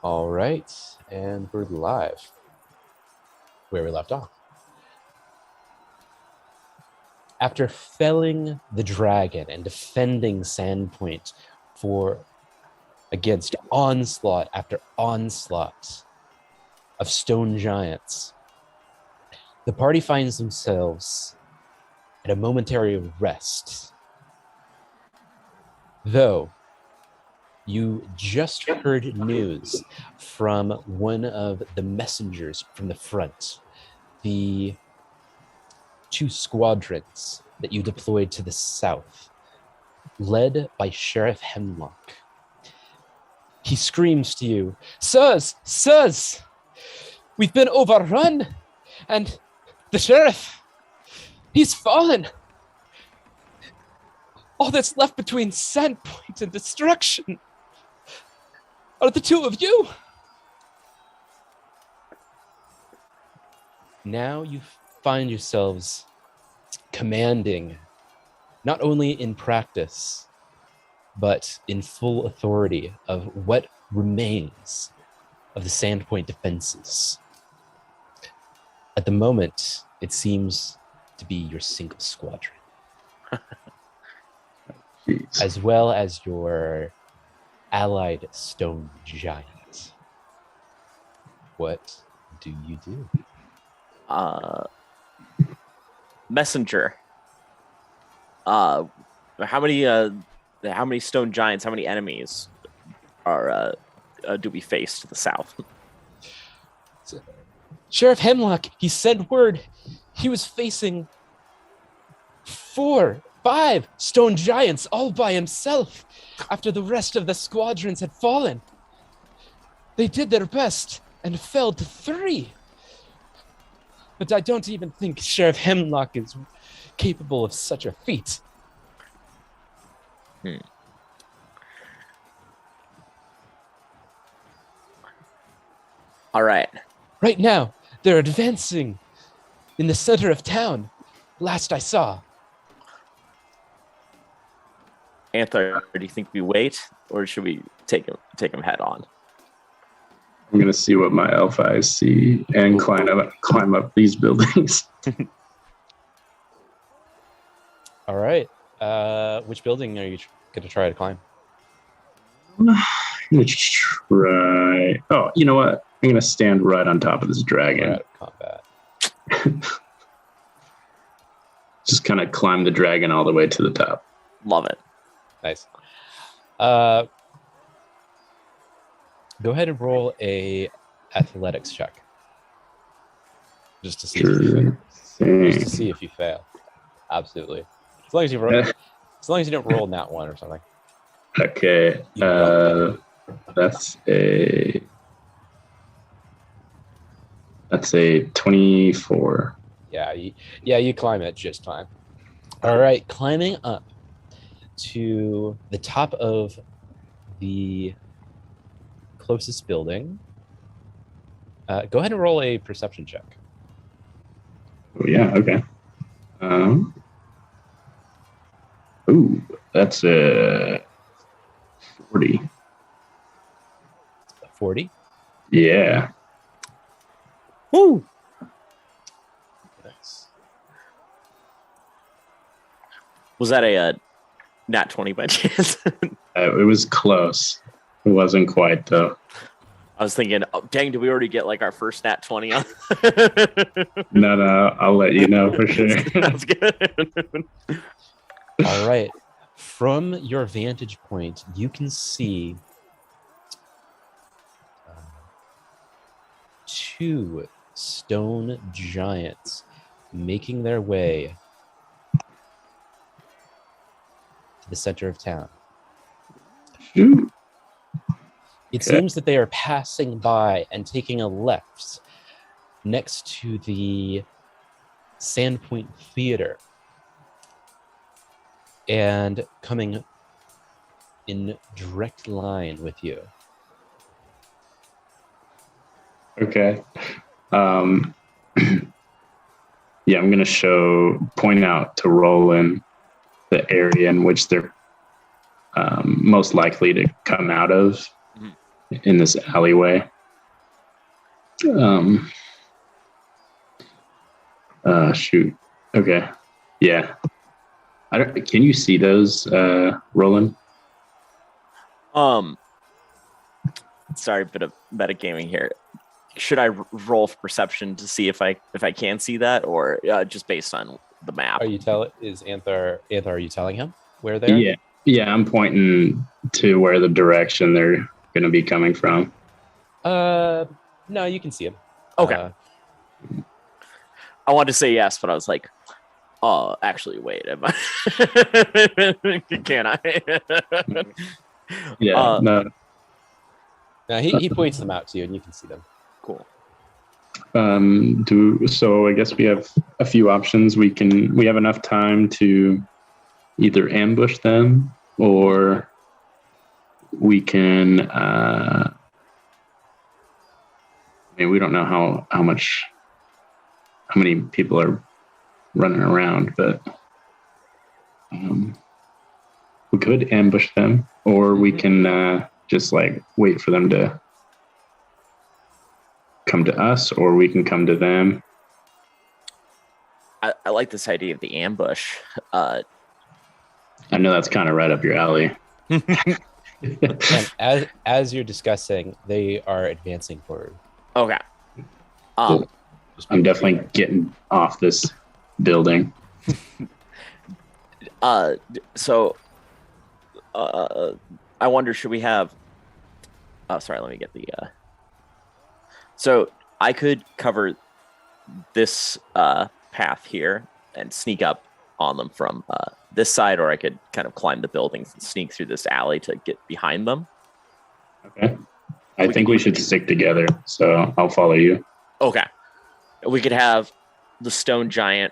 All right, and we're live where we left off. After felling the dragon and defending Sandpoint against onslaught after onslaught of stone giants, the party finds themselves at a momentary rest. Though you just heard news from one of the messengers from the front, the two squadrons that you deployed to the south, led by Sheriff Hemlock. He screams to you, Sirs, we've been overrun, and the sheriff, he's fallen. All that's left between Sandpoint and destruction are the two of you. Now you find yourselves commanding, not only in practice, but in full authority of what remains of the Sandpoint defenses. At the moment, it seems to be your single squadron. Jeez. As well as your allied stone giant. What do you do? Messenger. How many stone giants, how many enemies do we face to the south? Sheriff Hemlock, he sent word he was facing 4, 5 stone giants all by himself after the rest of the squadrons had fallen. They did their best and fell to 3. But I don't even think Sheriff Hemlock is capable of such a feat. All right. Right now, they're advancing in the center of town, last I saw. Anthony, do you think we wait, or should we take him head on? I'm gonna see what my elf eyes see and climb up these buildings. All right. Which building are you going to try to climb? I'm gonna try. Oh, you know what? I'm gonna stand right on top of this dragon. Right out of combat. Just kind of climb the dragon all the way to the top. Love it. Nice. Go ahead and roll a athletics check. Just to see. Just to see if you fail. Absolutely. As long as you don't roll nat 1 or something. Okay. That's a 24. Yeah, you climb it just fine. All right, climbing up to the top of the closest building. Go ahead and roll a perception check. Oh, yeah, okay. Ooh, that's a 40. 40? Yeah. Woo! Nice. Was that a nat 20 by chance? It was close. It wasn't quite, though. I was thinking, oh, dang, did we already get like our first nat 20 on? No, I'll let you know for sure. That's good. All right. From your vantage point, you can see 2 stone giants making their way to the center of town. Shoot. It seems that they are passing by and taking a left next to the Sandpoint Theater and coming in direct line with you. Okay. Yeah, I'm going to point out to Roland the area in which they're most likely to come out of. in this alleyway. Shoot. Okay. Yeah. Can you see those, Roland? Sorry, bit of metagaming here. Should I roll for perception to see if I can see that, or just based on the map? Are you are you telling him where they are? Yeah. Yeah, I'm pointing to where the direction they're going to be coming from. No, you can see him. Okay. I wanted to say yes, but I was like, oh, actually, wait. Can I? Yeah. No. No, he points them out to you, and you can see them. Cool. So I guess we have a few options. We have enough time to either ambush them, or we can. I mean, we don't know how many people are running around, but we could ambush them, or we can just like wait for them to come to us, or we can come to them. I like this idea of the ambush. I know that's kind of right up your alley. And as you're discussing, they are advancing forward. Okay. Cool. I'm definitely getting off this building. So I wonder, should we have? Oh, sorry. Let me get the. So I could cover this path here and sneak up on them from this side, or I could kind of climb the buildings and sneak through this alley to get behind them. Okay. I think we should stick together, so I'll follow you. Okay. We could have the stone giant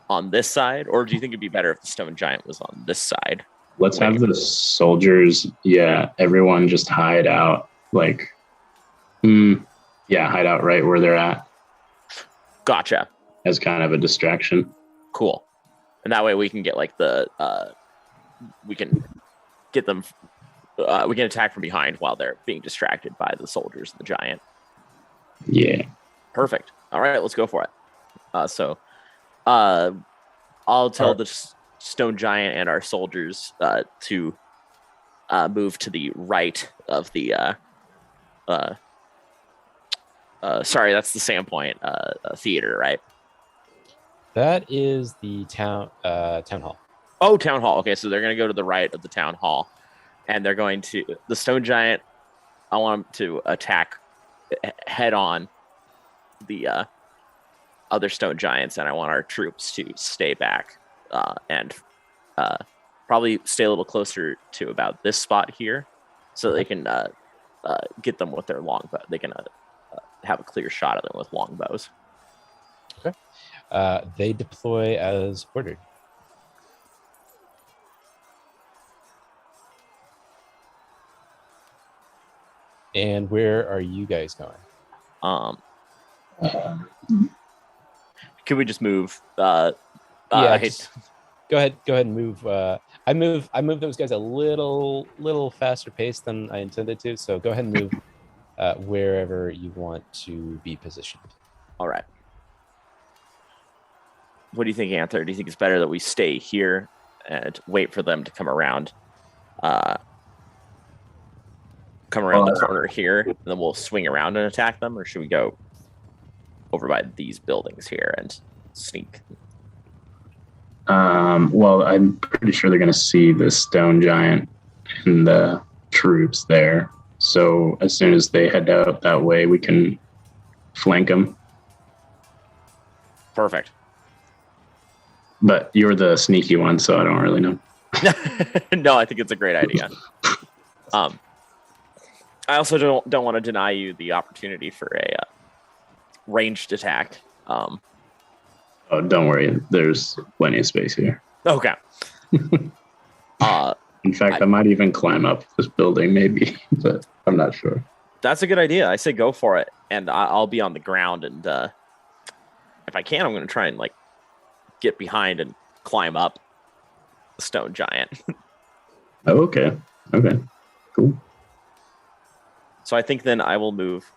on this side, or do you think it'd be better if the stone giant was on this side? Let's have the soldiers, everyone just hide out, hide out right where they're at. Gotcha. As kind of a distraction. Cool. And that way we can get like we can get them, we can attack from behind while they're being distracted by the soldiers and the giant. Yeah. Perfect. All right, let's go for it. I'll tell the stone giant and our soldiers to move to the right of the. Sorry, that's the Sandpoint theater, right? That is the town hall. Oh, town hall. Okay, so they're going to go to the right of the town hall, and they're going to the stone giant. I want them to attack head on the other stone giants, and I want our troops to stay back and probably stay a little closer to about this spot here, so they can get them with their longbow. They can have a clear shot at them with longbows. Okay. They deploy as ordered. And where are you guys going? Can we just move? Go ahead and move. I move those guys a little faster pace than I intended to. So go ahead and move wherever you want to be positioned. All right. What do you think, Anther? Do you think it's better that we stay here and wait for them to come around? The corner here, and then we'll swing around and attack them, or should we go over by these buildings here and sneak? Well, I'm pretty sure they're going to see the stone giant and the troops there. So as soon as they head out that way, we can flank them. Perfect. But you're the sneaky one, so I don't really know. No, I think it's a great idea. I also don't want to deny you the opportunity for a ranged attack. Oh, don't worry. There's plenty of space here. Okay. In fact, I might even climb up this building, maybe, but I'm not sure. That's a good idea. I say go for it, and I'll be on the ground, and if I can, I'm going to try and get behind and climb up the stone giant. Oh, okay. Okay. Cool. So I think then I will move,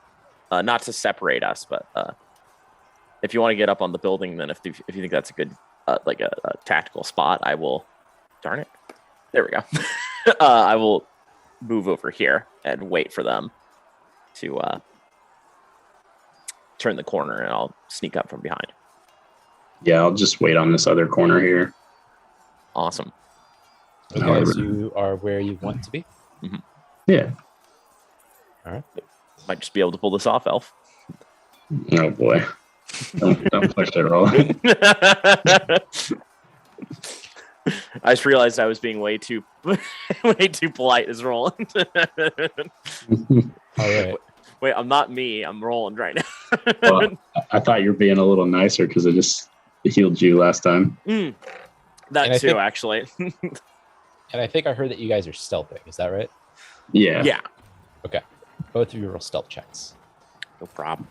not to separate us, but if you want to get up on the building, then if you think that's a good like a tactical spot, I will. Darn it! There we go. I will move over here and wait for them to turn the corner, and I'll sneak up from behind. Yeah, I'll just wait on this other corner here. Awesome. Okay, so you are where you want to be? Mm-hmm. Yeah. All right. Might just be able to pull this off, Elf. Oh boy. Don't push it, roll. I just realized I was being way too polite as rolling. All right. Wait, I'm not me. I'm rolling right now. Well, I thought you were being a little nicer because I just healed you last time. That too, actually. And I think I heard that you guys are stealthing. Is that right? Yeah. Yeah. Okay. Both of you roll stealth checks. No problem.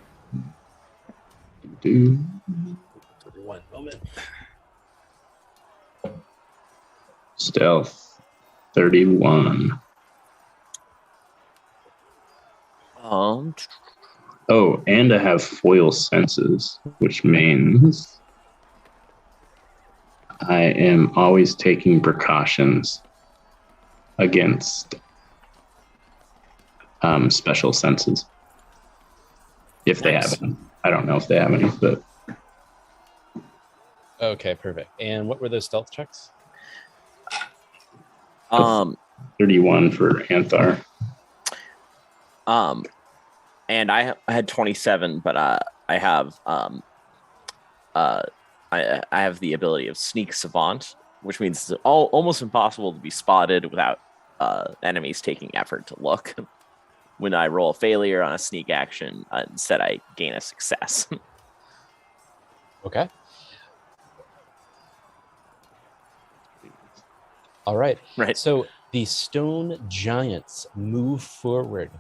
One moment. Stealth 31. Oh, and I have foil senses, which means I am always taking precautions against special senses. If they have any. I don't know if they have any, but Okay, perfect. And what were those stealth checks? 31 for Anthar. And I had 27, but I have I have the ability of Sneak Savant, which means it's almost impossible to be spotted without enemies taking effort to look. When I roll a failure on a sneak action, instead I gain a success. Okay. All right. Right. So the stone giants move forward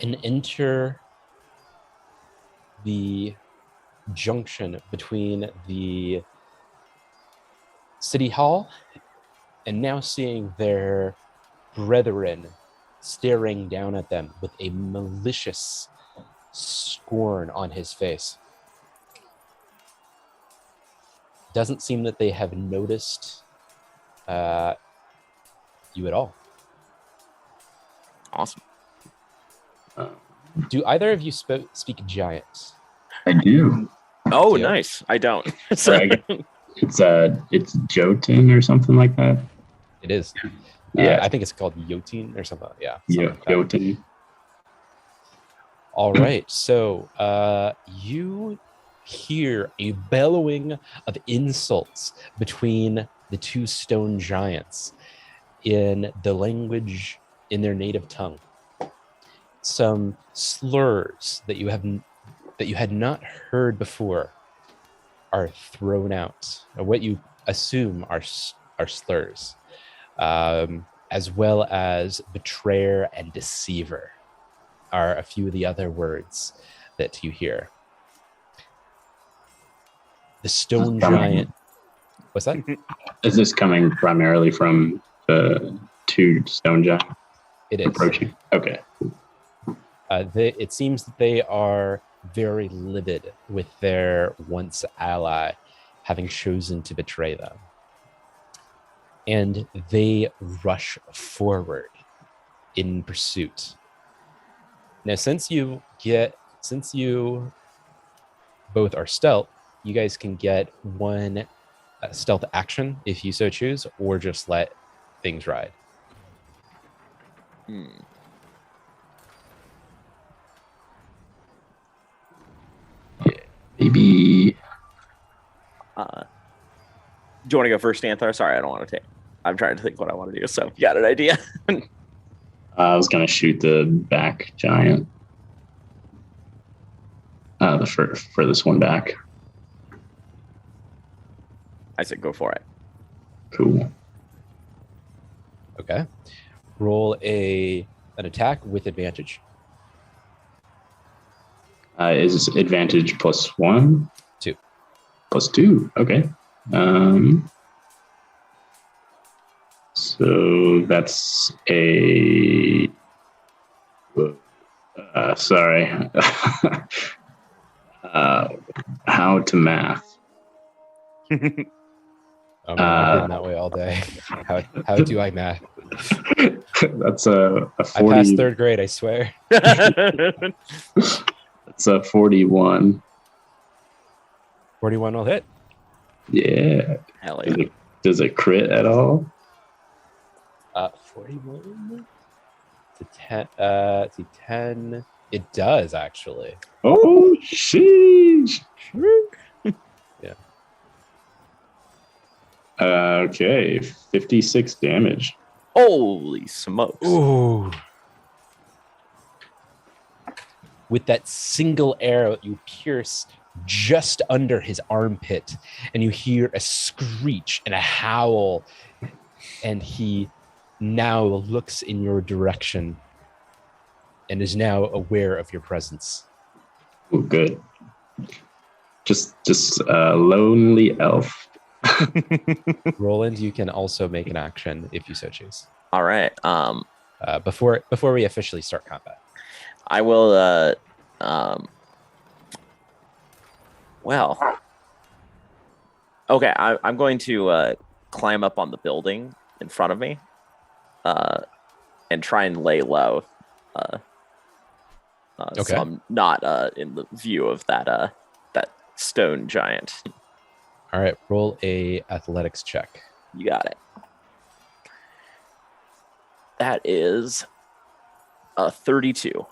and enter the junction between the city hall and now seeing their brethren staring down at them with a malicious scorn on his face. Doesn't seem that they have noticed you at all. Awesome. Do either of you speak giant? I do. Oh, Yeah. nice. I don't. It's Jotun or something like that. It is. Yeah. I think it's called Jotun or something. Yeah. Yeah, Jotun. All right. So you hear a bellowing of insults between the two stone giants in the language in their native tongue. Some slurs that you had not heard before are thrown out, or what you assume are slurs, as well as betrayer and deceiver are a few of the other words that you hear. The stone giant. What's that? Is this coming primarily from the two stone giants It is. approaching? Okay. It seems that they are very livid with their once ally having chosen to betray them. And they rush forward in pursuit. Now, since you both are stealth, you guys can get one stealth action if you so choose, or just let things ride. Maybe. Do you want to go first, Anthar? Sorry, I don't want to take. I'm trying to think what I want to do. So, you got an idea? I was going to shoot the back giant. The furthest one back. I said go for it. Cool. Okay. Roll an attack with advantage. Is advantage +1? 2. +2. Okay. So that's a Sorry. How to math? Oh man, I've been that way all day. How do I math? That's a I 40. passed third grade, I swear. That's a 41. 41 will hit. Yeah. Hell yeah. Does it crit at all? 41 to 10. To 10. It does actually. Oh, sheesh. Yeah. Okay, 56 damage. Holy smokes. Ooh. With that single arrow, you pierce just under his armpit, and you hear a screech and a howl, and he now looks in your direction and is now aware of your presence. Oh, good. Just a lonely elf. Roland, you can also make an action if you so choose. All right. Before we officially start combat. I will well. Okay, I'm going to climb up on the building in front of me and try and lay low. Okay. So I'm not in the view of that stone giant. All right, roll a athletics check. You got it. That is 32.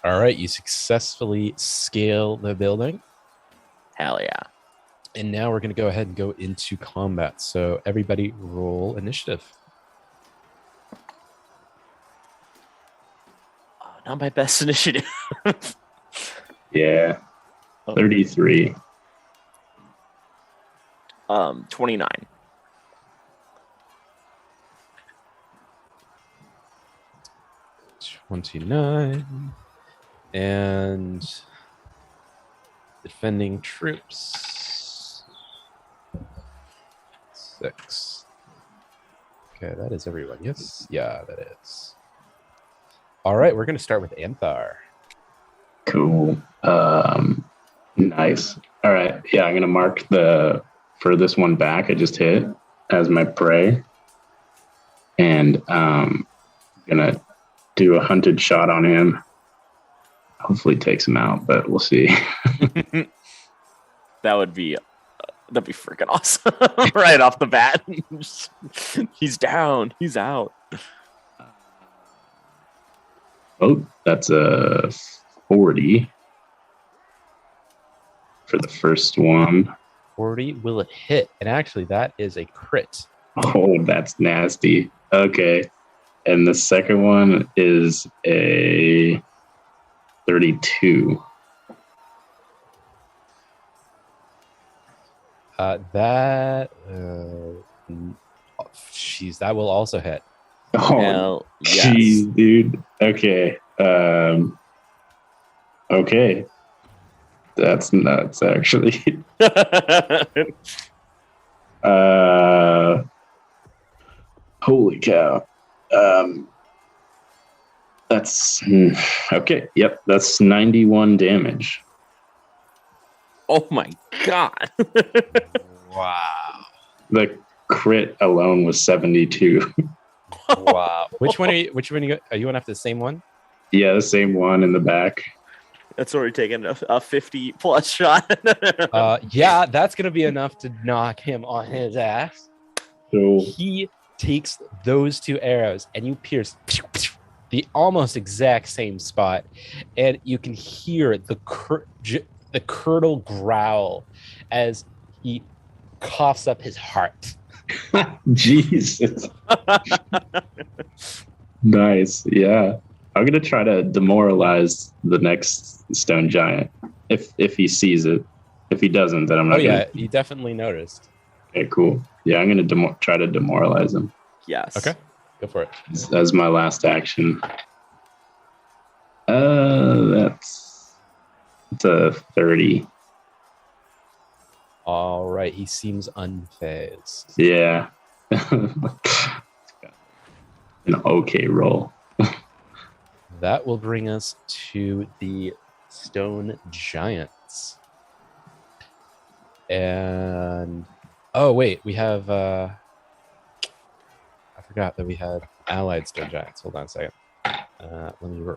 All right, you successfully scale the building. Hell yeah. And now we're going to go ahead and go into combat. So everybody roll initiative. Not my best initiative. Yeah, 33. 29. And defending troops. 6. Okay, that is everyone. Yes, yeah, that is. All right, we're going to start with Anthar. Cool. Nice. All right. Yeah, I'm going to mark the furthest one back I just hit as my prey. And I'm going to do a hunted shot on him. Hopefully takes him out, but we'll see. That'd be freaking awesome. Right off the bat. He's down. He's out. Oh, that's a 40 for the first one. 40, will it hit? And actually, that is a crit. Oh, that's nasty. Okay. And the second one is a 32. That will also hit. Oh, Hell yes. jeez, dude. Okay. Okay. That's nuts, actually. Holy cow. That's okay. Yep, that's 91 damage. Oh my god. Wow. The crit alone was 72. Wow. Which one are you going after the same one? Yeah, the same one in the back. That's already taken a 50 plus shot. Yeah, that's going to be enough to knock him on his ass. So He takes those 2 arrows and you pierce the almost exact same spot, and you can hear the curdle growl as he coughs up his heart. Jesus. Nice. Yeah. I'm gonna try to demoralize the next stone giant if he sees it. If he doesn't, then I'm not. Oh yeah, he definitely noticed. Okay, cool. Yeah, I'm gonna try to demoralize him. Yes. Okay, go for it. As my last action. That's a 30. All right, he seems unfazed. Yeah. An okay roll. that will bring us to the stone giants. And oh wait, we have I forgot that we had allied stone giants. Hold on a second. Let me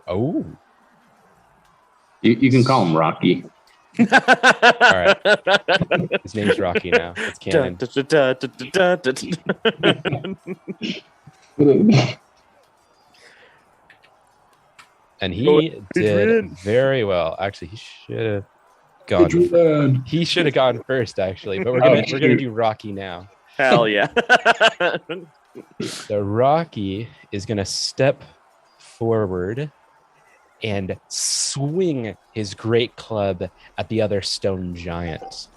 You can call him Rocky. All right. His name's Rocky now. It's canon. And he did very well. Actually, he should have gone. He should have gone first, actually. But we're gonna do Rocky now. Hell yeah. So Rocky is gonna step forward and swing his great club at the other stone giant.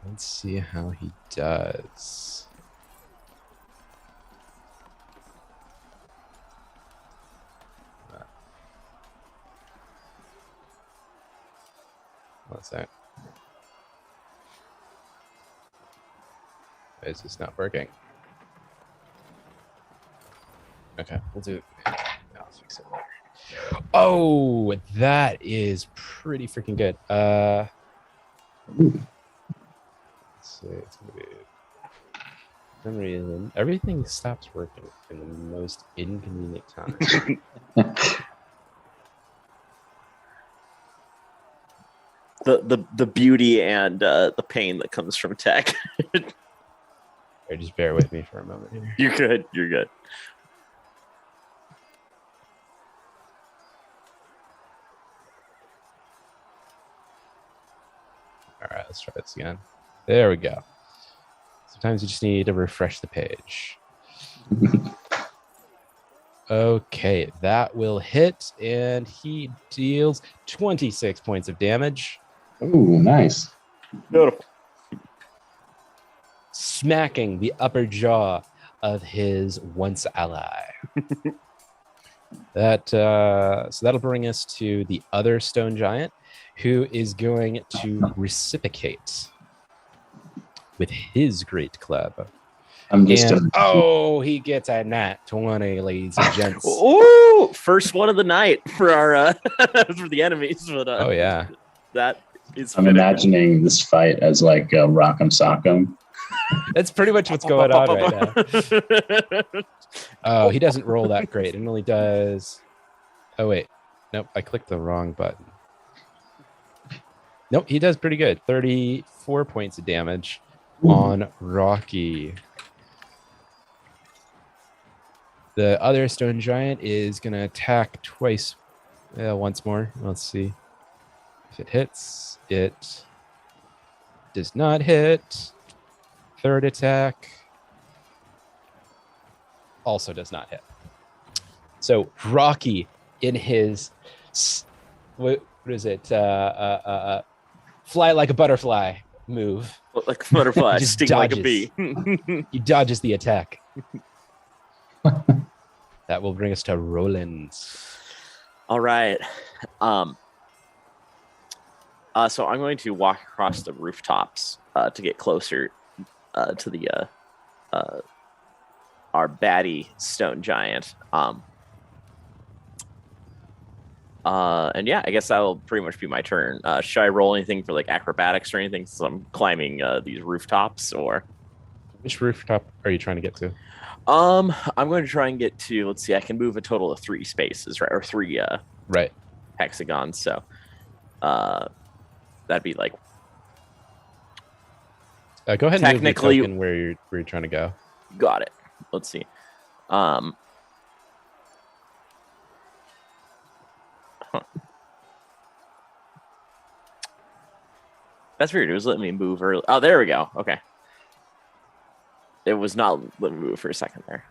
Let's see how he does. What's that? Why is this not working? Okay, we'll do it. I'll fix it later. Oh, that is pretty freaking good. Let's see. It's gonna be. For some reason, everything stops working in the most inconvenient time. The beauty and the pain that comes from tech. Or just bear with me for a moment here. You're good. You're good. All right, let's try this again. There we go. Sometimes you just need to refresh the page. Okay, that will hit, and he deals 26 points of damage. Ooh, nice. Beautiful. Smacking the upper jaw of his once ally. So that'll bring us to the other stone giant, who is going to reciprocate with his great club. He gets a nat 20, ladies and gents. Ooh, first one of the night for our for the enemies. But, oh yeah, that is. I'm imagining this fight as like Rock'em Sock'em. That's pretty much what's going on right now. Oh, he doesn't roll that great. It only does. Oh wait, nope, I clicked the wrong button. Nope, he does pretty good. 34 points of damage on Rocky. The other stone giant is going to attack twice. Once more. Let's see. If it hits, it does not hit. Third attack also does not hit. So Rocky, in his, what is it? Fly like a butterfly move. Like a butterfly, sting dodges. like a bee. He dodges the attack. That will bring us to Roland's. All right. So I'm going to walk across the rooftops to get closer to the our baddie stone giant. And yeah, I guess that'll pretty much be my turn. Should I roll anything for like acrobatics or anything since I'm climbing these rooftops, or which rooftop are you trying to get to? I'm going to try and get to, let's see, I can move a total of 3 spaces, right? Or 3 right hexagons. So that'd be like go ahead and technically move your token where you're trying to go. Got it. Let's see. That's weird. It was letting me move early. Oh, there we go. Okay. It was not letting me move for a second there.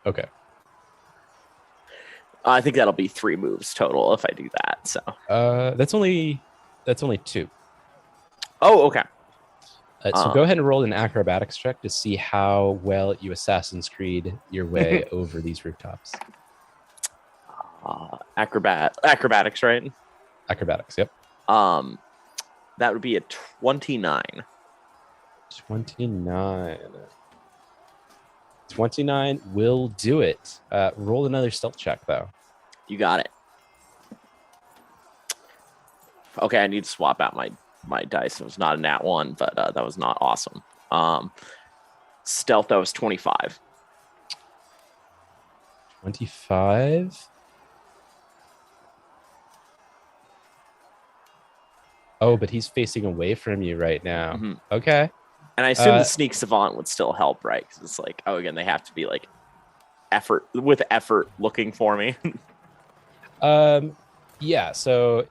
Okay. I think that'll be 3 moves total if I do that. So. That's only 2. Oh, okay. So go ahead and roll an acrobatics check to see how well you Assassin's Creed your way over these rooftops. Acrobatics, right? Acrobatics, yep. That would be a 29. 29. 29 will do it. Roll another stealth check, though. You got it. Okay, I need to swap out my dice. It was not a nat 1, but that was not awesome. Stealth, that was 25. 25. Oh, but he's facing away from you right now. Mm-hmm. Okay. And I assume the sneak savant would still help, right? Because it's like, oh, again, they have to be like effort looking for me. Yeah. So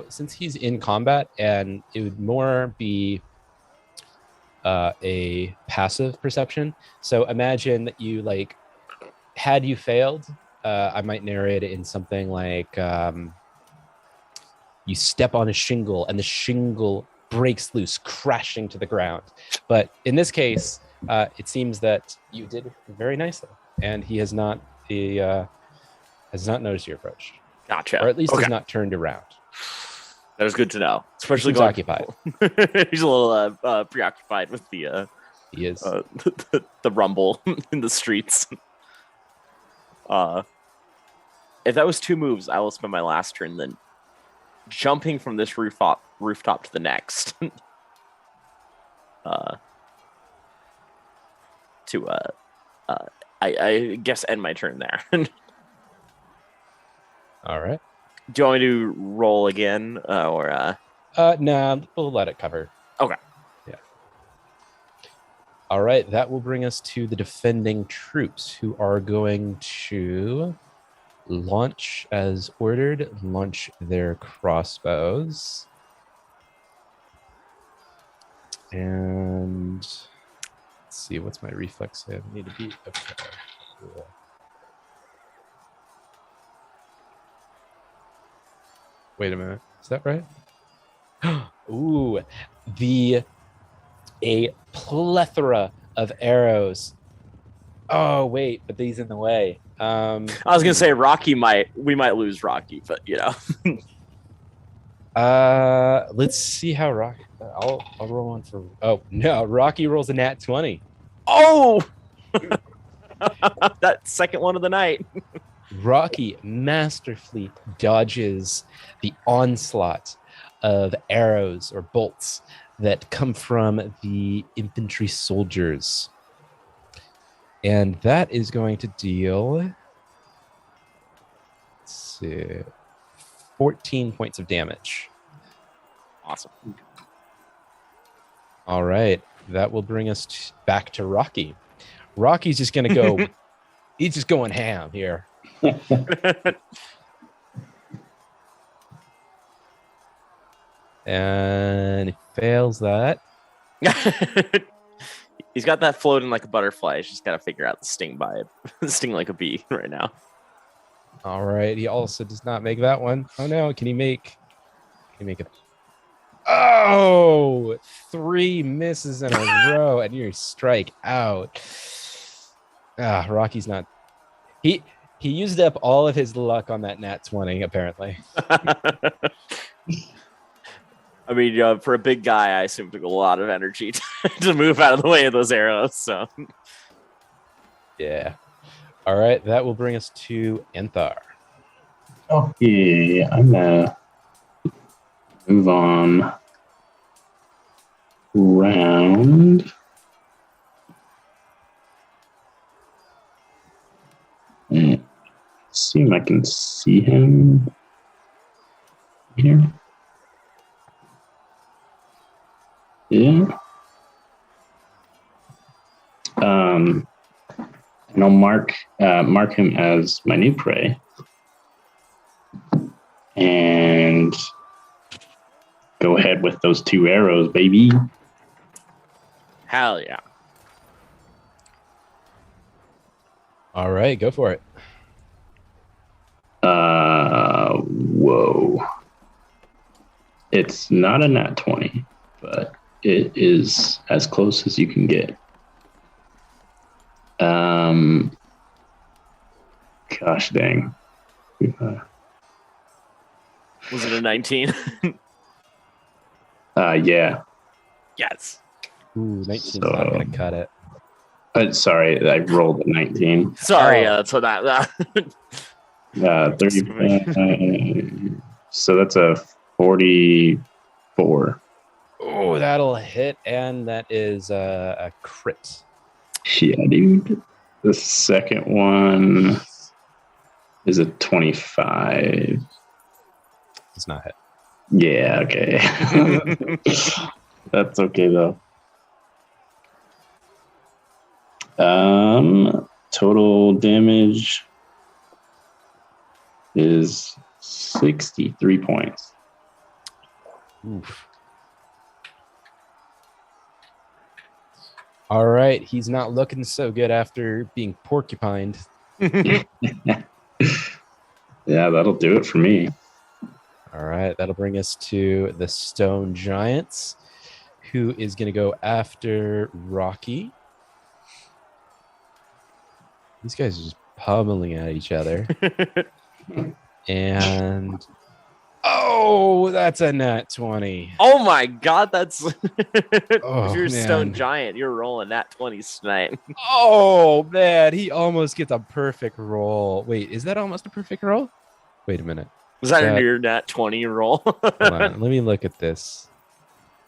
since he's in combat, and it would more be a passive perception. So imagine that you like, had you failed, I might narrate it in something like you step on a shingle and the shingle breaks loose, crashing to the ground. But in this case, it seems that you did very nicely, and he has not noticed your approach. Gotcha. Or at least has not turned around. That was good to know. Especially he's occupied. He's a little preoccupied with the he is the rumble in the streets. If that was 2 moves, I will spend my last turn then jumping from this rooftop to the next. I guess end my turn there. All right. Do you want me to roll again, or? No, we'll let it cover. Okay. Yeah. All right, that will bring us to the defending troops, who are going to launch as ordered, launch their crossbows. And let's see, what's my reflex save? I need to be okay. Cool. Wait a minute. Is that right? Ooh, a plethora of arrows. Oh, wait, but these in the way. I was gonna say we might lose Rocky, but you know. Let's see how Rocky. I'll roll one for. Oh no, Rocky rolls a nat 20. Oh, that second one of the night. Rocky masterfully dodges the onslaught of arrows or bolts that come from the infantry soldiers. And that is going to deal, let's see, 14 points of damage. Awesome. All right. That will bring us back to Rocky. Rocky's just going to go, he's just going ham here. And he fails that. He's got that floating like a butterfly. He's just got to figure out the sting sting like a bee right now. All right. He also does not make that one. Oh no. Can he make it? Oh, 3 misses in a row, and you strike out. Rocky's not. He used up all of his luck on that nat 20, apparently. I mean, for a big guy, I assume it took a lot of energy to move out of the way of those arrows. So, yeah. All right, that will bring us to Enthar. Okay, I'm gonna move on round. And see if I can see him here. Yeah. And I'll mark him as my new prey. And go ahead with those 2 arrows, baby. hell yeah. All right, go for it. Whoa. It's not a nat 20, but it is as close as you can get. Gosh dang. Was it a 19? Yeah. Yes. Ooh, 19's not going to cut it. Sorry, I rolled a 19. Sorry, Oh. that's what that. 35. So that's a 44. Oh, that'll hit, and that is a crit. Yeah, dude. The second one is a 25. Does not hit. Yeah, okay. That's okay though. Total damage is 63 points. Oof. All right, he's not looking so good after being porcupined. Yeah, that'll do it for me. All right, that'll bring us to the stone giants, who is going to go after Rocky. These guys are just pummeling at each other. And oh, that's a nat 20. Oh my god, that's Oh, if you're a stone man. giant, you're rolling that 20s tonight. Oh, man, he almost gets a perfect roll. Wait, is that almost a perfect roll? Wait a minute. Was that That- a near nat 20 roll? Hold on, let me look at this.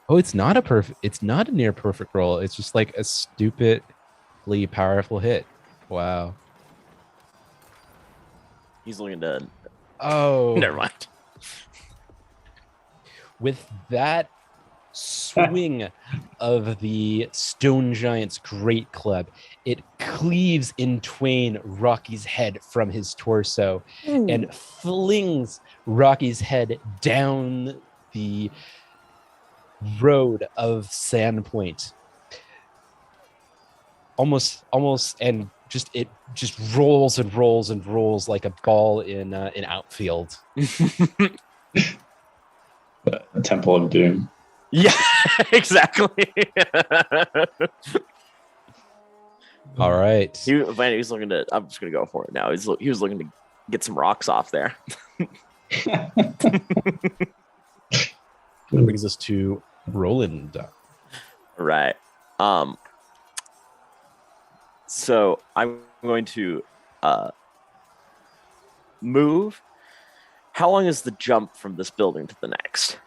Oh, it's not a near perfect roll. It's just like a stupidly powerful hit. Wow. He's looking to. Oh, Never mind. with that swing of the stone giant's great club, it cleaves in twain Rocky's head from his torso and flings Rocky's head down the road of Sandpoint. Almost, and it just rolls and rolls and rolls like a ball in outfield. Temple of Doom. Yeah, exactly. All right. He's looking to. I'm just gonna go for it now. He was looking to get some rocks off there. That brings us to Roland. Right. So I'm going to move. How long is the jump from this building to the next?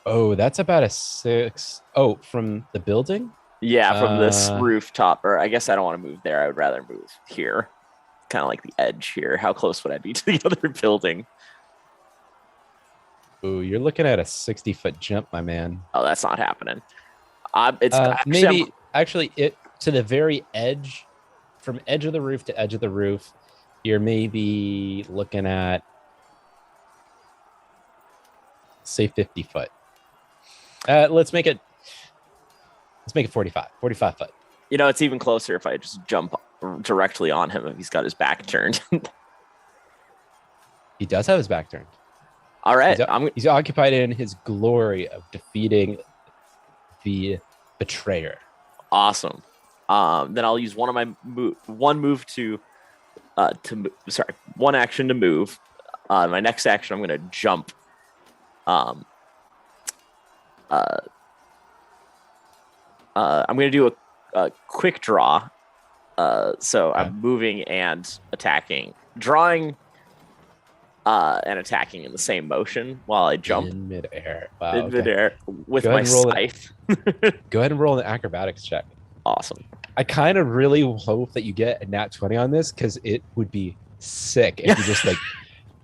Oh, that's about a 6. Oh, from the building? Yeah, from this rooftop. Or I guess I don't want to move there. I would rather move here. Kind of like the edge here. How close would I be to the other building? Oh, you're looking at a 60-foot jump, my man. Oh, that's not happening. It's actually it to the very edge, from edge of the roof to edge of the roof. You're maybe looking at, say, 50 foot. Let's make it 45 foot. You know, it's even closer if I just jump directly on him if he's got his back turned. He does have his back turned. All right. He's occupied in his glory of defeating the betrayer. Awesome. Then I'll use one of my one action to move. My next action, I'm going to jump. I'm going to do a quick draw. So I'm moving and attacking, drawing, and attacking in the same motion while I jump in midair. Wow, in midair with Go my ahead and roll scythe. Go ahead and roll an acrobatics check. Awesome. I kind of really hope that you get a nat 20 on this, because it would be sick if you just like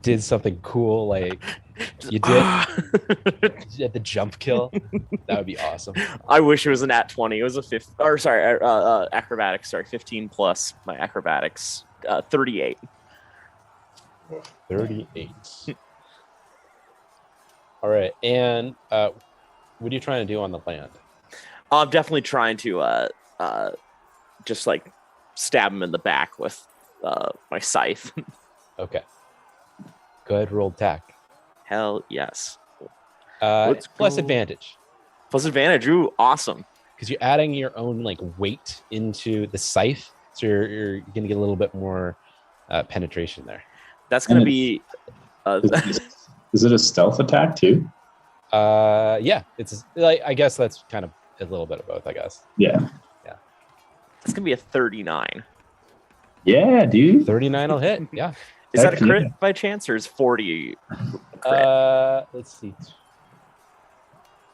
did something cool, like you did the jump kill. That would be awesome. I wish it was a nat 20. It was a acrobatics. Sorry, 15 plus my acrobatics. 38. 38. All right, and what are you trying to do on the land? I'm definitely trying to just like stab him in the back with my scythe. Okay. Go ahead, roll attack. Hell yes. Plus advantage. Plus advantage. Ooh, awesome. Because you're adding your own like weight into the scythe, so you're going to get a little bit more penetration there. That's going to be. Is it a stealth attack too? Yeah, it's like, I guess that's kind of a little bit of both. I guess. Yeah. It's gonna be a 39. Yeah, dude. 39 will hit. Yeah. Is that a Heck crit yeah. by chance, or is 40 a crit? Let's see.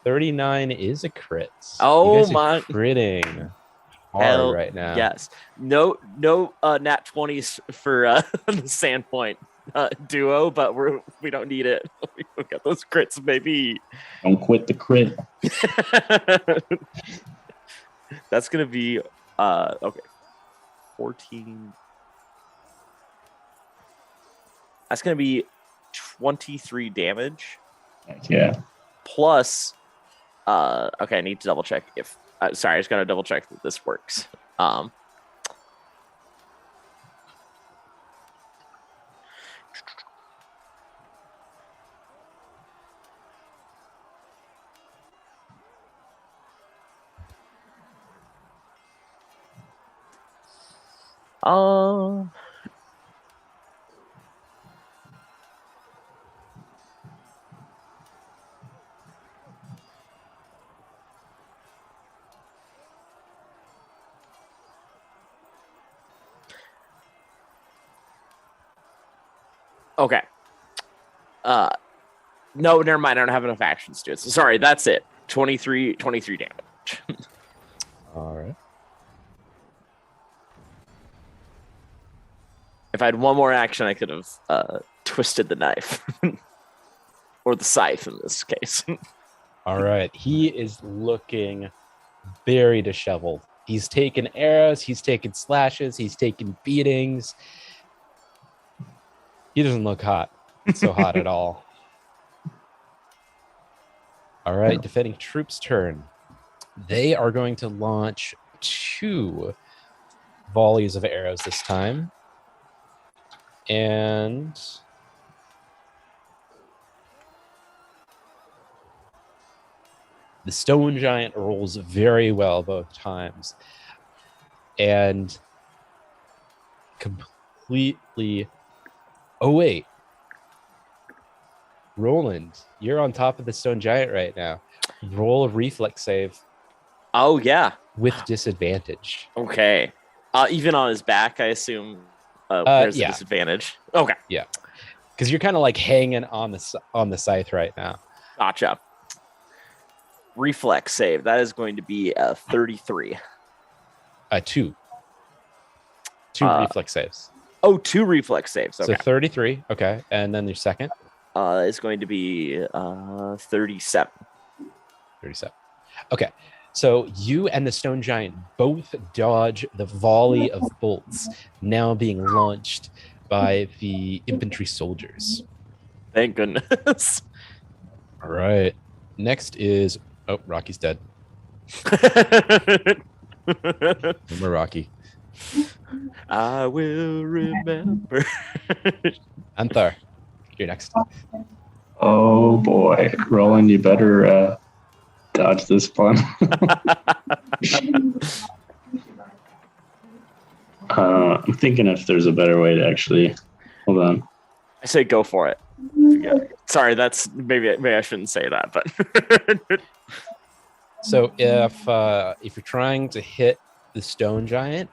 39 is a crit. Oh you guys my- are critting hard Hell right now. yes. No nat 20s for the Sandpoint duo, but we don't need it. We got those crits, baby. Don't quit the crit. That's gonna be okay. 14. That's gonna be 23 damage Heck yeah. plus. Okay, I need to double check if. Sorry, I just gotta double check that this works. Um. Okay. No, never mind. I don't have enough actions to do it. So sorry, that's it. 23 damage. All right. If I had one more action, I could have twisted the knife. Or the scythe in this case. All right. He is looking very disheveled. He's taken arrows, he's taken slashes, he's taken beatings. He doesn't look hot. So hot at all. All right, defending troops' turn. They are going to launch 2 volleys of arrows this time. And the stone giant rolls very well both times. And completely... Oh, wait. Roland, you're on top of the stone giant right now. Roll a reflex save Oh yeah. with disadvantage. Okay. Even on his back, I assume there's yeah. a disadvantage. Okay. Because you're kind of like hanging on the scythe right now. Gotcha. Reflex save. That is going to be a 33. 2 reflex saves. Oh, 2 reflex saves. Okay. So 33. Okay. And then your second? It's going to be 37. 37. Okay. So you and the stone giant both dodge the volley of bolts now being launched by the infantry soldiers. Thank goodness. All right. Next is... Oh, Rocky's dead. No more Rocky. I will remember. Anthar, you're next. Oh boy, Roland, you better dodge this one. I'm thinking if there's a better way to actually. Hold on. I say go for it. Yeah. Sorry, that's maybe I shouldn't say that, but So if you're trying to hit the stone giant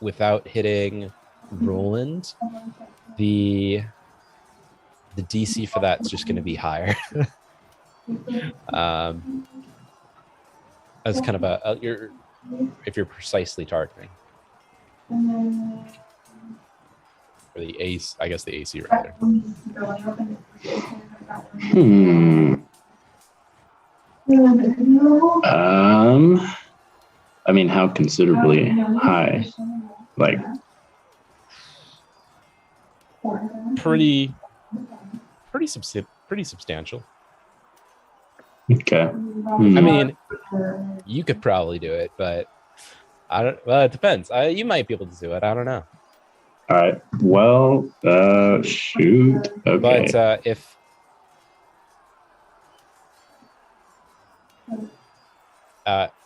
without hitting Roland, the DC for that's just going to be higher. As kind of if you're precisely targeting. Or the ace, I guess the AC rather. I mean, how considerably high? Like, pretty substantial. okay. I mean, you could probably do it, but I don't. Well, it depends. You might be able to do it. I don't know. All right. Well, shoot. Okay. But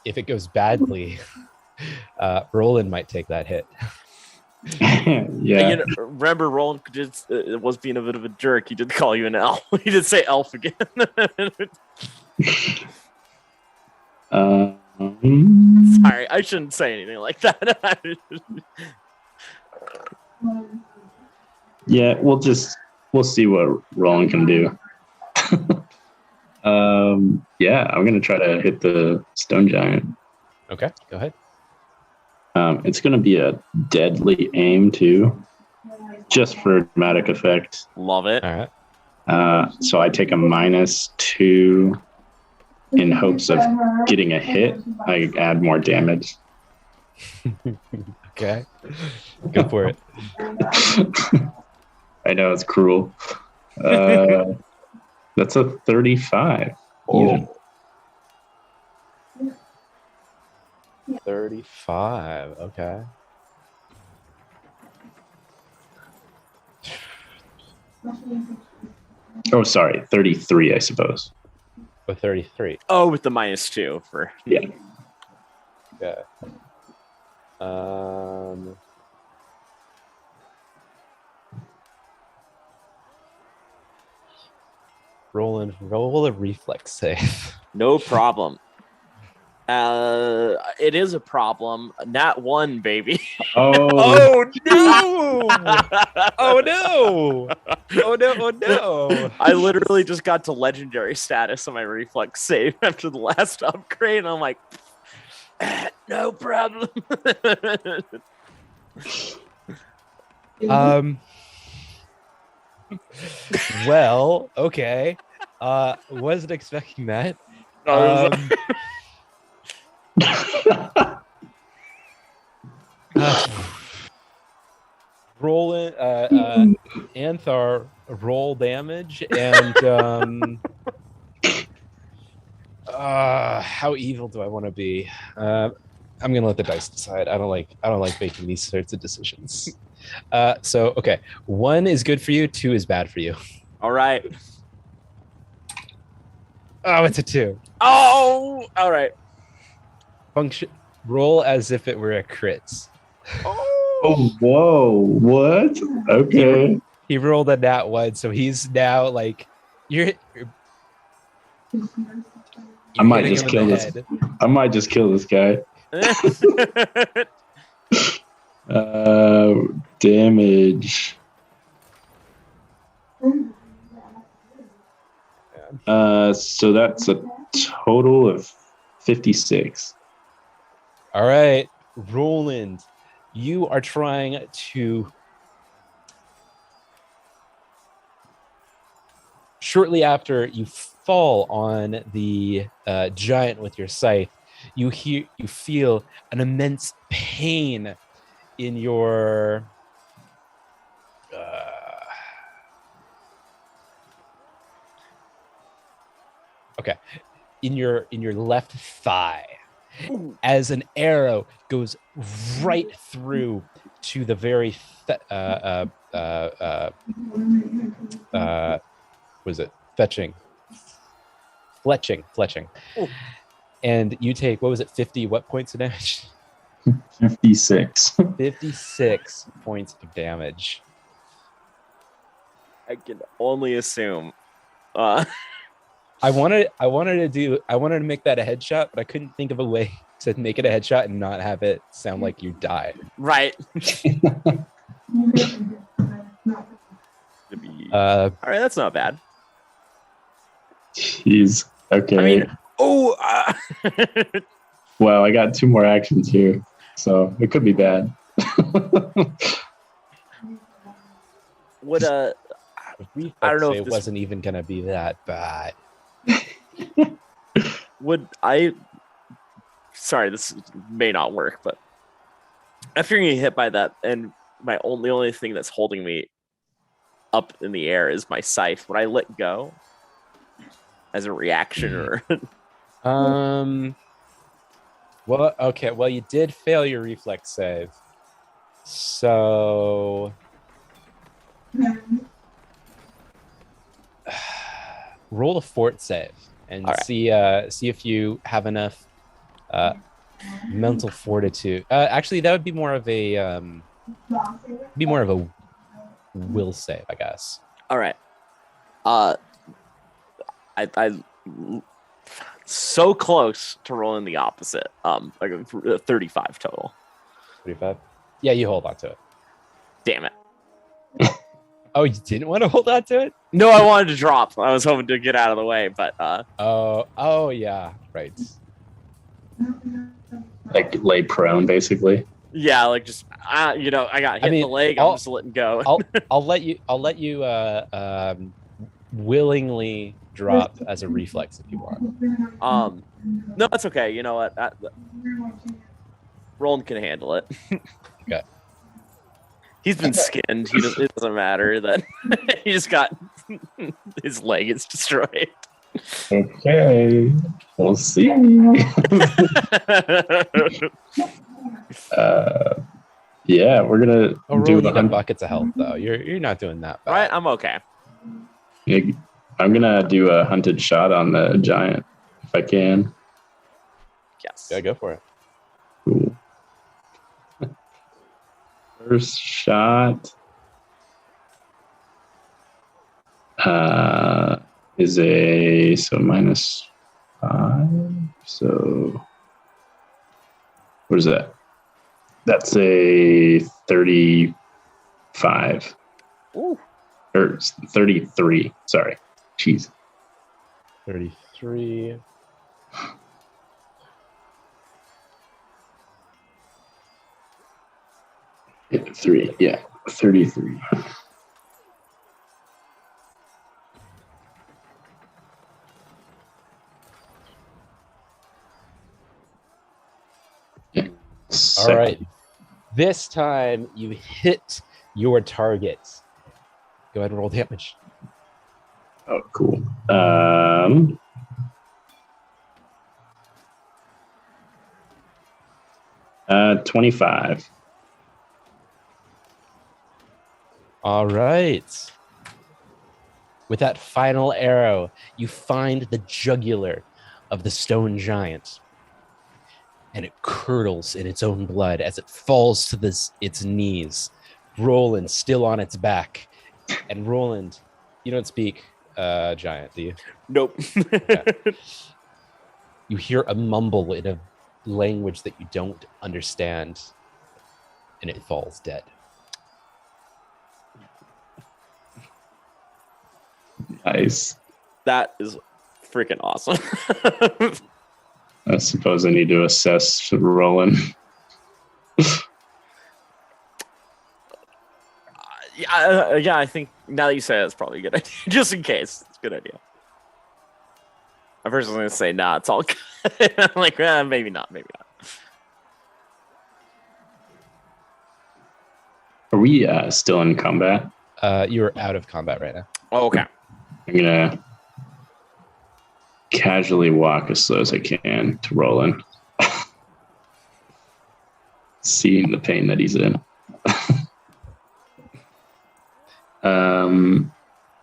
if it goes badly, Roland might take that hit. Yeah. You know, remember, Roland was being a bit of a jerk. He did call you an elf. He did say elf again. Sorry, I shouldn't say anything like that. Yeah, we'll see what Roland can do. Yeah, I'm gonna try to hit the stone giant. Okay, go ahead. It's gonna be a deadly aim too, just for dramatic effect. Love it. All right. So I take a -2 in hopes of getting a hit. I add more damage. Okay, go for it. I know it's cruel. That's a 35. Even. 35. Okay. Oh, sorry, 33, I suppose. Oh, 33. Oh, with the -2 for Yeah. Okay. Roland, roll a reflex save. no problem. It is a problem. Nat 1, baby. Oh, no! Oh no! Oh no! Oh no! I literally just got to legendary status on my reflex save after the last upgrade, and I'm like, no problem. Well, okay. Wasn't expecting that. Roll in, Anthar, roll damage, and how evil do I want to be? I'm gonna let the dice decide. I don't like making these sorts of decisions. So okay, 1 is good for you, 2 is bad for you. All right. Oh, it's a 2. Oh, all right. Function roll as if it were a crits. Oh, whoa, what? Okay. He rolled a nat 1, so he's now like you're I might hitting just him kill in the this. head. I might just kill this guy. Damage. So that's a total of 56. All right, Roland, you are trying to shortly after you fall on the giant with your scythe, you feel an immense pain in your in your left thigh as an arrow goes right through to the very was it fletching. Ooh. And you take, what was it, 50 what points of damage? 56. 56 points of damage. I can only assume. I wanted to make that a headshot, but I couldn't think of a way to make it a headshot and not have it sound like you died. Right. All right, that's not bad. Jeez. Okay. I mean, well, I got 2 more actions here, so it could be bad. would Reflex I don't know save if this wasn't even gonna be that bad. would I. Sorry, this may not work, but after getting hit by that, and the only thing that's holding me up in the air is my scythe. Would I let go as a reaction, or? Well, okay. Well, you did fail your reflex save, so roll a fort save and All right. see if you have enough mental fortitude. Actually, that would be more of a will save, I guess. All right. I so close to rolling the opposite. Like a 35 total. 35. Yeah, you hold on to it. Damn it. Oh, you didn't want to hold on to it? No, I wanted to drop. I was hoping to get out of the way, but Oh yeah, right. Like lay prone, basically. yeah, like just I got hit in the leg. I'm just letting go. I'll let you willingly drop as a reflex if you want. No, that's okay. You know what? Roland can handle it. Okay. He's been skinned. It doesn't matter that he just got his leg is destroyed. Okay, we'll see. Yeah, we're gonna do the buckets of health though. You're not doing that bad. Right, I'm okay. I'm gonna do a hunted shot on the giant if I can. Yes. Yeah, go for it. Cool. First shot is a -5. So what is that? That's a 35. Ooh. Or 33. Sorry. Jeez. 33. Yeah, 3. Yeah, 33. Yeah. All right. This time you hit your target. Go ahead and roll damage. Oh, cool. 25. All right. With that final arrow, you find the jugular of the stone giant. And it curdles in its own blood as it falls to its knees. Roland still on its back. And Roland, you don't speak giant, do you? Nope. Okay. You hear a mumble in a language that you don't understand, and it falls dead. Nice. That is freaking awesome. I suppose I need to assess Roland. Yeah, I think now that you say it, it's probably a good idea. Just in case. It's a good idea. I first was going to say, nah, it's all good. I'm like, maybe not. Are we still in combat? You're out of combat right now. Oh, okay. I'm going to casually walk as slow as I can to Roland. Seeing the pain that he's in.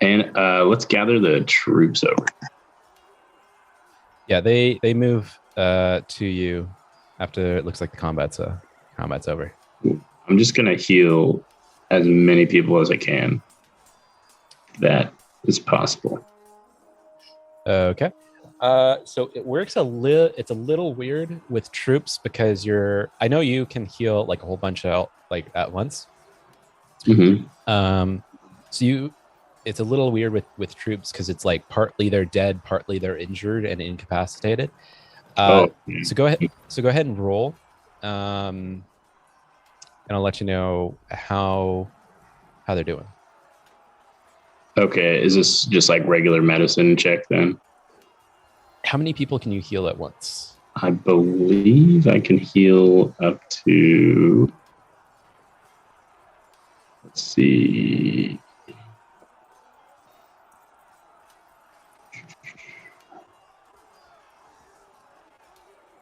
And let's gather the troops over. Yeah, they move to you after it looks like the combat's over. I'm just gonna heal as many people as I can. That is possible. Okay. So it works it's a little weird with troops because I know you can heal like a whole bunch of like at once. Mm-hmm. So it's a little weird with troops because it's like partly they're dead, partly they're injured and incapacitated. So go ahead and roll, and I'll let you know how they're doing. Okay, is this just like regular medicine check then? How many people can you heal at once? I believe I can heal up to. Let's see.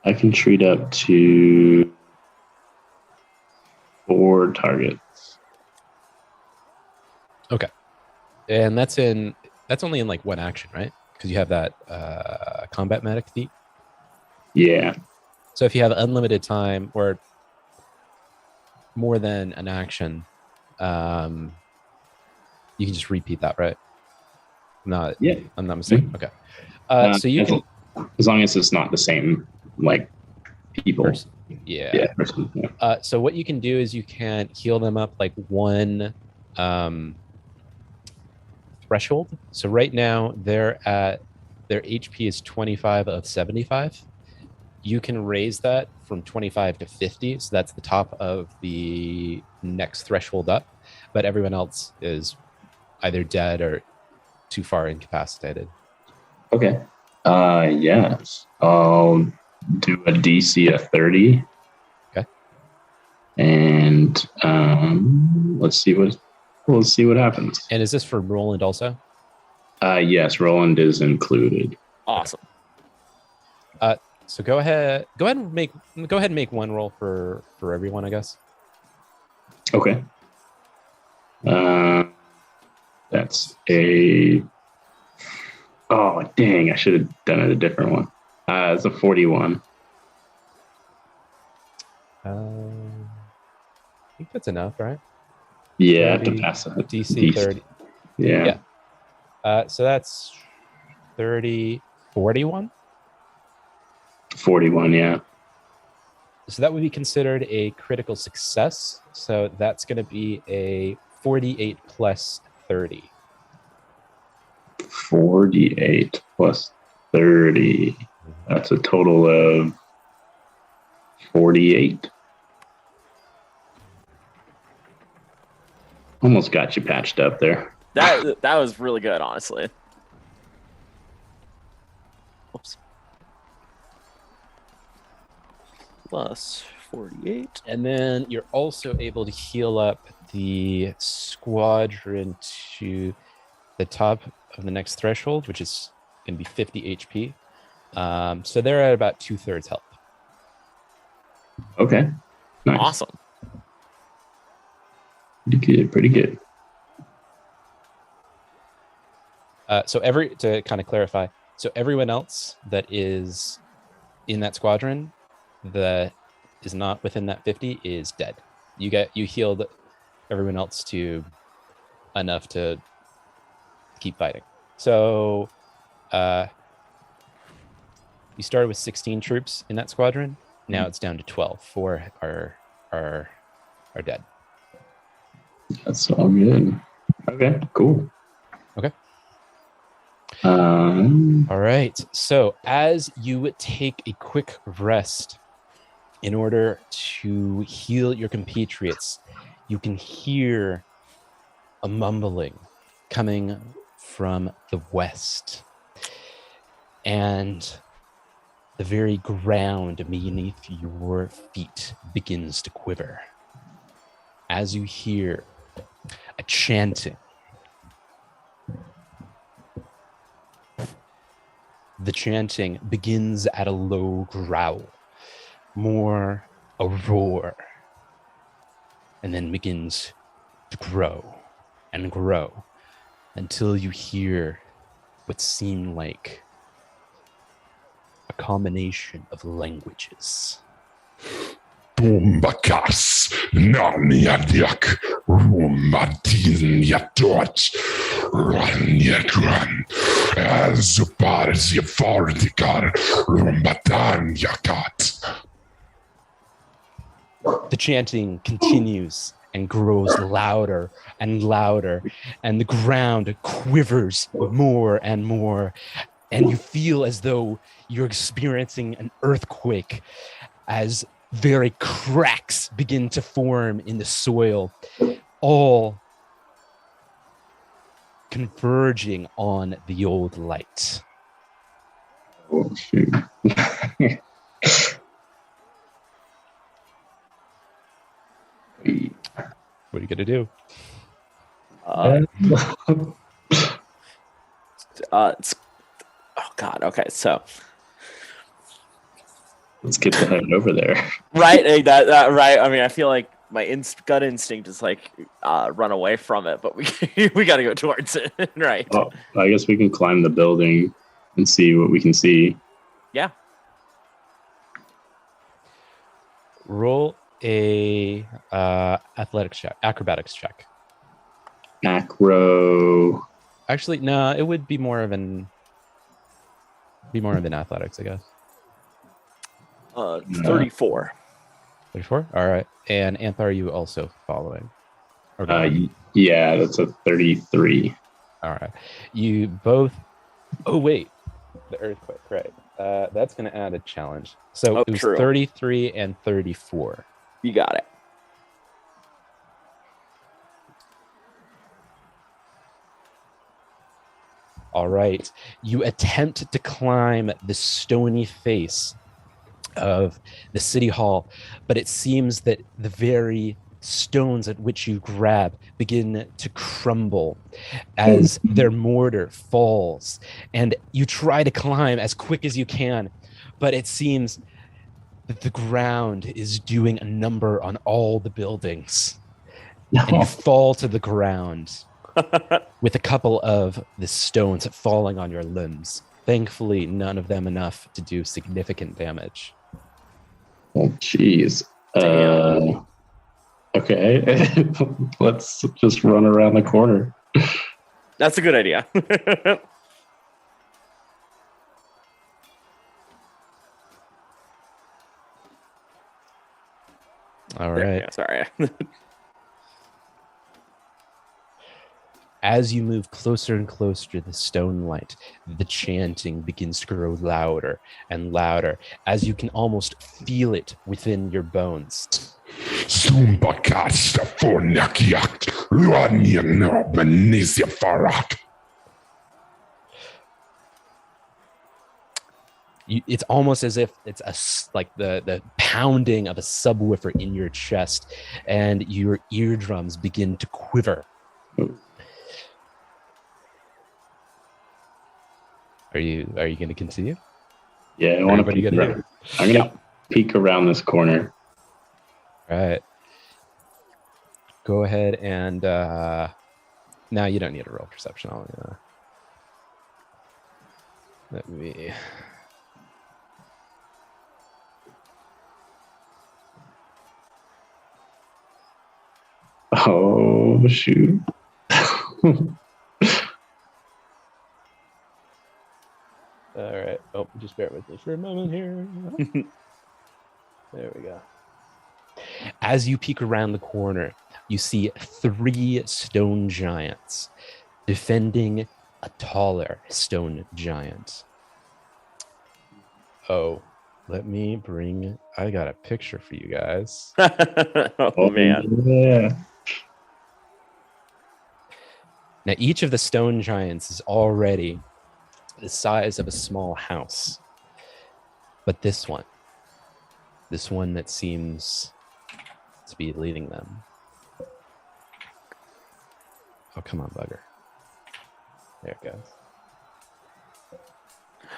I can treat up to 4 targets. Okay. And that's only in like one action, right? Because you have that combat medic feat. Yeah. So if you have unlimited time or more than an action, you can just repeat that, right? Yeah. I'm not mistaken. Okay. So you As long as it's not the same like people. Person. Yeah. Person, yeah. So what you can do is you can heal them up like one threshold. So right now their HP is 25 of 75. You can raise that from 25 to 50. So that's the top of the next threshold up. But everyone else is either dead or too far incapacitated. Okay. Yes. I'll do a DC of 30. Okay. And let's see what happens. And is this for Roland also? Yes, Roland is included. Awesome. So go ahead and make one roll for everyone, I guess. Okay. That's a. Oh dang! I should have done it a different one. It's a 41. I think that's enough, right? Yeah, 30, to pass a DC 30. Yeah. So that's 30, 41. 41. Yeah. So that would be considered a critical success. So that's going to be a 48 plus 30. 48 plus 30. That's a total of 48. Almost got you patched up there. That was really good, honestly. Oops. Plus 48. And then you're also able to heal up the squadron to the top of the next threshold, which is going to be 50 HP. So they're at about 2/3 health. Okay. Nice. Awesome. Pretty good. So to kind of clarify, so everyone else that is in that squadron that is not within that 50 is dead. You healed everyone else to enough to keep fighting. So you started with 16 troops in that squadron. Now it's down to 12. 4 are dead. That's all good. Okay, cool. Okay. All right. So as you take a quick rest in order to heal your compatriots, you can hear a mumbling coming from the west. And the very ground beneath your feet begins to quiver as you hear a chanting. The chanting begins at a low growl, more a roar, and then begins to grow and grow until you hear what seem like a combination of languages. Bombakas, Narniadiak, Rumadin Yatot, Ranyakran, Azupar Zivardikar, Rumbatan Yakat. The chanting continues and grows louder and louder, and the ground quivers more and more, and you feel as though you're experiencing an earthquake as very cracks begin to form in the soil, all converging on the old light. Oh, shoot. What are you gonna do? Oh God. Okay, so Let's get the head over there. right, that right. I mean, I feel like my gut instinct is like run away from it, but we we got to go towards it, right? Well, I guess we can climb the building and see what we can see. Yeah. Roll a acrobatics check. Acro. Actually, no, it would be more of an Be more of an athletics, I guess. 34. 34? All right. And Anthar, are you also following? Or Yeah, that's a 33. all right. You both. Oh, wait. The earthquake, right. That's going to add a challenge. So it was true. 33 and 34. You got it. All right. You attempt to climb the stony face of the city hall, but it seems that the very stones at which you grab begin to crumble as their mortar falls, and you try to climb as quick as you can, but it seems that the ground is doing a number on all the buildings, and you fall to the ground with a couple of the stones falling on your limbs. Thankfully, none of them enough to do significant damage. Oh, jeez. Okay. Let's just run around the corner. That's a good idea. All right. Yeah, sorry. As you move closer and closer to the stone light, the chanting begins to grow louder and louder as you can almost feel it within your bones. Zumbakasta fornakiak, Luanian Benizia Farak. It's almost as if it's like the pounding of a subwoofer in your chest, and your eardrums begin to quiver. Are you going to continue? Yeah, I want to peek. I'm going to peek around this corner. All right. Go ahead and now you don't need a roll perception. Let me. Oh, shoot. All right. Oh, just bear with me for a moment here. There we go. As you peek around the corner, you see 3 stone giants defending a taller stone giant. Oh, I got a picture for you guys. Oh, man. Yeah. Now, each of the stone giants is already the size of a small house. But this one that seems to be leading them. Oh, come on, bugger. There it goes.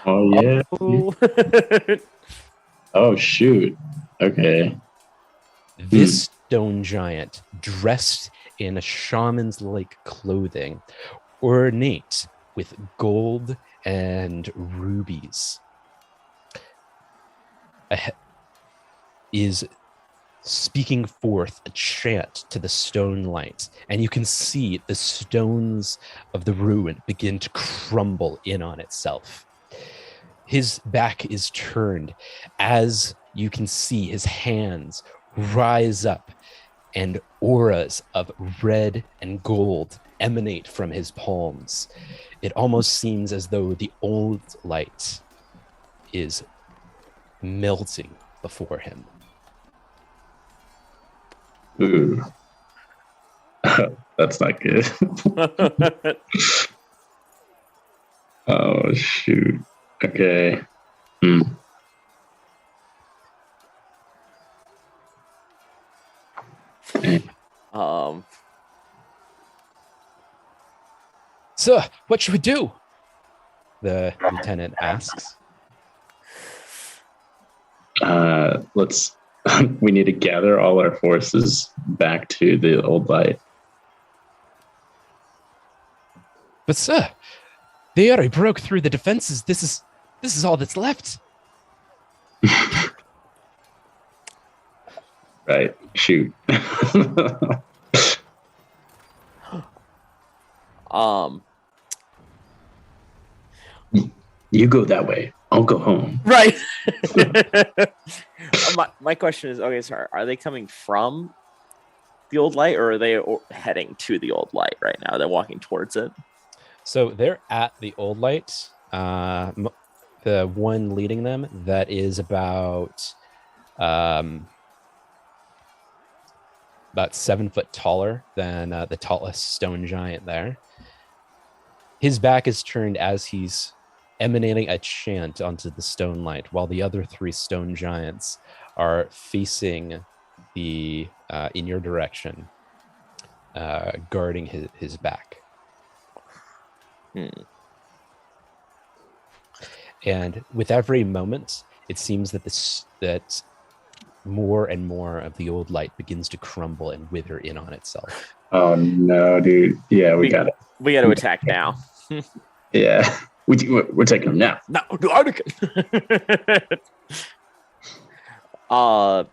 Oh, yeah. Oh. Oh, shoot. Okay. This stone giant, dressed in a shaman's-like clothing, ornate with gold and rubies, is speaking forth a chant to the stone light, and you can see the stones of the ruin begin to crumble in on itself. His back is turned as you can see his hands rise up, and auras of red and gold emanate from his palms. It almost seems as though the old light is melting before him. Ooh. That's not good. Oh, shoot. Okay. Sir, what should we do? The lieutenant asks. We need to gather all our forces back to the old light. But sir, they already broke through the defenses. This is all that's left. Right. Shoot. Um, You go that way. I'll go home. Right. My question is, okay, sorry, are they coming from the old light, or are they heading to the old light right now? They're walking towards it. So they're at the old light. The one leading them that is about 7 foot taller than the tallest stone giant there. His back is turned as he's emanating a chant onto the stone light, while the other 3 stone giants are facing the in your direction, guarding his back. And with every moment, it seems that more and more of the old light begins to crumble and wither in on itself. Oh no, dude! Yeah, we got it. We got to attack now. Yeah, we're taking them now. No, Artican. I'm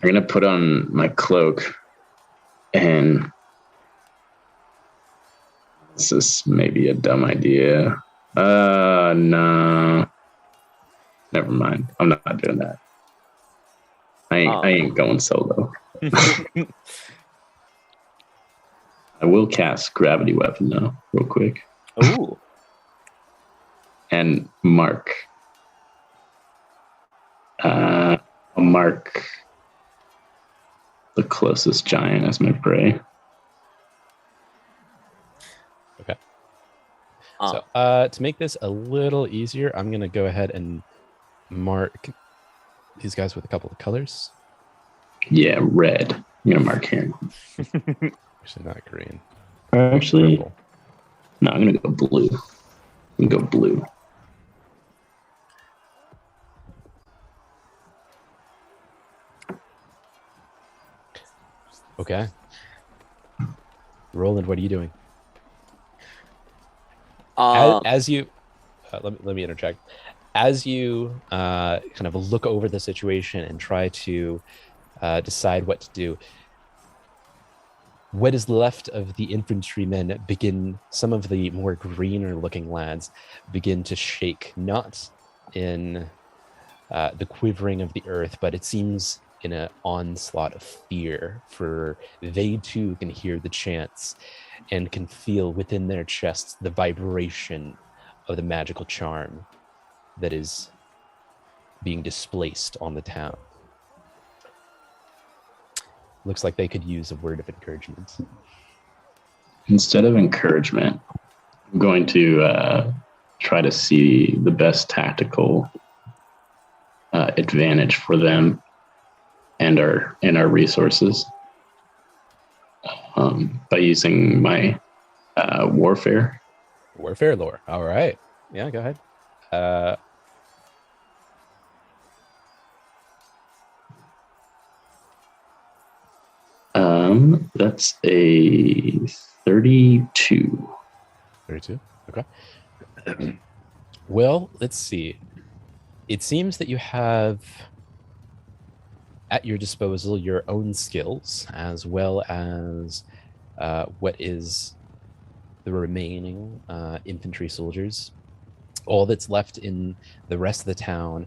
gonna put on my cloak, and this is maybe a dumb idea. No, never mind. I'm not doing that. I ain't going solo. I will cast Gravity Weapon though, real quick. Ooh. And mark. I'll mark the closest giant as my prey. Okay. So to make this a little easier, I'm going to go ahead and mark these guys with a couple of colors. Yeah, red. I'm going to mark him. Actually, not green. Actually, Purple. no, I'm going to go blue. I'm going to go blue. Okay. Roland, what are you doing? As you, let me interject. As you kind of look over the situation and try to decide what to do, what is left of the infantrymen begin, some of the more greener looking lads begin to shake, not in the quivering of the earth, but it seems in an onslaught of fear, for they too can hear the chants and can feel within their chests the vibration of the magical charm that is being displaced on the town. Looks like they could use a word of encouragement. Instead of encouragement, I'm going to try to see the best tactical advantage for them and our resources by using my warfare. Warfare lore. All right. Yeah, go ahead. That's a 32. 32. Okay. Well, let's see. It seems that you have at your disposal your own skills, as well as what is the remaining infantry soldiers. All that's left in the rest of the town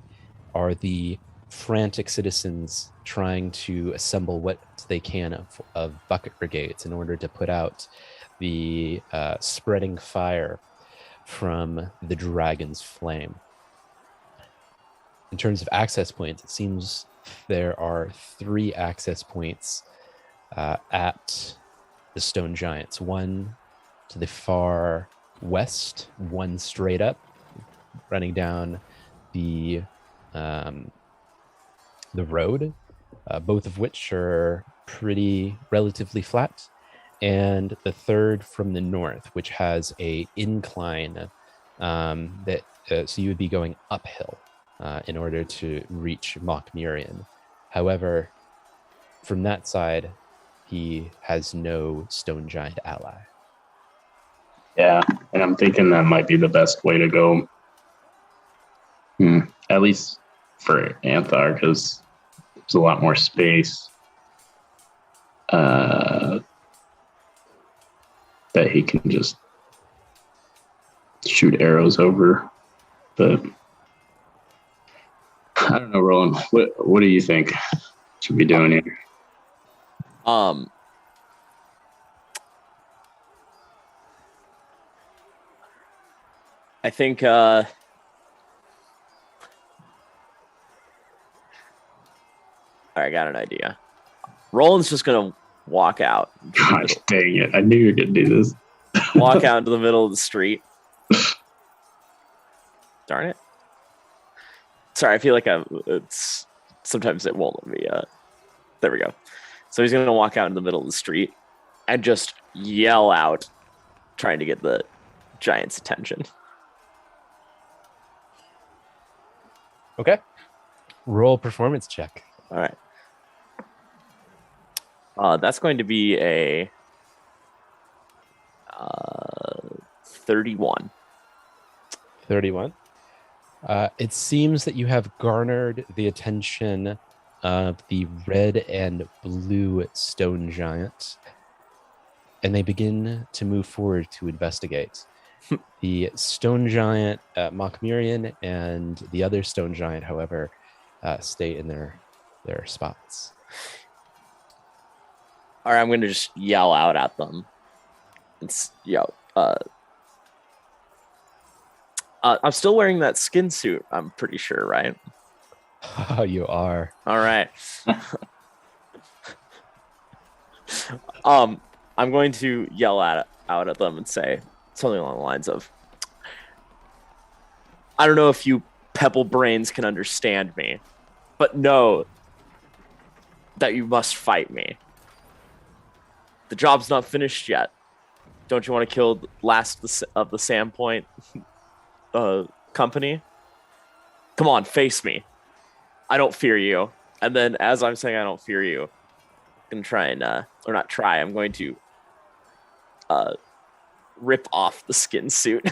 are the frantic citizens trying to assemble what they can of bucket brigades in order to put out the spreading fire from the dragon's flame. In terms of access points, it seems there are 3 access points at the Stone Giants. One to the far west, one straight up, running down the road, both of which are pretty relatively flat, and the third from the north, which has a incline that so you would be going uphill in order to reach Mokmurian. However, from that side, he has no stone giant ally. Yeah, and I'm thinking that might be the best way to go. At least for Anthar, because there's a lot more space that he can just shoot arrows over. But I don't know, Roland. What do you think should be doing here? I think I got an idea. Roland's just gonna walk out. Gosh dang it. I knew you were gonna do this. Walk out into the middle of the street. Darn it. Sorry, I feel like it's sometimes it won't let me there we go. So he's gonna walk out in the middle of the street and just yell out, trying to get the giant's attention. Okay. Roll performance check. All right. That's going to be a 31. 31. It seems that you have garnered the attention of the red and blue stone giant, and they begin to move forward to investigate. The stone giant, Machmirian, and the other stone giant, however, stay in their spots. All right, I'm going to just yell out at them. It's I'm still wearing that skin suit, I'm pretty sure, right? Oh, you are. All right. I'm going to yell out at them and say something along the lines of, I don't know if you pebble brains can understand me, but know that you must fight me. The job's not finished yet. Don't you want to kill the last of the Sandpoint company? Come on, face me. I don't fear you. And then as I'm saying I don't fear you, I'm going to try and, or not try, I'm going to rip off the skin suit.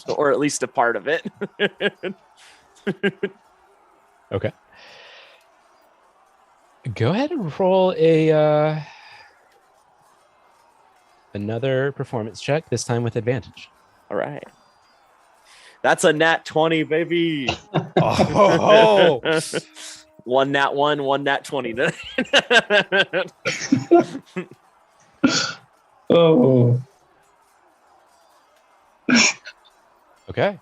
Or at least a part of it. Okay. Go ahead and roll another performance check, this time with advantage. All right. That's a nat 20, baby. Oh, one nat 1, one nat 20. Oh. Okay.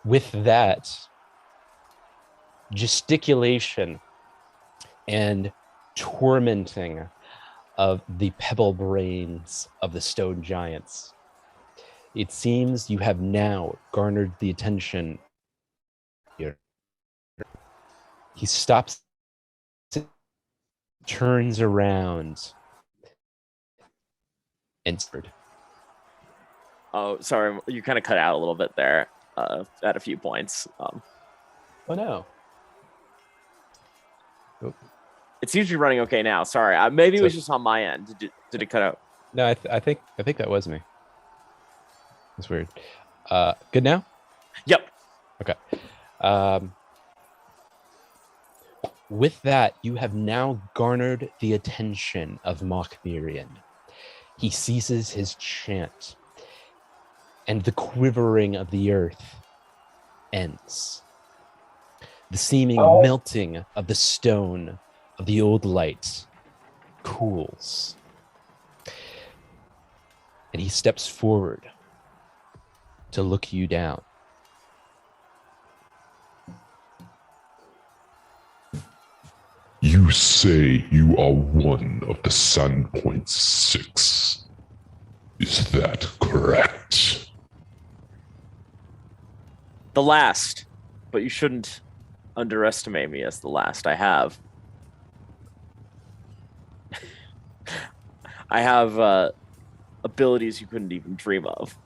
With that, gesticulation and tormenting of the pebble brains of the stone giants, it seems you have now garnered the attention here. He stops, turns around, and Oh, sorry. You kind of cut out a little bit there at a few points. oh no. Oh. It seems to be running okay now. Sorry. Maybe it was just on my end. Did it cut out? No, I think that was me. That's weird. Good now? Yep. Okay. With that, you have now garnered the attention of Machmirian. He ceases his chant, and the quivering of the earth ends. The seeming melting of the stone of the old light cools. And he steps forward to look you down. You say you are one of the Sandpoint Six. Is that correct? The last, but you shouldn't underestimate me as the last. I have abilities you couldn't even dream of.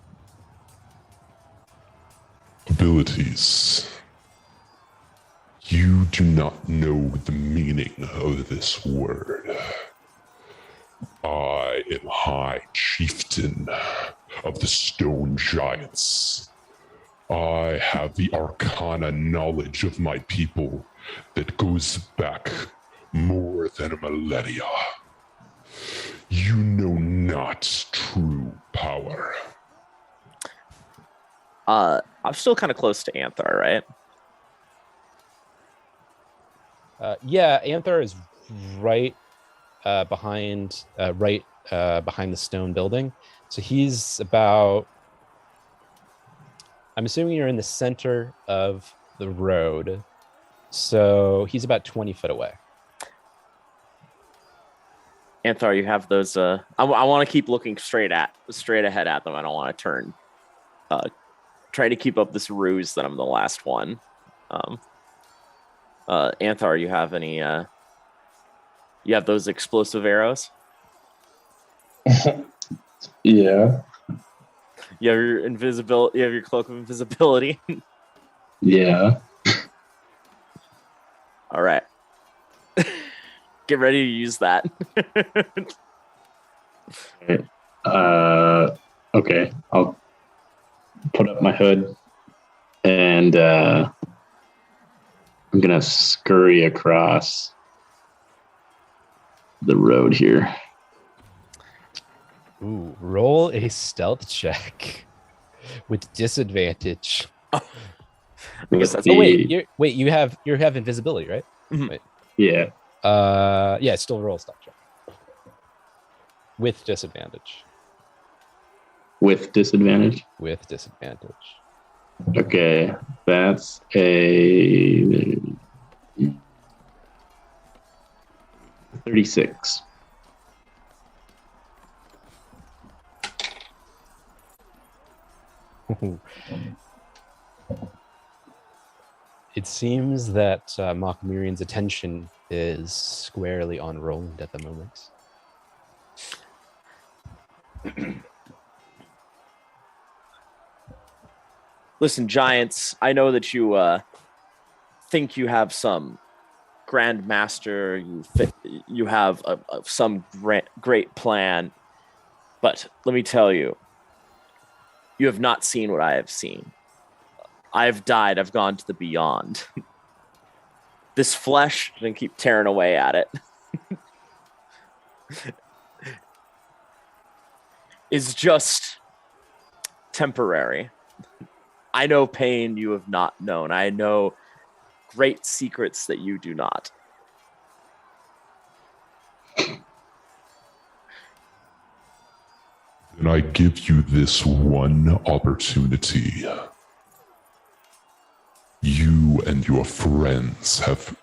Abilities. You do not know the meaning of this word. I am High Chieftain of the Stone Giants. I have the arcana knowledge of my people that goes back more than a millennia. You know not true power. I'm still kind of close to Anthar, right? Yeah, Anthar is right behind behind the stone building. So he's about, I'm assuming you're in the center of the road. So he's about 20 foot away. Anthar, you have those. I want to keep looking straight ahead at them. I don't want to turn. Try to keep up this ruse that I'm the last one. Anthar, you have any? You have those explosive arrows? Yeah. You have your invisibility. You have your cloak of invisibility. Yeah. All right. Get ready to use that. Okay. I'll put up my hood and I'm gonna scurry across the road here. Ooh, roll a stealth check with disadvantage. I guess that's you have invisibility, right? Mhm. Yeah. Yeah, still roll a stealth check with disadvantage. With disadvantage. With disadvantage. Okay, that's a 36. It seems that Machmirian's attention is squarely on Roland at the moment. Listen, Giants, I know that you think you have some grand master, you have some great plan, but let me tell you, you have not seen what I have seen. I've died. I've gone to the beyond. This flesh, I'm going to keep tearing away at it, is just temporary. I know pain you have not known. I know great secrets that you do not. And I give you this one opportunity. You and your friends have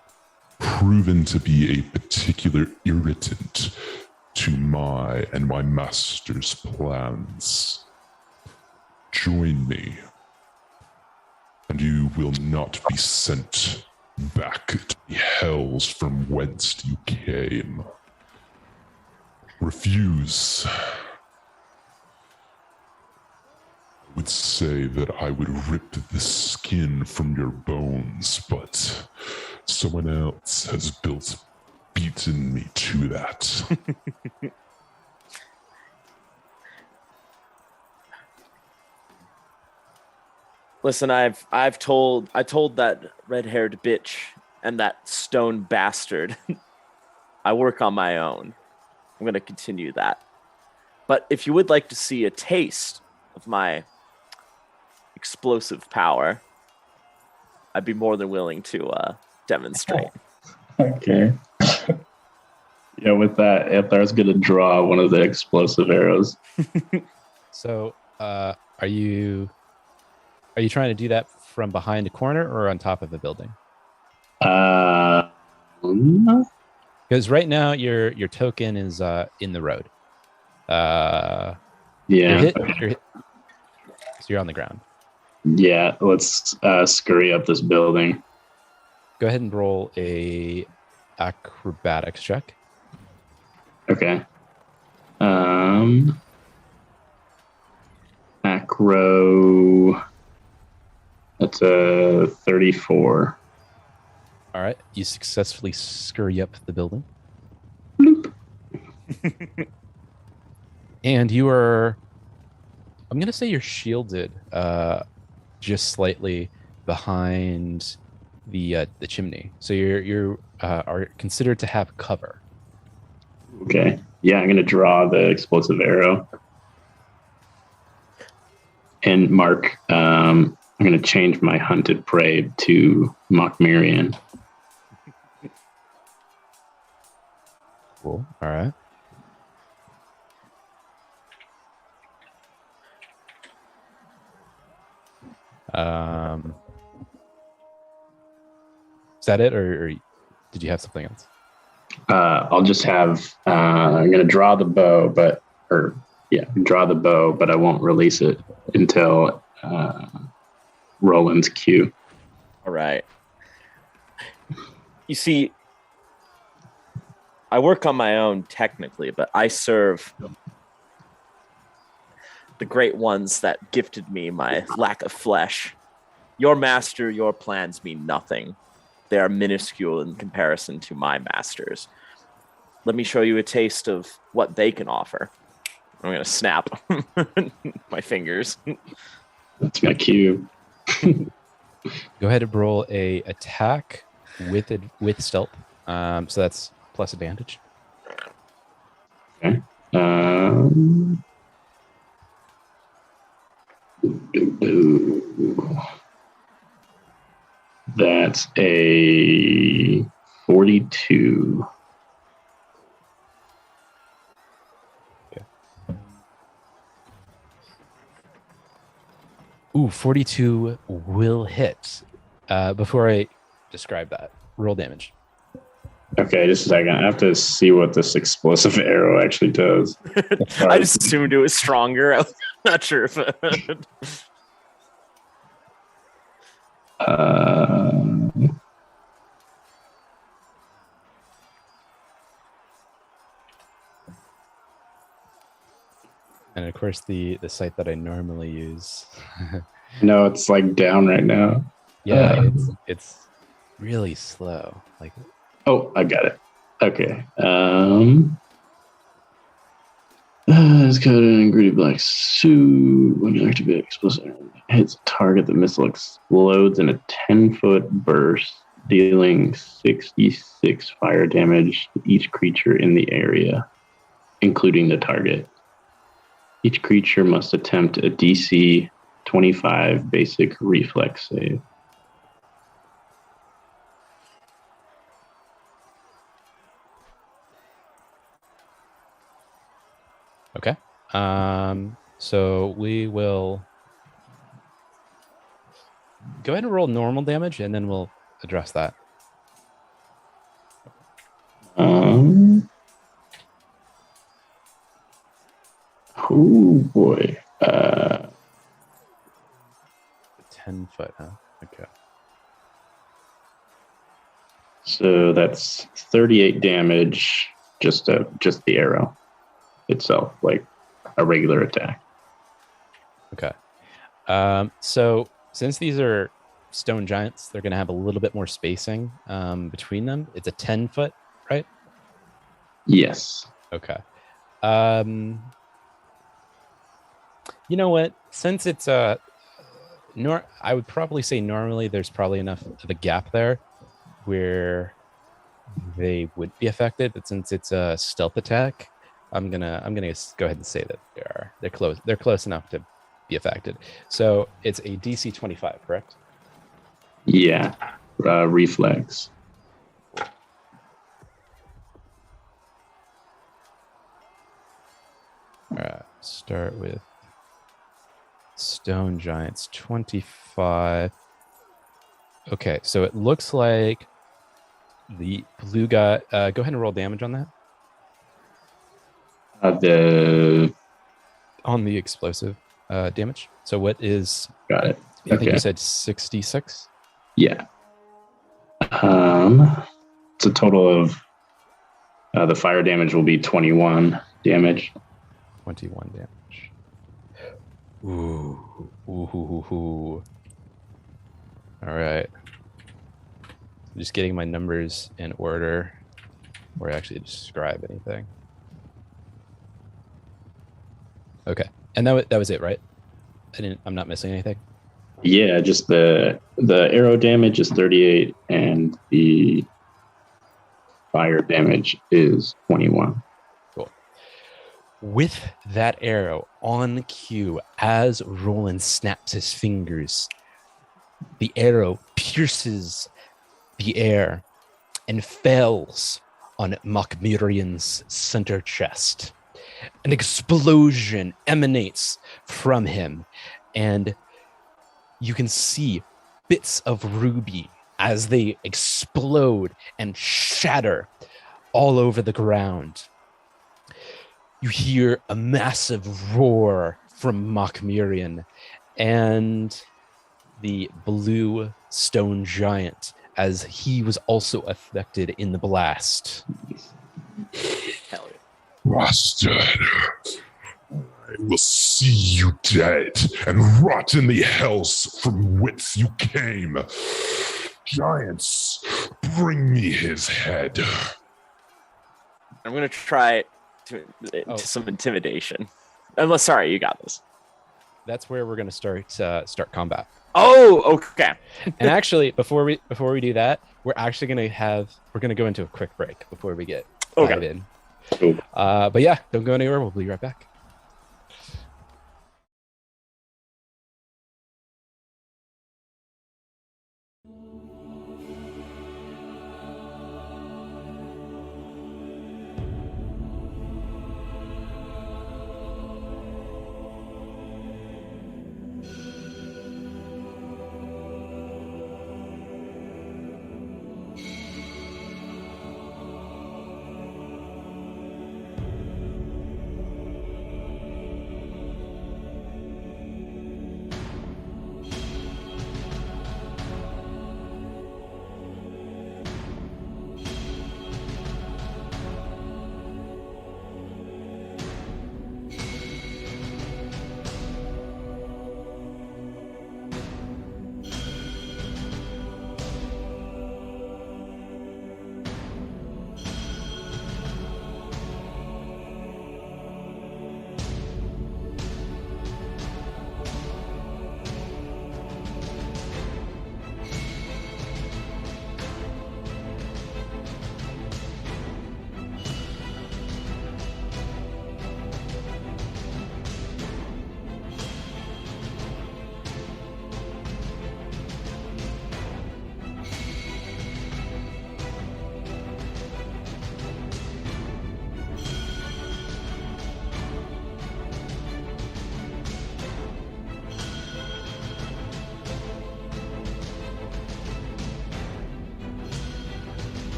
proven to be a particular irritant to my and my master's plans. Join me, and you will not be sent back to the hells from whence you came. Refuse. I would say that I would rip the skin from your bones, but someone else has beaten me to that. Listen, I told that red-haired bitch and that stone bastard I work on my own. I'm going to continue that. But if you would like to see a taste of my explosive power, I'd be more than willing to demonstrate. Okay. Yeah, with that, Anthar's going to draw one of the explosive arrows. So, are you trying to do that from behind a corner or on top of a building? Because right now your token is in the road. Yeah. You're hit, so you're on the ground. Yeah, let's scurry up this building. Go ahead and roll a acrobatics check. Okay. Acro. That's a 34. All right, you successfully scurry up the building. Bloop. And you are, I'm going to say you're shielded just slightly behind the chimney. So you are considered to have cover. Okay. Yeah, I'm going to draw the explosive arrow. And mark, I'm I'm going to change my hunted prey to Mockmirian. Cool. All right. Is that it, or did you have something else? I'll just have. I'm going to draw the bow, but I won't release it until Roland's cue. All right. You see, I work on my own technically, but I serve the great ones that gifted me my lack of flesh. Your master, your plans mean nothing. They are minuscule in comparison to my masters. Let me show you a taste of what they can offer. I'm going to snap my fingers. That's my cue. Go ahead and roll a attack with stealth. So that's plus advantage. Okay. That's a 42. Okay. Ooh, 42 will hit. Before I describe that, roll damage. Okay, just a second. I have to see what this explosive arrow actually does. I just assumed it was stronger. I'm not sure if And of course, the site that I normally use. No, it's like down right now. Yeah, it's really slow. Like, oh, I got it. Okay. It's coated in gritty black suit. When you activate explosive, hits a target, the missile explodes in a 10-foot burst, dealing 66 fire damage to each creature in the area, including the target. Each creature must attempt a DC 25 basic reflex save. okay. So we will go ahead and roll normal damage, and then we'll address that. Oh boy. 10-foot, huh? Okay. So that's 38 damage, just the arrow itself, like a regular attack. Okay. So since these are stone giants, they're going to have a little bit more spacing between them. It's a 10-foot, right? Yes. Okay. You know what? Since it's I would probably say normally there's probably enough of a gap there where they would be affected, but since it's a stealth attack, I'm gonna go ahead and say that they're close enough to be affected. So it's a DC 25, correct? Yeah. Reflex. All right. Start with stone giants 25. Okay, so it looks like the blue guy. Go ahead and roll damage on that. On the explosive damage. So what is? Got it. I think you said 66. Yeah. It's a total of the fire damage will be 21 damage. 21 damage. Ooh. All right. Just getting my numbers in order before I actually describe anything. Okay. And that was it, right? I'm not missing anything. Yeah, just the arrow damage is 38 and the fire damage is 21. Cool. With that arrow on cue, as Roland snaps his fingers, The arrow pierces the air and falls on Makmirian's center chest. An explosion emanates from him, and you can see bits of ruby as they explode and shatter all over the ground. You hear a massive roar from Makmirian and the blue stone giant, as he was also affected in the blast. Hell yeah. Bastard. I will see you dead and rot in the hells from whence you came. Giants, bring me his head. I'm gonna try to some intimidation. Unless, sorry, you got this. That's where we're going to start combat. Oh, okay. And actually, before we do that, we're going to go into a quick break before we get dive in. Cool. But yeah, don't go anywhere. We'll be right back.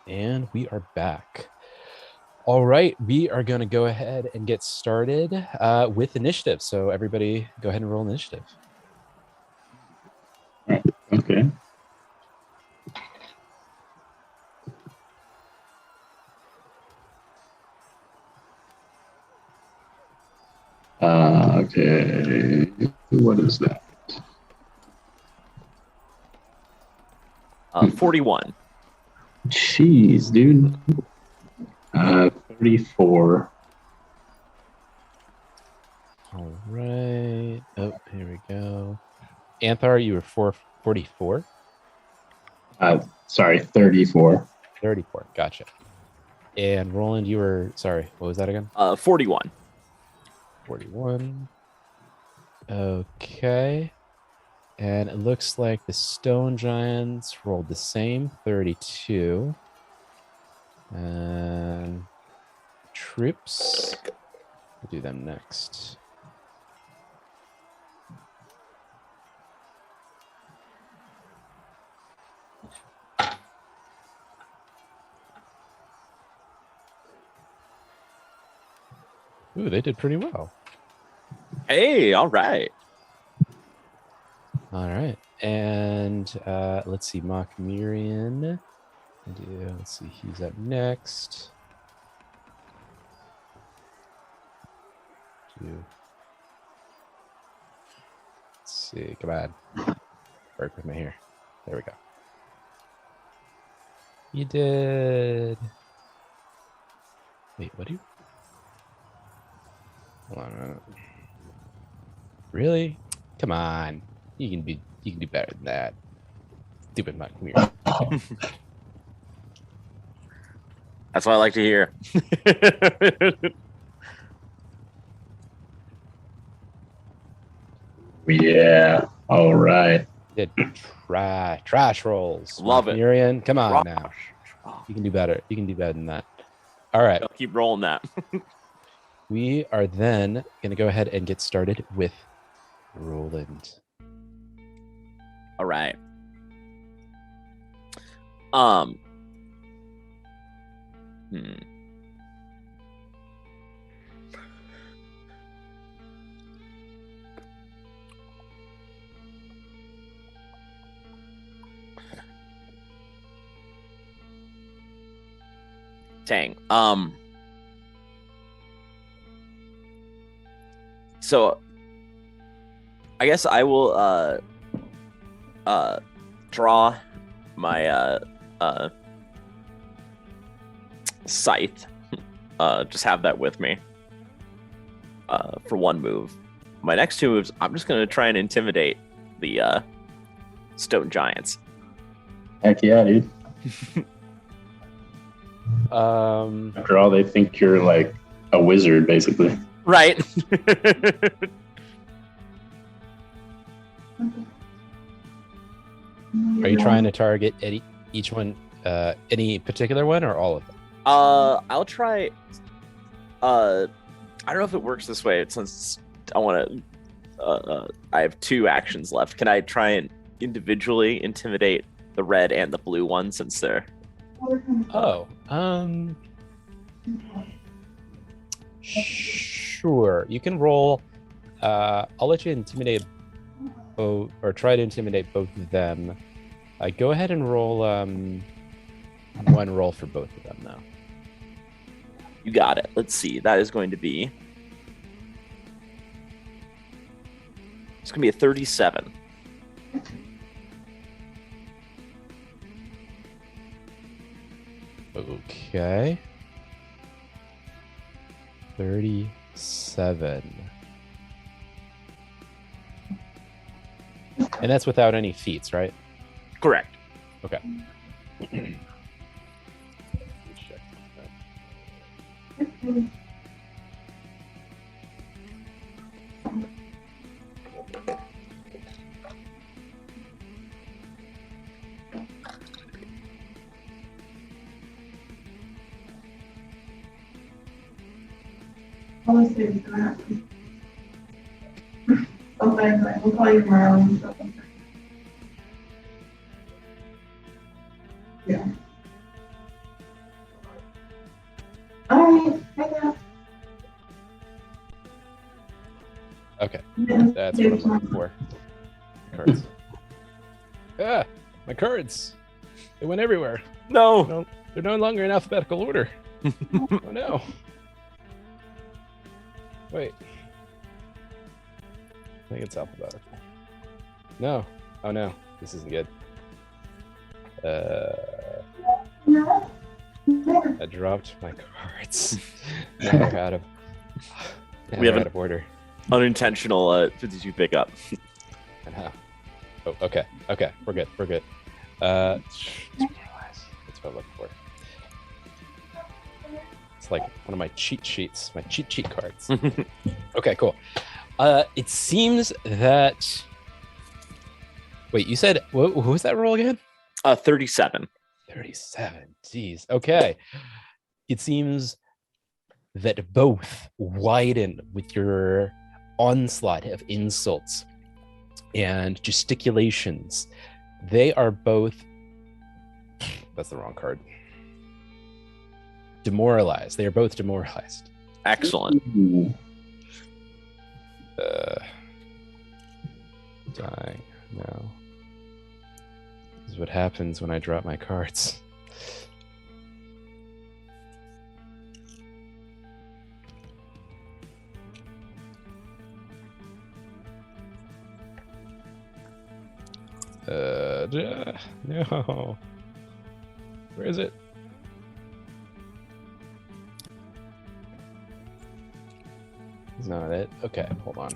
And we are back. All right, we are going to go ahead and get started with initiative. So everybody go ahead and roll initiative. Okay. Okay. What is that? 41. Jeez, dude. 34. All right. Oh, here we go. Anthar, you were 44? Sorry, 34. 34. Gotcha. And Roland, you were, sorry, what was that again? 41. 41. Okay. And it looks like the stone giants rolled the same, 32. And troops, we'll do them next. Ooh, they did pretty well. Hey, all right. All right. And let's see, Mock Mirian. Let's see, he's up next. Let's see, come on. Work with me here. There we go. You did. Wait, what do you? Hold on a minute. Really? Come on. You can do better than that. Stupid Mock Mirian. That's what I like to hear. Yeah. All right. Did trash rolls. Love it. Mirian, come on Rock. now. You can do better. You can do better than that. All right. I'll keep rolling that. We are then going to go ahead and get started with Roland. All right. Dang. So I guess I will draw my scythe. Just have that with me for one move. My next two moves, I'm just gonna try and intimidate the stone giants. Heck yeah, dude. Um, After all, they think you're like a wizard, basically. Right. are you trying to target each one, any particular one, or all of them? I'll try. I don't know if it works this way since I want to. I have two actions left. Can I try and individually intimidate the red and the blue one since they're? Sure. You can roll. I'll let you intimidate both, or try to intimidate both of them. Go ahead and roll one roll for both of them now. You got it. Let's see. That is going to be. It's going to be a 37. Okay. 37. And that's without any feats, right? Correct. Okay. Sometimes I will call you tomorrow and stuff like that. Yeah. That's what I'm looking for. Cards. My cards. They went everywhere. No. They're no longer in alphabetical order. Oh no. Wait. I think it's alphabetical. No. Oh no. This isn't good. I dropped my cards. Now they're out of. We have out of order. Unintentional 52 pickup. Oh, okay. Okay, we're good. We're good. That's what I'm looking for. It's like one of my cheat sheets, my cheat sheet cards. Okay, cool. It seems that. Wait, you said what was that roll again? 37. 37. Jeez. Okay. It seems that both widen with your onslaught of insults and gesticulations. They are both. That's the wrong card. Demoralized. They are both demoralized. Excellent. Dying. No. This is what happens when I drop my cards. No. Where is it? Is not it? Okay, hold on.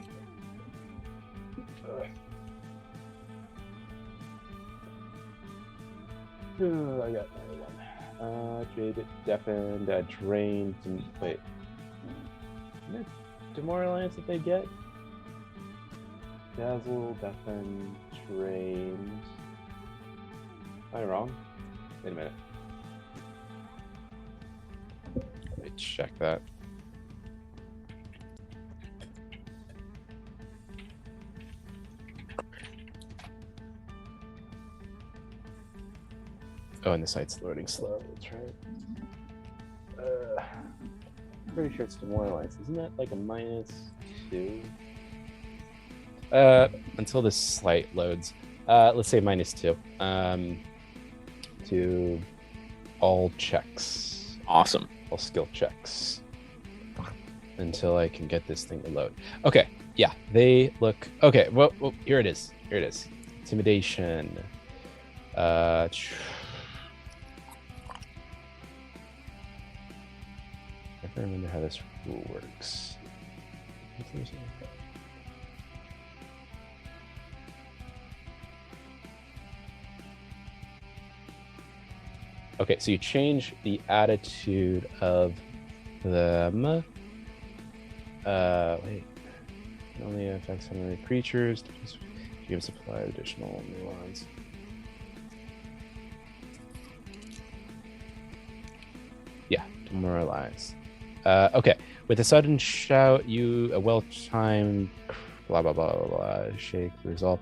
I got another one. Jaded, deafened, drained, and wait. Isn't it demoralized that they get? Dazzle, deafened, drained. Am I wrong? Wait a minute. Let me check that. Oh, and the site's loading slow. That's right. Pretty sure it's demoralized. Isn't that like a -2? Until this site loads. Let's say -2. To all checks. Awesome. All skill checks. Until I can get this thing to load. Okay, yeah, they look okay. Well, here it is. Here it is. Intimidation. I can't remember how this rule works. Okay, so you change the attitude of them. Wait. It only affects enemy creatures. You have supplied additional nuance. Yeah, demoralize. Okay, with a sudden shout, a well-timed blah blah blah blah blah shake resolve.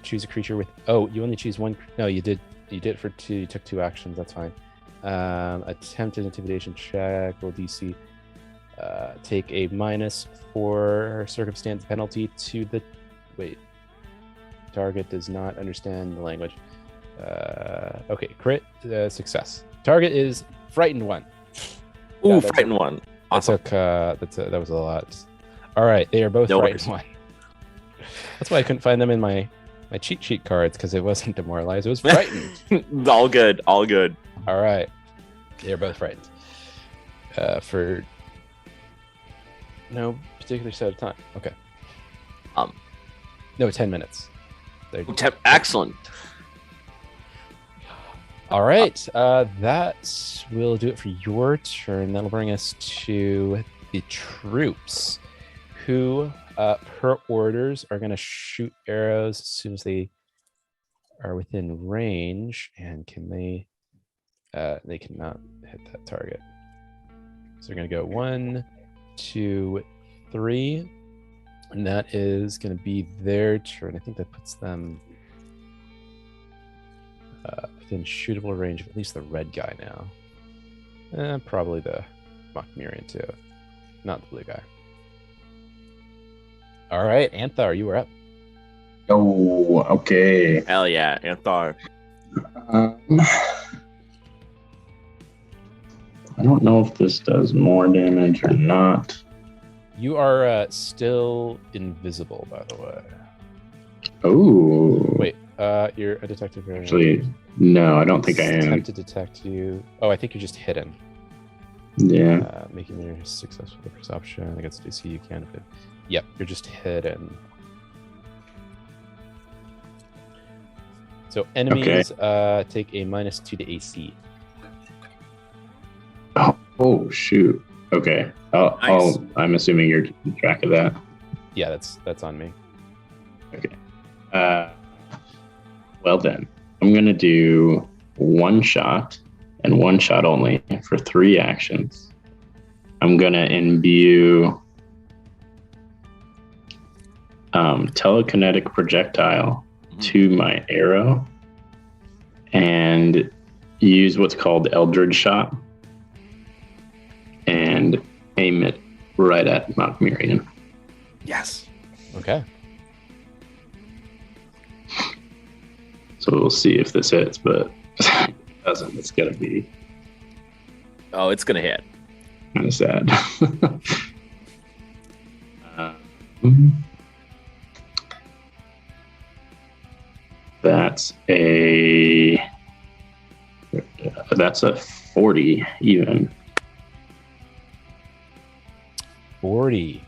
Choose a creature with. Oh, you only choose one. No, you did. You did it for 2. You took 2 actions. That's fine. Attempted intimidation check. Roll DC. Take a -4 circumstance penalty to the. Wait. Target does not understand the language. Okay, crit success. Target is frightened 1. Ooh, frightened 1. Awesome. That was a lot. All right, they are both frightened 1. That's why I couldn't find them in my cheat sheet cards, because it wasn't demoralized. It was frightened. All good. All good. All right, they are both frightened. For no particular set of time. Okay. No, 10 minutes. Excellent. All right, that will do it for your turn. That'll bring us to the troops, who, per orders, are going to shoot arrows as soon as they are within range. And can they? They cannot hit that target. So they're going to go 1, 2, 3, and that is going to be their turn. I think that puts them within shootable range of at least the red guy now. Probably the Machmirian too, not the blue guy. All right, Anthar, you were up. Oh, okay. Hell yeah, Anthar. I don't know if this does more damage or not. You are still invisible, by the way. Oh. Wait, you're a detective. Actually, no, I don't think I am. Attempt to detect you. Oh, I think you're just hidden. Yeah. Making your successful perception against DC, you can. Yep, you're just hidden. So enemies take a -2 to AC. Oh shoot. Okay. Nice. I'm assuming you're keeping track of that. Yeah, that's on me. Okay. Well then, I'm gonna do one shot and one shot only for 3 actions. I'm gonna imbue telekinetic projectile to my arrow and use what's called Eldritch Shot and aim it right at Mokmirian. Yes. Okay. So we'll see if this hits, but if it doesn't, it's gonna be Oh, it's gonna hit. kind of sad. That's a 40 even. 40.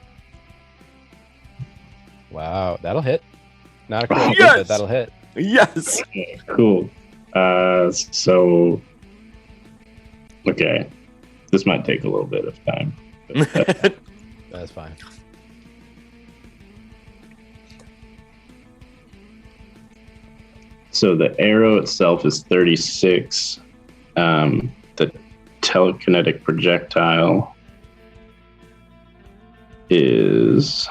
Wow, that'll hit. Not a crit, Yes! but that'll hit. Yes. Okay, cool. So okay, this might take a little bit of time. That's fine. So the arrow itself is 36. The telekinetic projectile is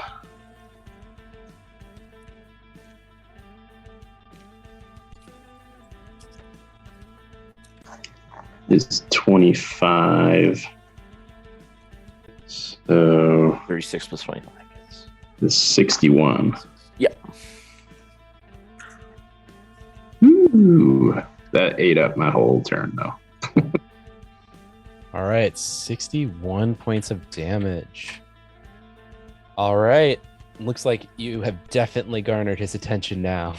is 25. So 36 plus 25. it's 61. Yep. Ooh, that ate up my whole turn though. All right, 61 points of damage. All right, looks like you have definitely garnered his attention now.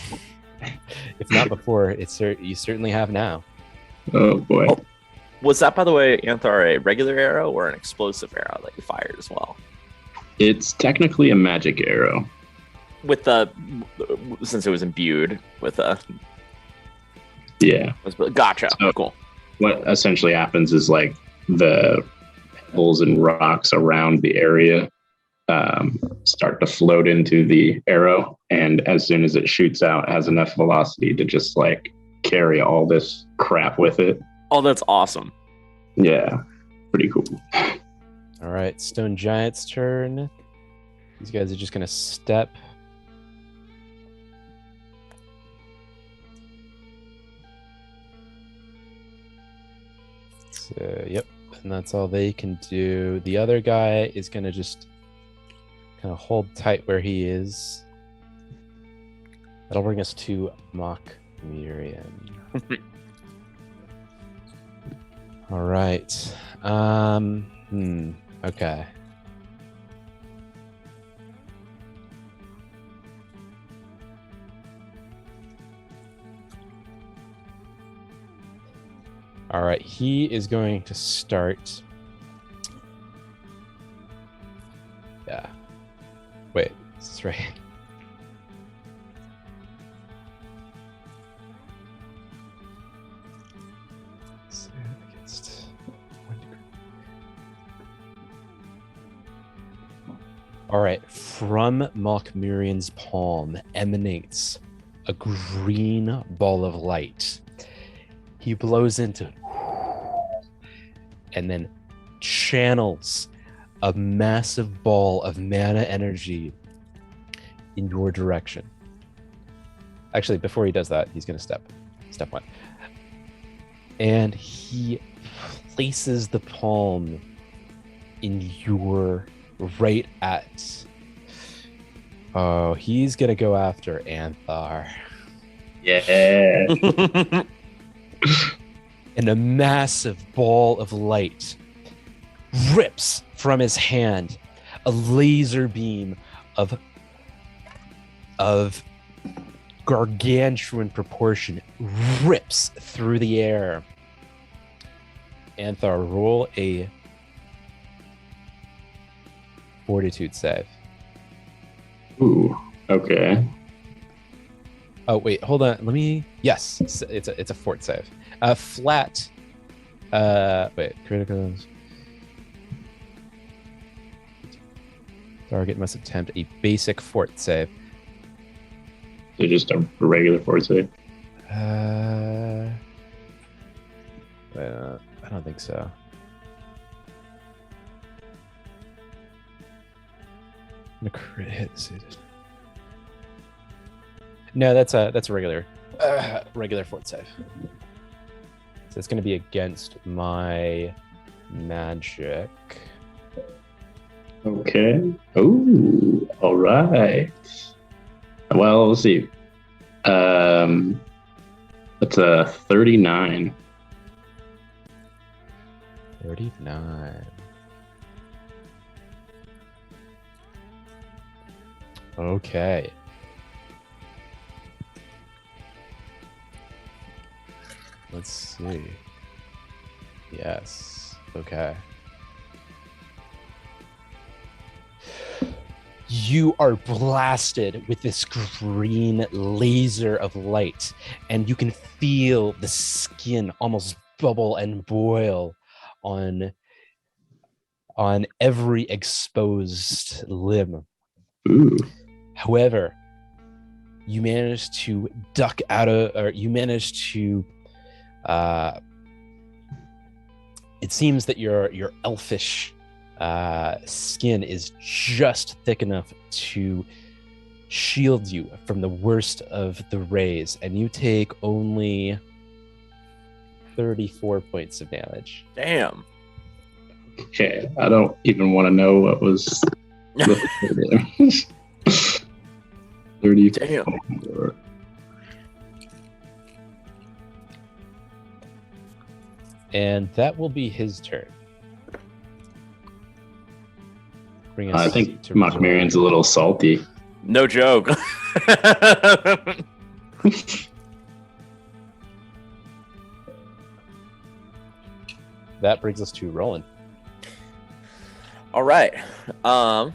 If not before, you certainly have now. Oh boy. Oh. Was that, by the way, Anthar, a regular arrow or an explosive arrow that you fired as well? It's technically a magic arrow. With the, since it was imbued with a. Yeah. Gotcha. So- Cool. What essentially happens is like the pebbles and rocks around the area start to float into the arrow, and as soon as it shoots out, it has enough velocity to just like carry all this crap with it. Oh, that's awesome. Yeah, pretty cool. All right, Stone Giant's turn. These guys are just going to step. So, yep, and that's all they can do. The other guy is going to just kind of hold tight where he is. That'll bring us to Mokmirian. All right. Okay. All right, he is going to start. Yeah. Wait, is this right? All right, from Mokmirian's palm emanates a green ball of light. He blows into it and then channels a massive ball of mana energy in your direction. Actually, before he does that, he's going to step 1. And he places the palm in your right at Oh, he's gonna go after Anthar. Yeah. And a massive ball of light rips from his hand. A laser beam of gargantuan proportion rips through the air. Anthar, roll a fortitude save. Ooh. Okay. Oh wait, hold on. Let me. Yes, it's a fort save. Flat. Wait, critical. Target must attempt a basic fort save. So just a regular force save. I don't think so. I'm gonna crit hit. No, that's a regular fort save. So it's gonna be against my magic. Okay. Ooh. All right. Well, let's see. That's a 39. 39. Okay. Let's see. Yes. Okay. You are blasted with this green laser of light, and you can feel the skin almost bubble and boil on every exposed limb. Ooh. However, you manage to duck out of, or you manage to. It seems that your elfish skin is just thick enough to shield you from the worst of the rays, and you take only 34 points of damage. Damn. Okay. I don't even want to know what was. 30. Damn. And that will be his turn. Bring us I think to Machmarian's a little salty. No joke. That brings us to Roland. All right. Hmm.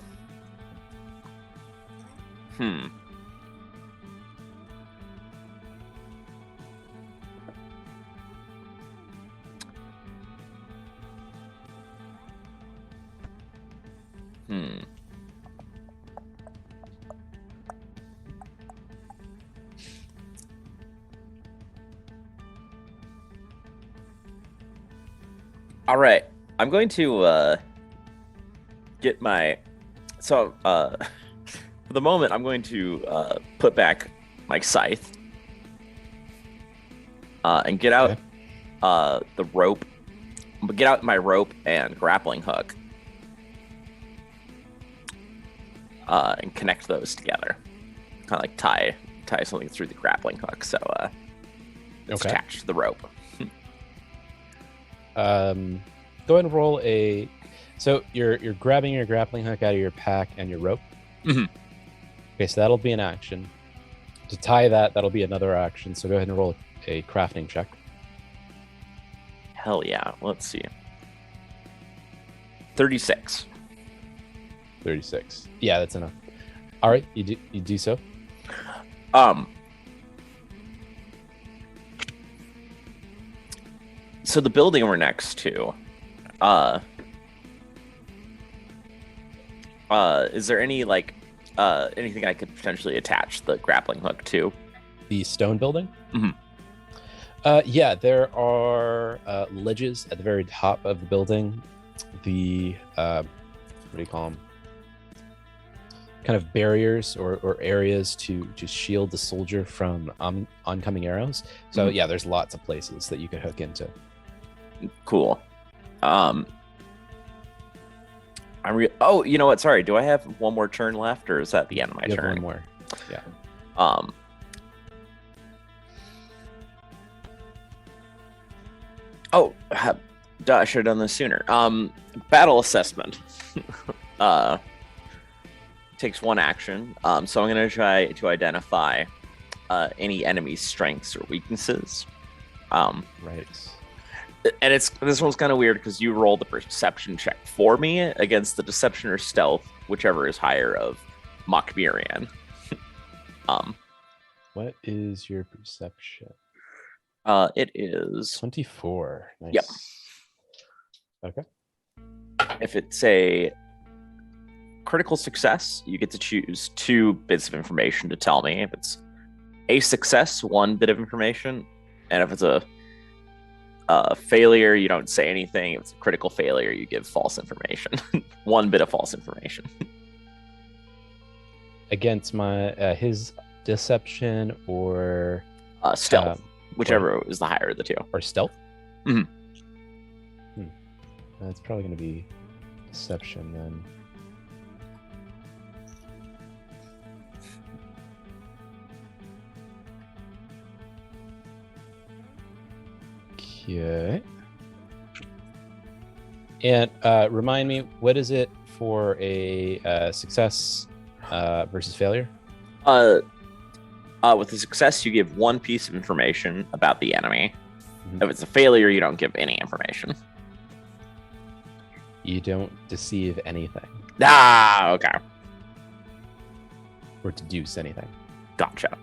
All right. I'm going to get my. So, for the moment, I'm going to put back my scythe and get out the rope. Get out my rope and grappling hook and connect those together. Kind of like tie something through the grappling hook, so it's attached to the rope. Go ahead and roll a. So you're grabbing your grappling hook out of your pack and your rope. Mm-hmm. Okay, so that'll be an action. To tie that'll be another action. So go ahead and roll a crafting check. Hell yeah! Let's see. 36. 36. Yeah, that's enough. All right, you do so. So the building we're next to, is there any anything I could potentially attach the grappling hook to? The stone building? Mm-hmm. Yeah, there are ledges at the very top of the building. The what do you call them? Kind of barriers or areas to shield the soldier from oncoming arrows. So yeah, there's lots of places that you could hook into. Cool. Oh, you know what? Sorry. Do I have one more turn left, or is that the end of my You have turn? one more. Yeah. Oh, duh, I should have done this sooner. Battle assessment. Takes one action. So I'm going to try to identify any enemy's strengths or weaknesses. Right. And this one's kind of weird because you roll the perception check for me against the deception or stealth, whichever is higher of Makmirian. What is your perception? It is 24. Nice. Yep. Okay. If it's a critical success, you get to choose 2 bits of information to tell me. If it's a success, 1 bit of information, and if it's a failure, you don't say anything. If it's a critical failure, you give false information. 1 bit of false information. Against my his deception or Stealth, whichever is the higher of the 2. or stealth. Mhm. That's probably going to be deception then. Okay. And remind me, what is it for a success versus failure? With a success, you give 1 piece of information about the enemy. Mhm. If it's a failure, you don't give any information. You don't deceive anything Ah, okay. or deduce anything. Gotcha.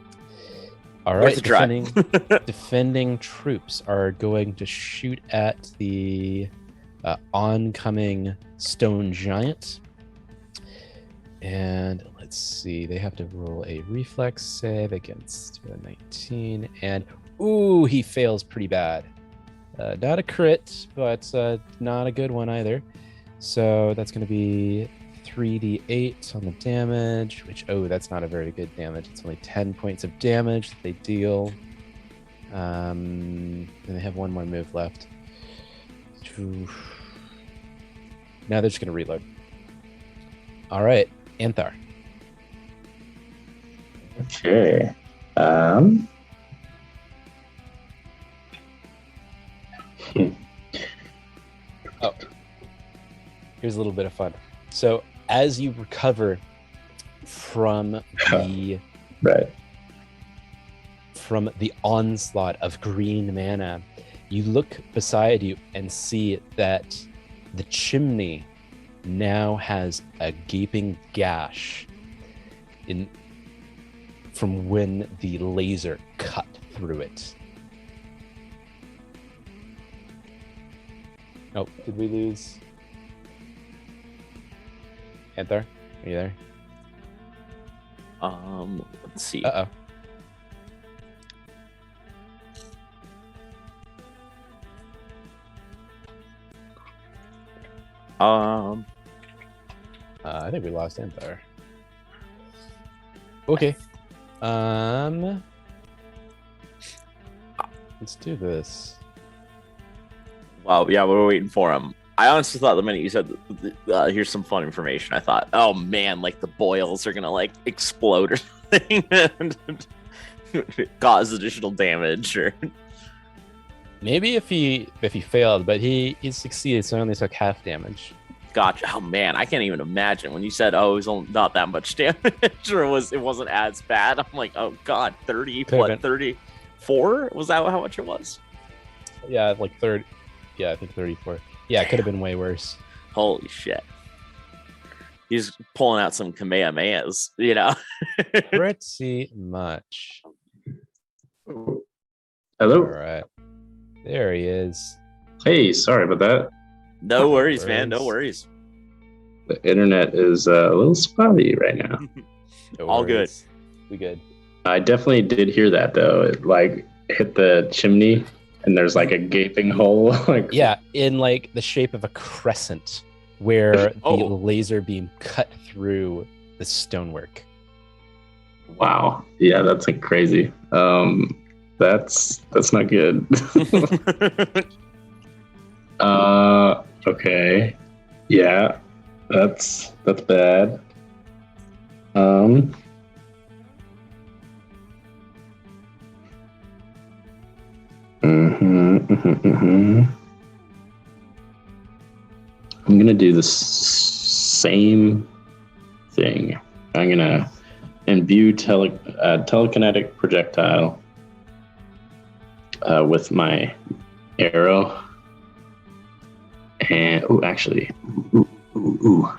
All Worth right, a try. defending troops are going to shoot at the oncoming stone giant. And let's see, they have to roll a reflex save against a 19. And ooh, he fails pretty bad. Not a crit, but not a good one either. So that's going to be 3d8 on the damage, which, oh, that's not a very good damage. It's only 10 points of damage that they deal. And they have 1 more move left. Now they're just going to reload. All right, Anthar. Okay. Here's a little bit of fun. So as you recover from the Right. from the onslaught of green mana, you look beside you and see that the chimney now has a gaping gash from when the laser cut through it. Oh, did we lose Anthar? Are you there? Let's see. Uh-oh. I think we lost Anthar. Okay. Let's do this. Well, yeah, we're waiting for him. I honestly thought the minute you said, here's some fun information, I thought, oh man, like the boils are gonna like explode or something and cause additional damage or Maybe if he failed, but he succeeded, so he only took half damage. gotcha. Oh man, I can't even imagine when you said, oh, it was only not that much damage or it wasn't as bad. I'm like, oh god, 30, Could've what, been. 34? Was that how much it was? Yeah, like 30. Yeah, I think 34. Yeah, it could have been way worse. Holy shit. He's pulling out some Kamehamehas, you know? Pretty much. Hello. All right. There he is. Hey, sorry about that. No worries, man. No worries. The internet is a little spotty right now. No All good. worries. We good. I definitely did hear that though. It like hit the chimney, and there's like a gaping hole. Like Yeah, in like the shape of a crescent where Oh. the laser beam cut through the stonework. wow. Yeah, that's like crazy. That's not good. Okay. Yeah. That's bad. Um. I'm gonna do the same thing. I'm gonna imbue telekinetic projectile with my arrow. And actually, ooh.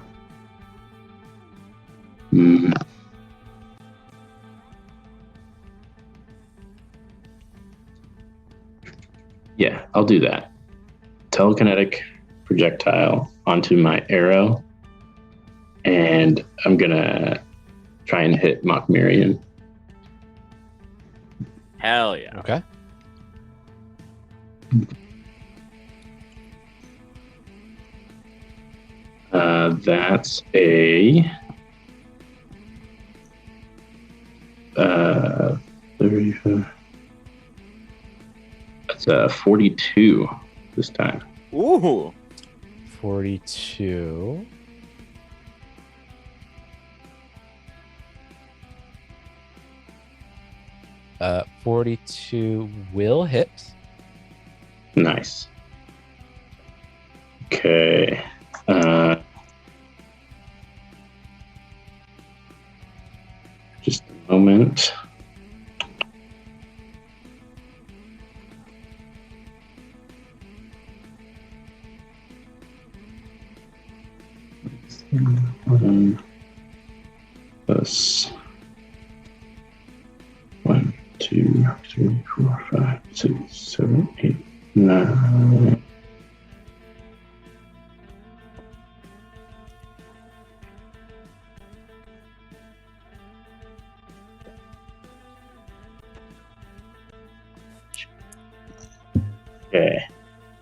Yeah, I'll do that. Telekinetic projectile onto my arrow, and I'm gonna try and hit Mokmirian. Hell yeah. Okay. That's a 35. That's a 42 this time. Ooh. 42. Uh, 42 will hit. Nice. Okay. Just a moment. Plus 1, 2, 3, 4, 5, 6, 7, 8, 9. Okay.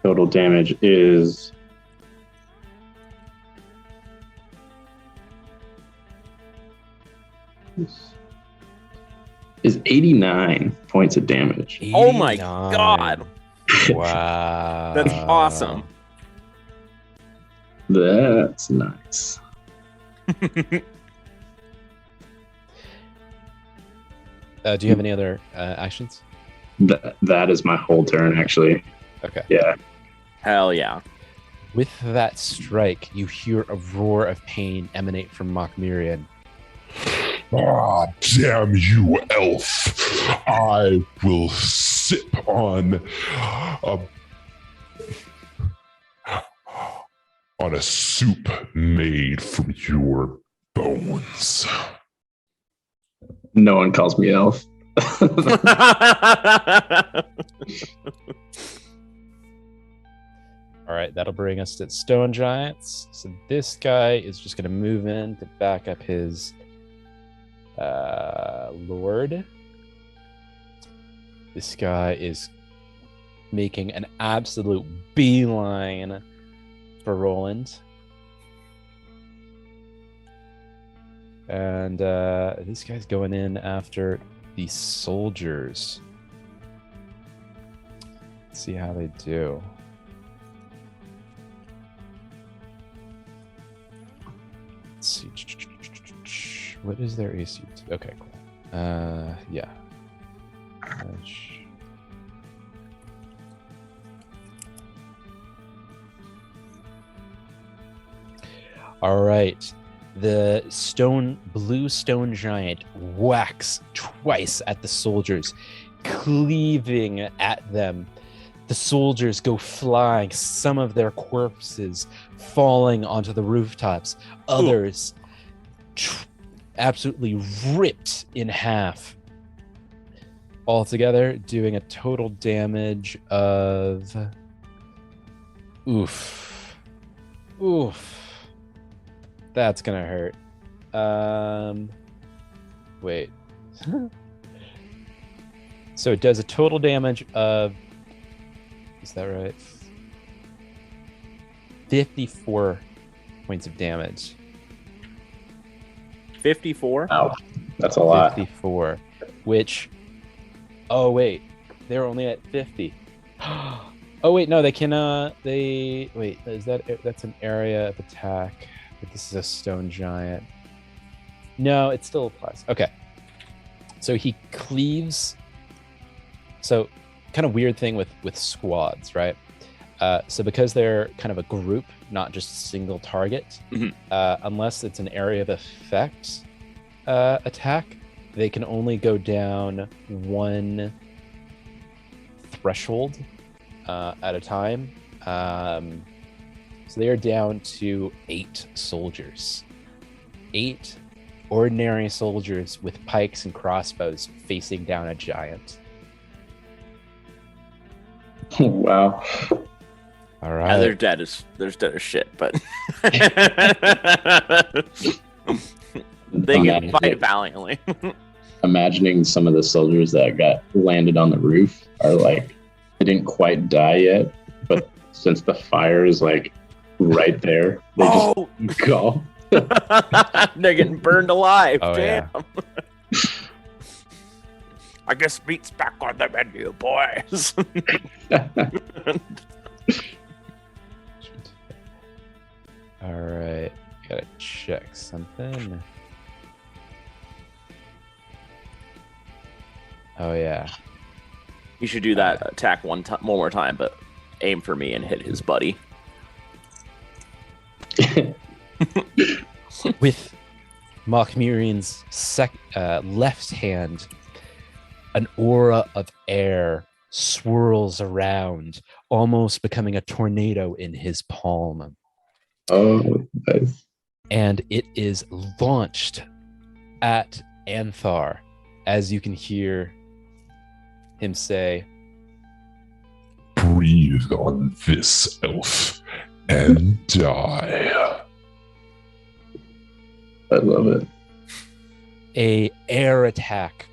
Total damage is is 89 points of damage. Oh my 89. god. Wow. That's awesome. That's nice. Do you have any other actions? That is my whole turn, actually. Okay. Yeah. Hell yeah. With that strike, you hear a roar of pain emanate from Mokmirian. Ah, damn you, elf. I will sip on a soup made from your bones. No one calls me elf. All right, that'll bring us to Stone Giants. So this guy is just going to move in to back up his lord. This guy is making an absolute beeline for Roland. And this guy's going in after the soldiers. Let's see how they do. Let's see. What is their AC? Okay, cool. Yeah. All right. The blue stone giant whacks twice at the soldiers, cleaving at them. The soldiers go flying, some of their corpses falling onto the rooftops, others absolutely ripped in half. Altogether, doing a total damage of... Oof. That's gonna hurt. Wait. So it does a total damage of... Is that right? 54 points of damage. 54? Wow, that's a lot. 54. Which... Oh, wait. They're only at 50. Oh, wait, no, they can... Wait, is that's an area of attack. This is a stone giant. No, it still applies. Okay. So he cleaves. So kind of weird thing with squads, right? So because they're kind of a group, not just a single target, unless it's an area of effect attack, they can only go down one threshold at a time. So they are down to 8 soldiers. 8 ordinary soldiers with pikes and crossbows facing down a giant. Wow. All Yeah, right. they're dead as shit, but they can fight valiantly. Imagining some of the soldiers that got landed on the roof are like, they didn't quite die yet, but since the fire is like right there, they just go. They're getting burned alive. Oh, Damn. yeah. I guess meat's back on the menu, boys. All right. Gotta check something. Oh, yeah. You should do that attack one more time, but aim for me and hit his buddy. With Mark Murian's left hand, an aura of air swirls around, almost becoming a tornado in his palm. Oh, nice. And it is launched at Anthar, as you can hear him say, Breathe on this elf and die. I love it. a air attack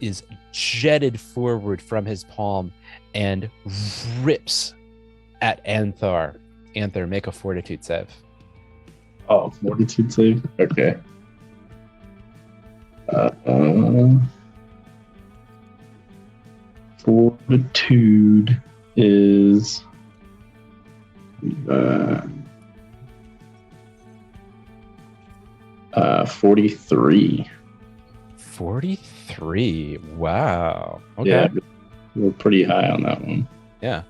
is jetted forward from his palm and rips at Anthar. Anthar, make a fortitude save. Oh, fortitude save? Okay. Fortitude is 43. 43. Wow. Okay. Yeah, we're pretty high on that one. Yeah.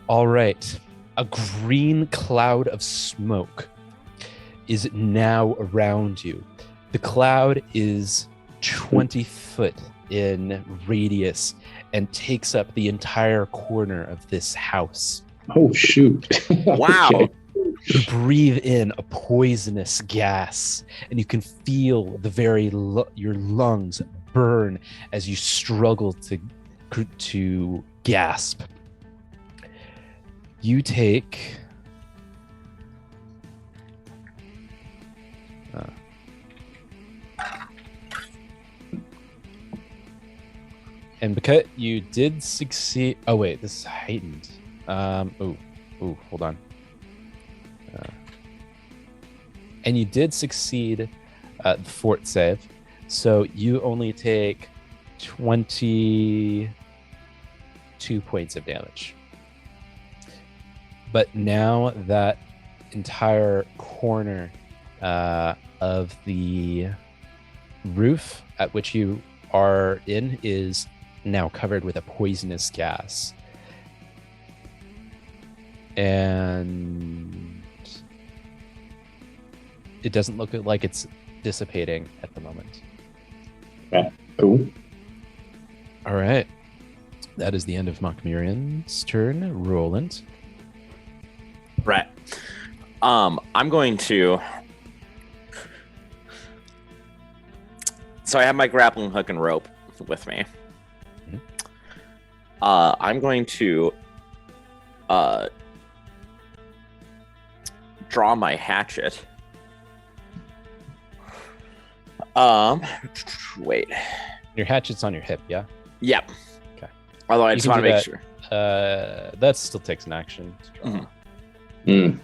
All right. A green cloud of smoke is now around you. The cloud is 20 foot in radius and takes up the entire corner of this house. Oh, shoot. Wow. Okay. You breathe in a poisonous gas, and you can feel the your lungs burn as you struggle to gasp. You take and because you did succeed. Oh wait, this is heightened. Hold on. And you did succeed the fort save, so you only take 22 points of damage. But now that entire corner of the roof at which you are in is now covered with a poisonous gas. And it doesn't look like it's dissipating at the moment. Okay, cool. All right. That is the end of Mokmirian's turn. Roland. Right. I'm going to. So I have my grappling hook and rope with me. Mm-hmm. I'm going to draw my hatchet. Wait. Your hatchet's on your hip, yeah? Yep. Okay. Although I You just can want to do make that. sure. That still takes an action. Mhm. Mm.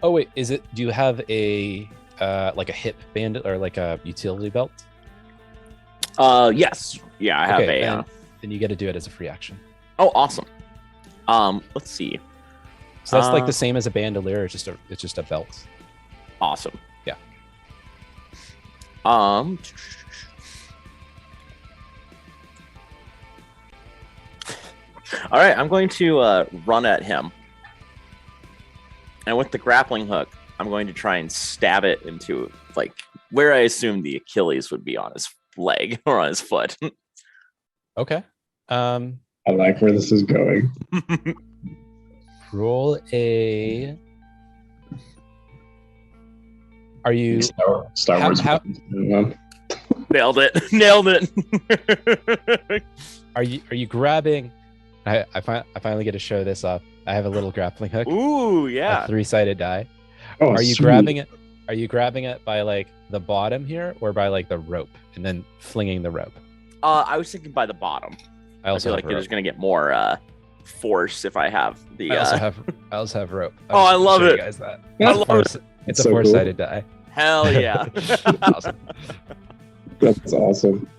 Oh wait, do you have a like a hip bandit or like a utility belt? Yes. Yeah, I have Okay, a. then you get to do it as a free action. Oh, awesome. Let's see. So that's like the same as a bandolier. It's just a belt. Awesome. Yeah. All right, I'm going to run at him. And with the grappling hook, I'm going to try and stab it into like where I assume the Achilles would be on his leg or on his foot. Okay. I like where this is going. Roll a. Are you Star Wars? Nailed it! Nailed it! Are you grabbing? I finally get to show this off. I have a little grappling hook. Ooh, A yeah. 3-sided die. Oh, Are you sweet. grabbing it? Are you grabbing it by like the bottom here, or by like the rope, and then flinging the rope? I was thinking by the bottom. I also feel have like you're rope. just gonna get more force if I have the. I also have rope. Oh, I love show it. You guys that. I love it. It's a So cool. 4-sided die. Hell yeah! Awesome. That's awesome.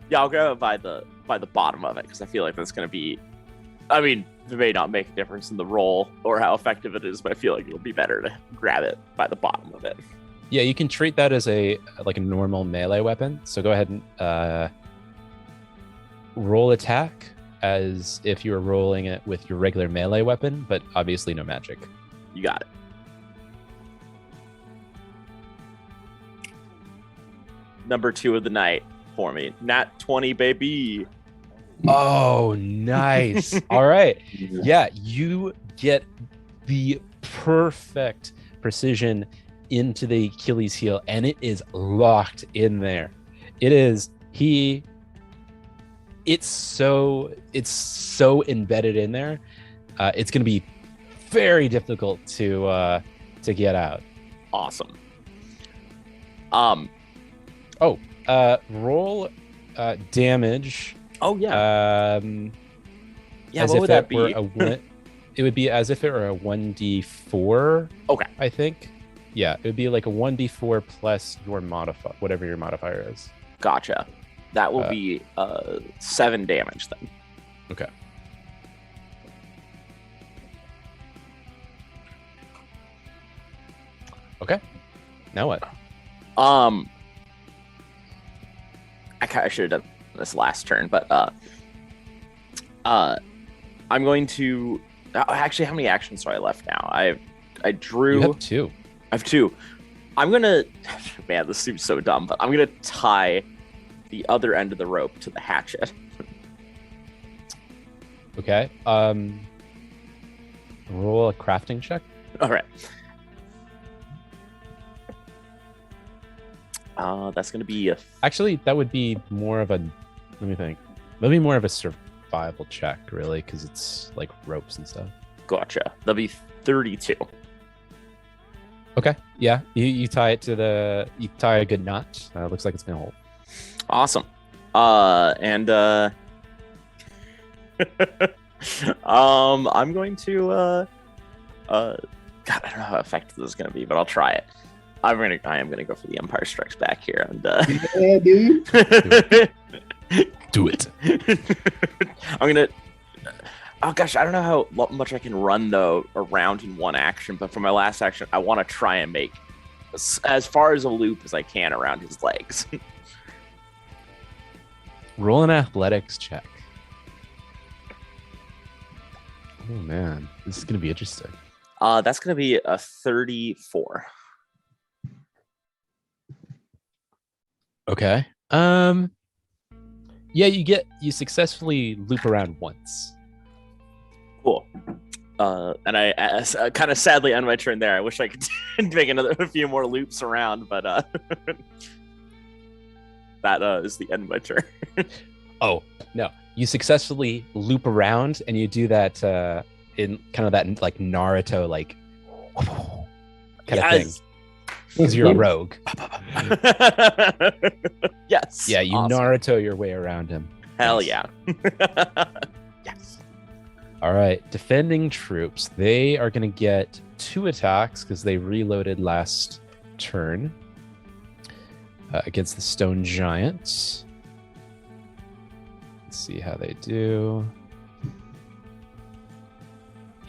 Yeah, I'll grab it by the bottom of it because I feel like that's gonna be. I mean, it may not make a difference in the roll or how effective it is, but I feel like it'll be better to grab it by the bottom of it. Yeah, you can treat that as a normal melee weapon. So go ahead and roll attack as if you were rolling it with your regular melee weapon, but obviously no magic. You got it. Number 2 of the night for me. Nat 20, baby. Oh, nice. All right. Yeah, you get the perfect precision into the Achilles heel, and it is locked in there. It's so embedded in there. It's going to be very difficult to get out. Awesome. Roll damage. Oh yeah. Yeah. As What if would that it were be? it would be as if it were a 1d4. Okay. I think. Yeah, it would be like a 1d4 plus your modifier, whatever your modifier is. Gotcha. That will be 7 damage then. Okay. Okay. Now what? I should have done this last turn, but I'm going to actually. How many actions do I left now? I drew. You have 2. I have 2. I'm gonna. Man, this seems so dumb, but I'm gonna tie the other end of the rope to the hatchet. Okay. Roll a crafting check. All right. That's gonna be a. Actually, that would be more of a. Let me think. That'd be more of a survival check, really, because it's like ropes and stuff. Gotcha. That'll be 32. Okay. Yeah. You tie it to you tie a good knot. Looks like it's gonna hold. Awesome. I'm going to God, I don't know how effective this is gonna be, but I'll try it. I am gonna go for the Empire Strikes Back here, and Yeah, dude. Do it. I'm gonna. Oh gosh, I don't know how much I can run though around in one action, but for my last action, I want to try and make as far as a loop as I can around his legs. Roll an athletics check. Oh man, this is gonna be interesting. That's gonna be a 34. Okay. Yeah, you successfully loop around once. Cool. And I kind of sadly end my turn there. I wish I could make a few more loops around, but that is the end of my turn. Oh no, you successfully loop around, and you do that in kind of that like Naruto like kind of thing. Because you're a rogue. Yes. Yeah, you awesome. Naruto your way around him. Hell Nice. yeah. Yes. All right, defending troops. They are going to get 2 attacks because they reloaded last turn against the stone giants. Let's see how they do.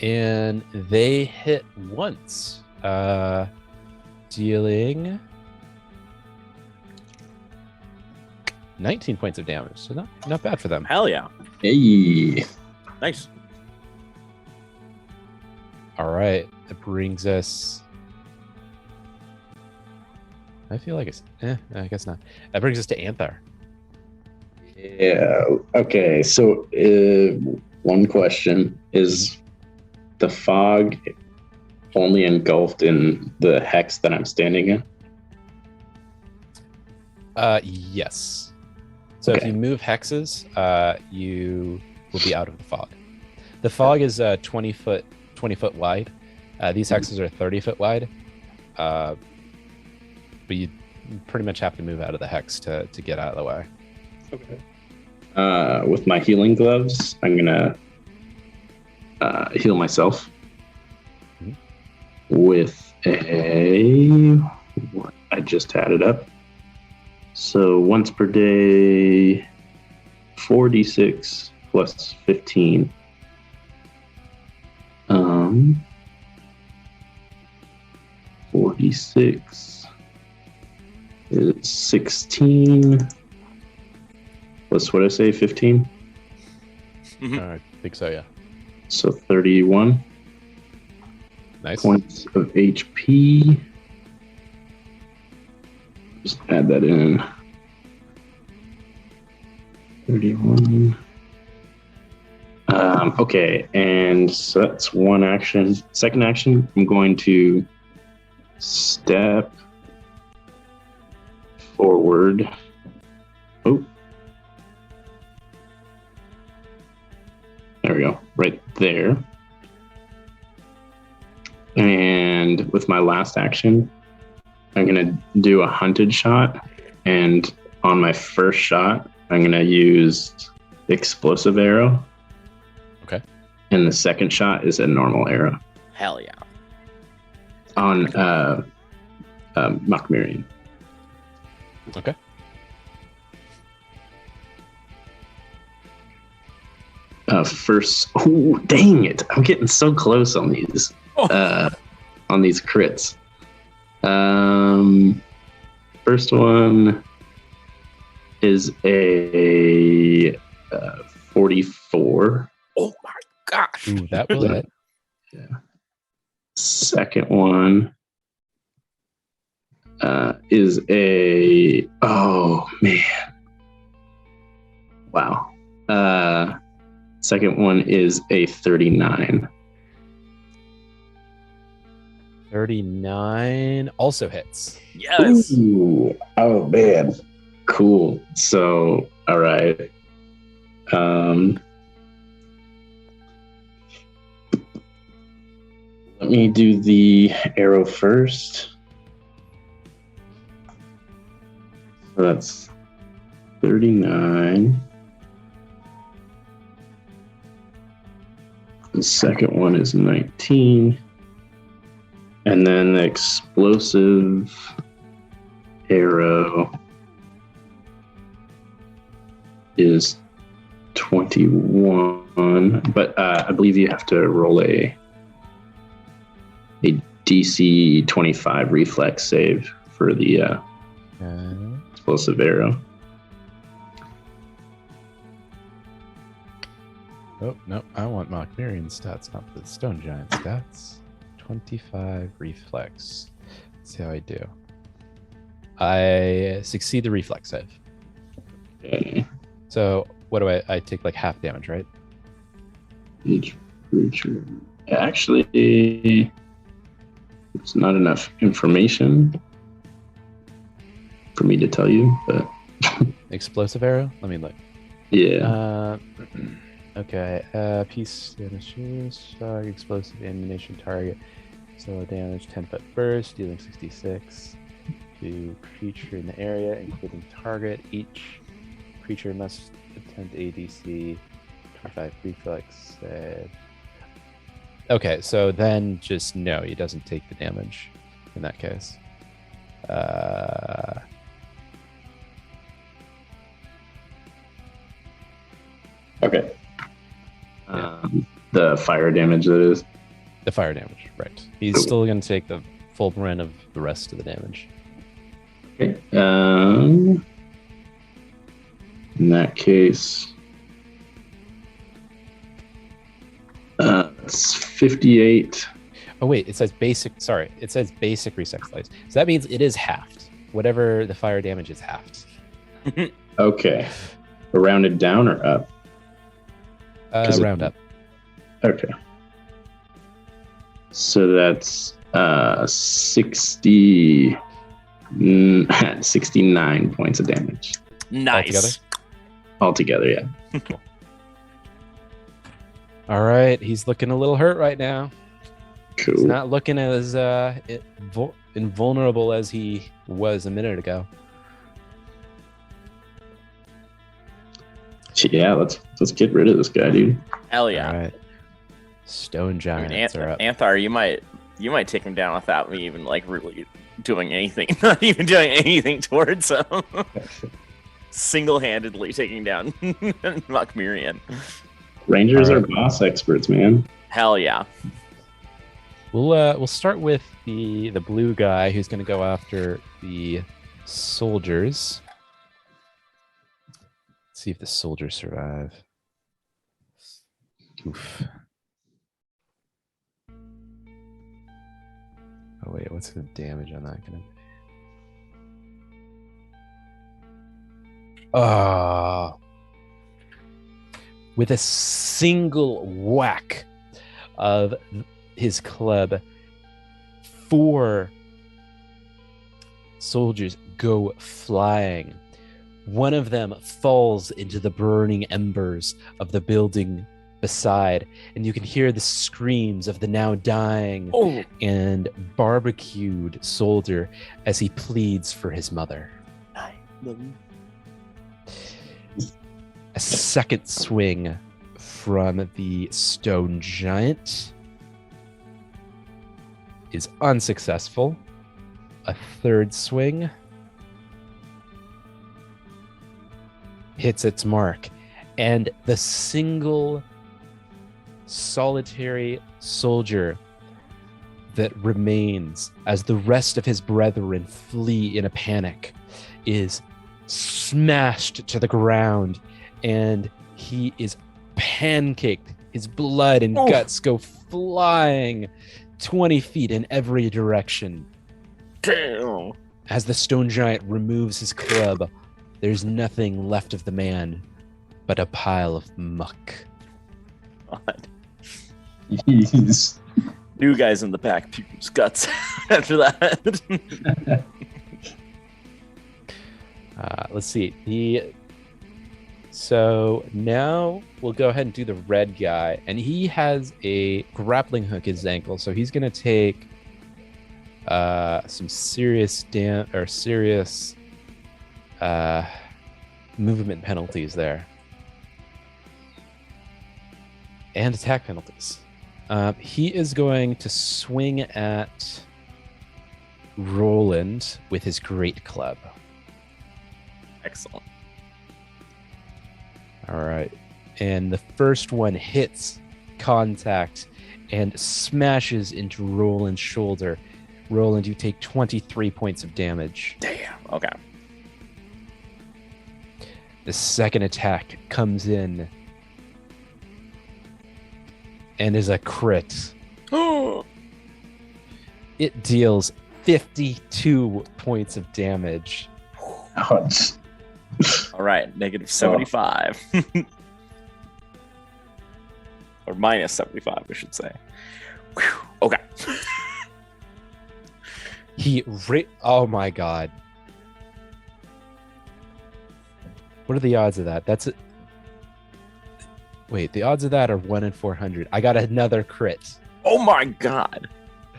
And they hit once, dealing 19 points of damage. So not bad for them. Hell yeah. Hey. Nice. All right, that brings us. I feel like it's. I guess not. That brings us to Anther. Yeah. Okay. So, one question is: the fog only engulfed in the hex that I'm standing in? Yes. So if Okay. you move hexes, you will be out of the fog. The fog is 20 foot wide. These hexes are 30 foot wide. But you pretty much have to move out of the hex to get out of the way. Okay. With my healing gloves, I'm gonna heal myself with a. I just had it up. So once per day, 4d6 plus 15. 4d6 is 16. Plus what I say, 15? I think so, yeah. So 31 Nice. points of HP. Just add that in. 31. Okay, and so that's one action. Second action, I'm going to step forward. Oh. There we go, right there. And with my last action, I'm going to do a hunted shot. And on my first shot, I'm going to use explosive arrow. Okay. And the second shot is a normal arrow Hell yeah. on Makmirian. Okay. First, oh dang it! I'm getting so close on these crits. First one is a 44. Oh my gosh. Ooh, that will hit. Yeah. Second one is a wow. Second one is a 39. 39 also hits. Yes. Ooh, oh man, cool. So, all right. Let me do the arrow first. So that's 39. The second one is 19. And then the explosive arrow is 21. But I believe you have to roll a DC 25 reflex save for the explosive arrow. Oh, no, I want Makmirian stats, not the Stone Giant stats. 25 reflex. Let's see how I do. I succeed the reflex save. Okay. So what do I take like half damage, right? Each creature. Actually, it's not enough information for me to tell you, but Explosive arrow? Let me look. yeah. Okay. Piece damage, shock, explosive ammunition target. Solo damage, 10-foot burst, dealing 66 to creature in the area, including target. Each creature must attempt ADC 25 reflex save. Okay, so then just no, he doesn't take the damage in that case. Okay. The fire damage that is. The fire damage, right. He's still going to take the full brunt of the rest of the damage. Okay. In that case, it's 58. Oh, wait, it says basic. Sorry, it says basic reset slice. So that means it is halved. Whatever the fire damage is halved. Okay. Rounded down or up? Round up. Okay. So that's 69 points of damage. Nice. Altogether, yeah. Cool. All right, he's looking a little hurt right now. Cool. He's not looking as invulnerable as he was a minute ago. Yeah, let's get rid of this guy, dude. Hell yeah. All right. Stone I mean, giants are up. Anthar, you might take him down without me even like really doing anything, not even doing anything towards him. Single-handedly taking down Makmirian. Rangers All are right. boss experts, man. Hell yeah. We'll start with the blue guy who's going to go after the soldiers. Let's see if the soldiers survive. Oof. Oh wait, what's the damage on that gonna be? With a single whack of his club, 4 soldiers go flying. One of them falls into the burning embers of the building beside, and you can hear the screams of the now dying and barbecued soldier as he pleads for his mother. A second swing from the stone giant is unsuccessful. A third swing hits its mark, and the single solitary soldier that remains as the rest of his brethren flee in a panic is smashed to the ground, and he is pancaked. His blood and guts go flying 20 feet in every direction. Damn. As the stone giant removes his club, there's nothing left of the man but a pile of muck. God. Jeez. New guys in the back, people's guts after that. Let's see. So now we'll go ahead and do the red guy, and he has a grappling hook in his ankle, so he's going to take some serious movement penalties there, and attack penalties. He is going to swing at Roland with his great club. Excellent. All right. And the first one hits contact and smashes into Roland's shoulder. Roland, you take 23 points of damage. Damn. Okay. The second attack comes in and is a crit. It deals 52 points of damage. Ouch. All right. Negative 75. Or minus 75, I should say. Whew. Okay. Oh my god. What are the odds of that? That's it. Wait, the odds of that are 1 in 400. I got another crit. Oh my god.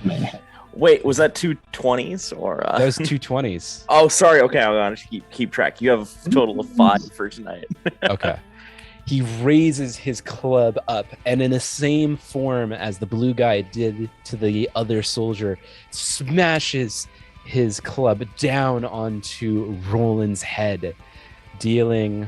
Man. Wait, was that 2 20s or? That was 2 20s. Oh, sorry. Okay, I'm gonna keep track. You have a total of 5 for tonight. Okay. He raises his club up, and in the same form as the blue guy did to the other soldier, smashes his club down onto Roland's head, dealing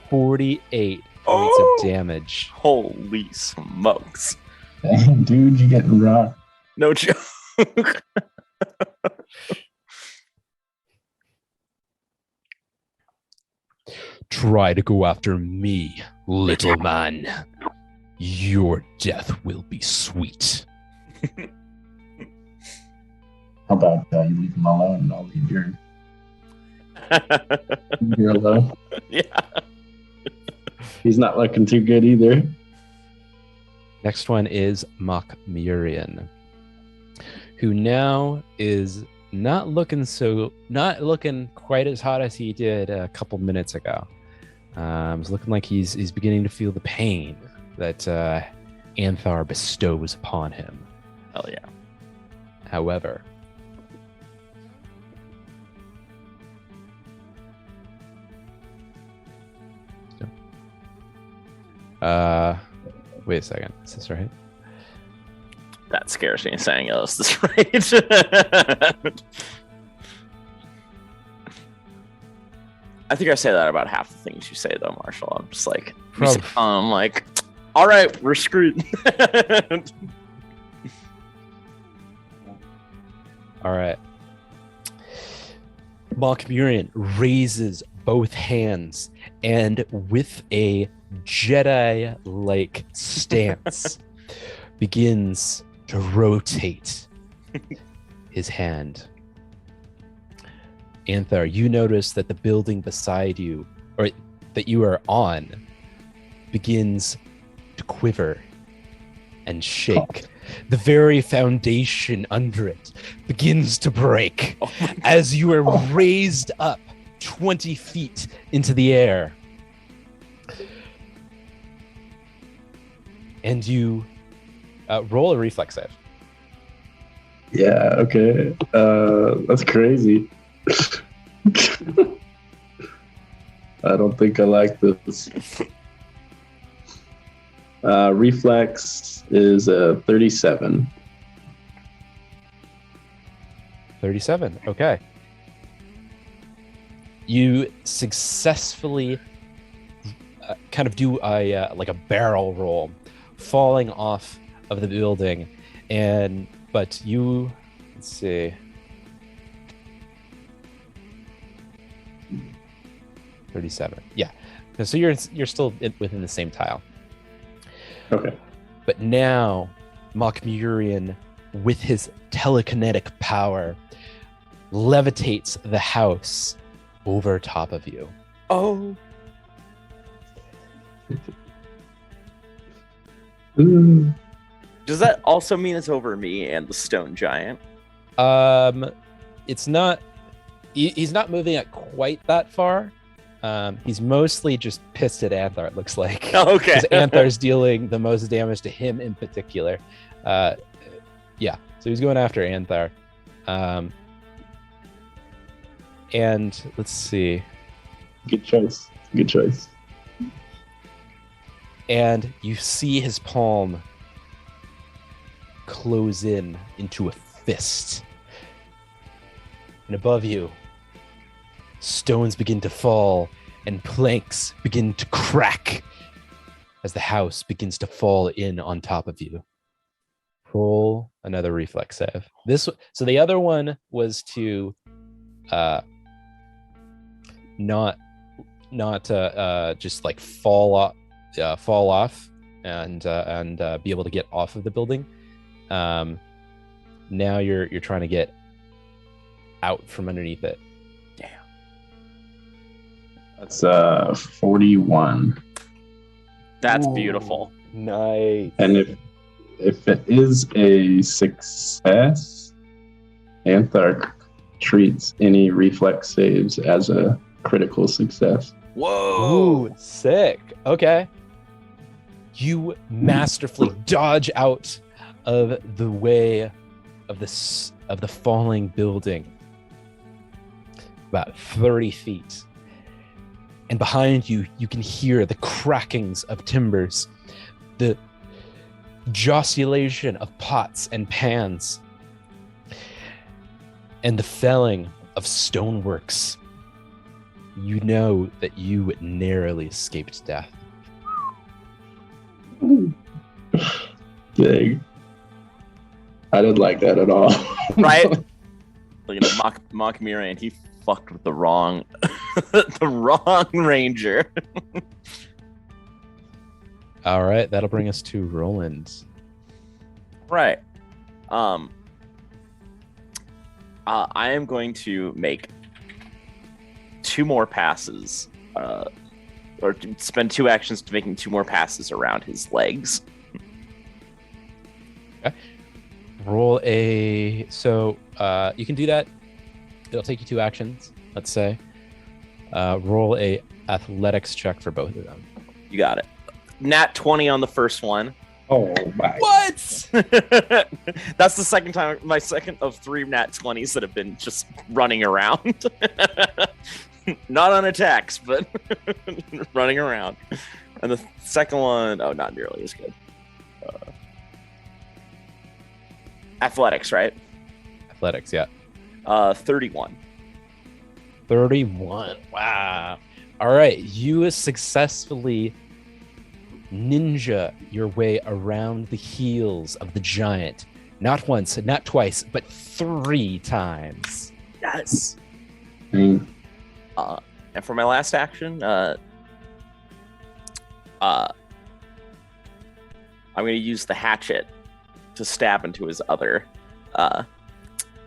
48 points of damage. Holy smokes! Dang, dude, you getting rocked. No joke. Try to go after me, little man. Your death will be sweet. How about you leave him alone and I'll leave your alone? Yeah. He's not looking too good either. Next one is Murian, who now is not looking quite as hot as he did a couple minutes ago. It's looking like he's beginning to feel the pain that Anthar bestows upon him. Hell yeah. However, wait a second. Is this right? That scares me saying, oh, is this right? I think I say that about half the things you say, though, Marshall. I'm just like, I'm like, all right, we're screwed. All right. Murian raises both hands and with a Jedi-like stance begins to rotate his hand. Anthar, you notice that the building beside you, or that you are on, begins to quiver and shake. The very foundation under it begins to break as you are raised up 20 feet into the air. And you roll a reflex save. Yeah, okay. That's crazy. I don't think I like this. Reflex is 37. 37, okay. You successfully kind of do a like a barrel roll, falling off of the building, but you, let's see, 37. Yeah, so you're still within the same tile. Okay. But now, Murian, with his telekinetic power, levitates the house over top of you. Oh. Ooh. Does that also mean it's over me and the stone giant? It's not. He's not moving at quite that far. He's mostly just pissed at Anthar, it looks like. Okay. Because Anthar's dealing the most damage to him in particular. Yeah, so he's going after Anthar. And let's see. Good choice. Good choice. And you see his palm close in into a fist. And above you, stones begin to fall and planks begin to crack as the house begins to fall in on top of you. Roll another reflex save. So the other one was to not just like fall off and be able to get off of the building. Now you're trying to get out from underneath it. Damn. That's 41. That's Ooh, beautiful. Nice. And if it is a success, Anthar treats any reflex saves as a critical success. Whoa. Ooh, sick. Okay. You masterfully dodge out of the way of the falling building about 30 feet. And behind you, you can hear the crackings of timbers, the josculation of pots and pans, and the felling of stoneworks. You know that you narrowly escaped death. Dang. I didn't like that at all. Right? Mock Miran, he fucked with the wrong the wrong ranger. All right, that'll bring us to Roland. Right. I am going to make 2 more passes, or spend 2 actions to making 2 more passes around his legs. Okay. Roll a. So you can do that. It'll take you 2 actions. Let's say. Roll a athletics check for both of them. You got it. Nat 20 on the first one. Oh my. What? That's the second time, my second of 3 nat 20s that have been just running around. Not on attacks, but running around. And the second one, oh, not nearly as good. Athletics, right? Athletics, yeah. 31. 31. Wow. All right. You successfully ninja your way around the heels of the giant. Not once, not twice, but 3 times. Yes. Mm. And for my last action, I'm going to use the hatchet to stab into his other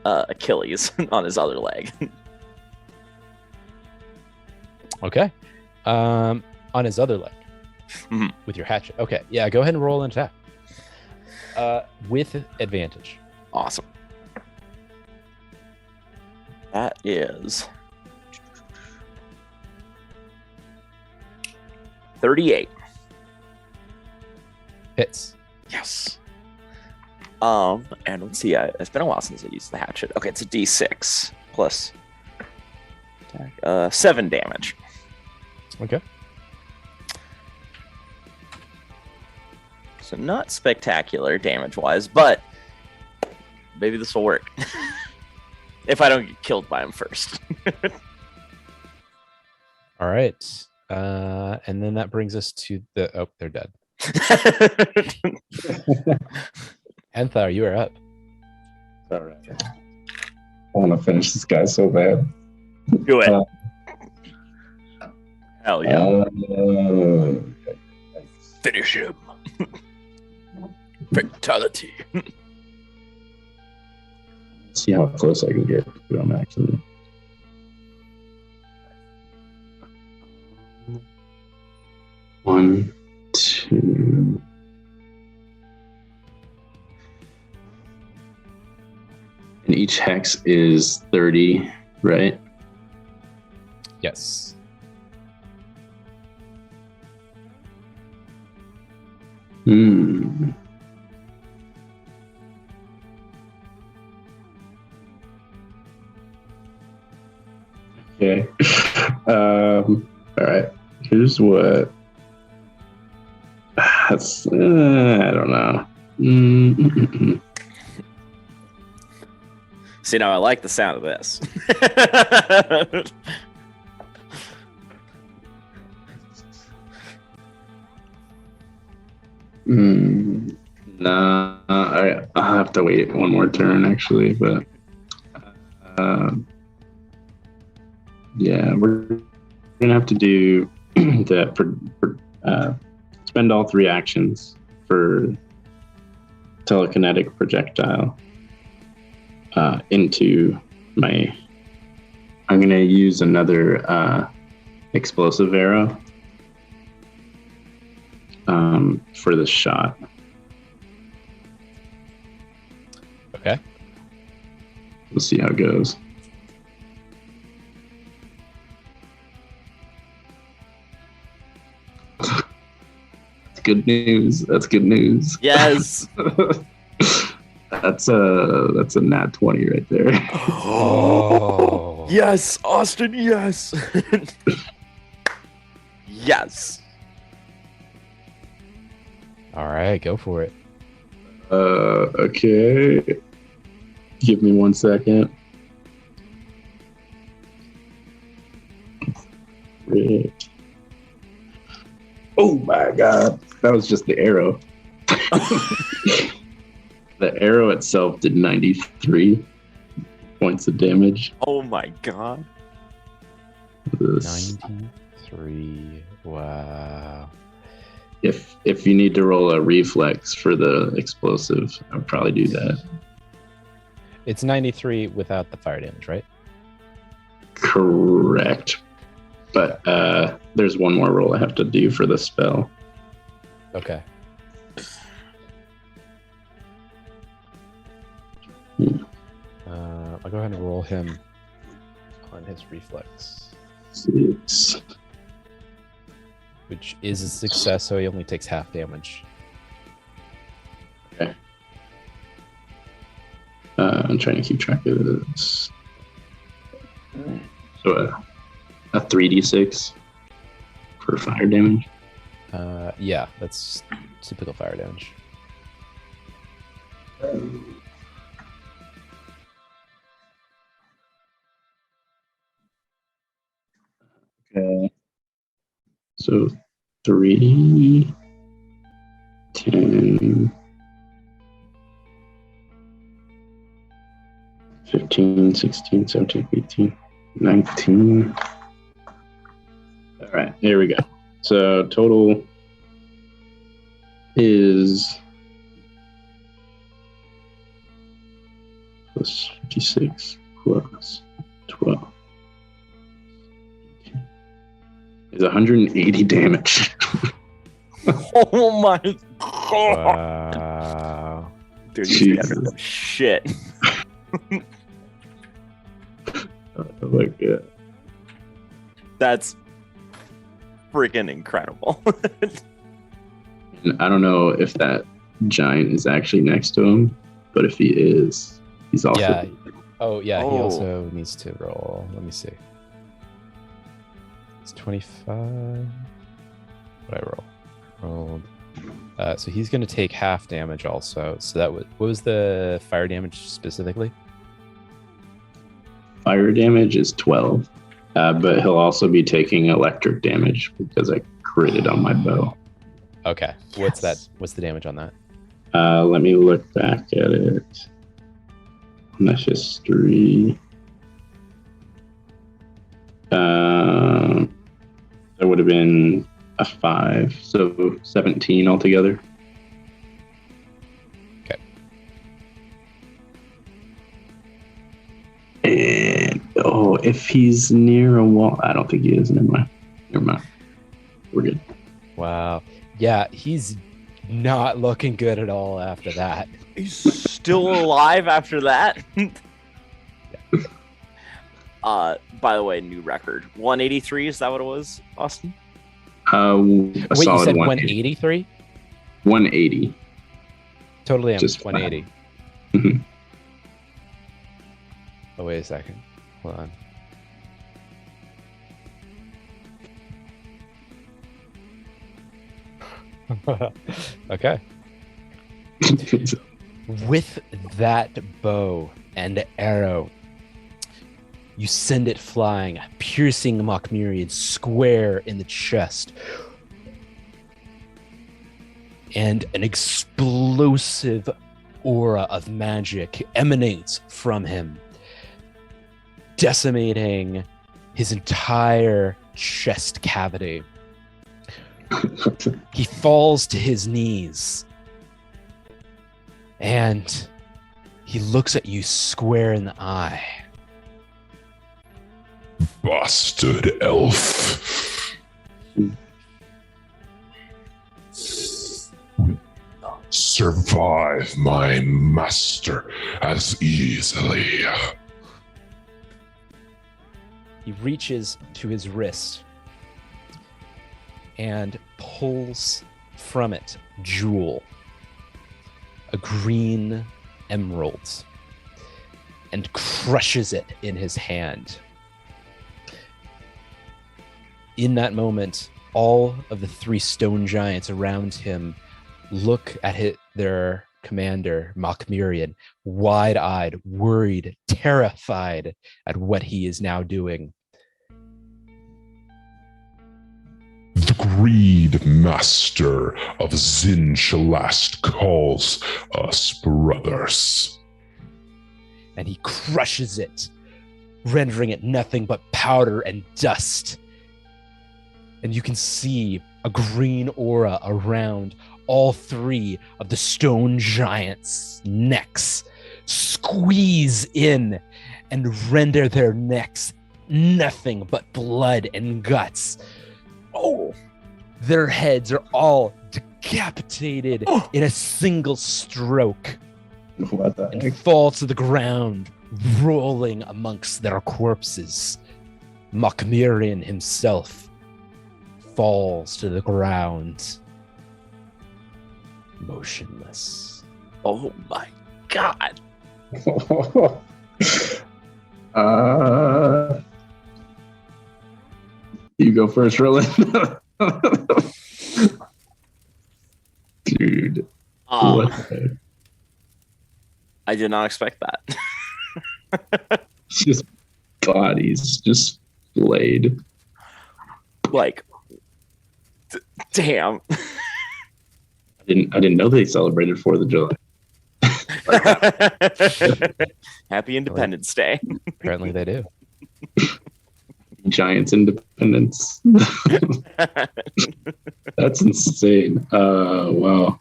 Achilles on his other leg. Okay. On his other leg. Mhm. With your hatchet. Okay. Yeah, go ahead and roll an attack. With advantage. Awesome. That is 38. Hits. Yes. And let's see. It's been a while since I used the hatchet. Okay, it's a D6 plus attack, 7 damage. Okay. So not spectacular damage-wise, but maybe this will work if I don't get killed by him first. All right. And then that brings us to the. Oh, they're dead. Anthar, you are up. All right. I want to finish this guy so bad. Do it. Hell yeah. Finish him. Fatality. See how close I can get to him, actually. One, two. And each hex is 30, right? Yes. Hmm. Okay. All right. Here's what. That's. I don't know. See, now I like the sound of this. Nah. I'll have to wait one more turn, actually. But yeah, we're gonna have to do that for spend all 3 actions for telekinetic projectile into my. I'm gonna use another explosive arrow for this shot. Okay. We'll see how it goes. That's good news. That's good news. Yes. That's a nat 20 right there. Oh. Yes, Austin, yes. Yes. All right, go for it. Okay. Give me 1 second. Great. Oh my god. That was just the arrow. The arrow itself did 93 points of damage. Oh my god. This- 93. Wow. If you need to roll a reflex for the explosive, I would probably do that. It's 93 without the fire damage, right? Correct. But there's one more roll I have to do for the spell. Okay. I'll go ahead and roll him on his reflex, 6. which is a success, so he only takes half damage. Okay. I'm trying to keep track of this. So a 3d6 for fire damage. Yeah, that's typical fire damage. Okay. So 3, 10, 15, 16, 17, 18, 19. All right, here we go. So total is plus 56 plus 12. Is 180 damage. Oh my god. Wow. Dude, these guys are Jesus. some shit. Oh my god. That's freaking incredible. And I don't know if that giant is actually next to him, but if he is, he's also Yeah. Oh, yeah, he Oh. also needs to roll. Let me see. It's 25. What I roll? Rolled. So he's going to take half damage also. So that was, what was the fire damage specifically? fire damage is 12. But he'll also be taking electric damage because I critted on my bow. Okay. What's that? What's the damage on that? Let me look back at it. That's history. That would have been a 5, so 17 altogether. Okay. And if he's near a wall, I don't think he is. Never mind. We're good. Wow. Yeah, he's not looking good at all after that. He's still alive after that. By the way, new record. 183, is that what it was, Austin? A Wait, you solid said 180. 183? 180. Total damage, Just 180. Mhm. Oh, wait a second. Hold on. Okay. With that bow and arrow, you send it flying, piercing Mokmurian square in the chest. And an explosive aura of magic emanates from him, decimating his entire chest cavity. He falls to his knees and he looks at you square in the eye. Bastard elf. Survive my master as easily. He reaches to his wrist and pulls from it jewel, a green emerald, and crushes it in his hand. In that moment, all of the 3 stone giants around him look at their commander, Mokmurian, wide-eyed, worried, terrified at what he is now doing. The greed master of Zin Shalast calls us brothers. And he crushes it, rendering it nothing but powder and dust. And you can see a green aura around all three of the stone giants' necks squeeze in and render their necks nothing but blood and guts. Oh, their heads are all decapitated in a single stroke What the and heck? fall to the ground, rolling amongst their corpses. Makmirian himself falls to the ground, motionless. Oh my god. You go first, Roland. Dude. What the I did not expect that. just bodies just flayed. Like, damn. I didn't know they celebrated 4th of July. Happy Independence Day. Apparently they do. Giants independence. That's insane. Wow.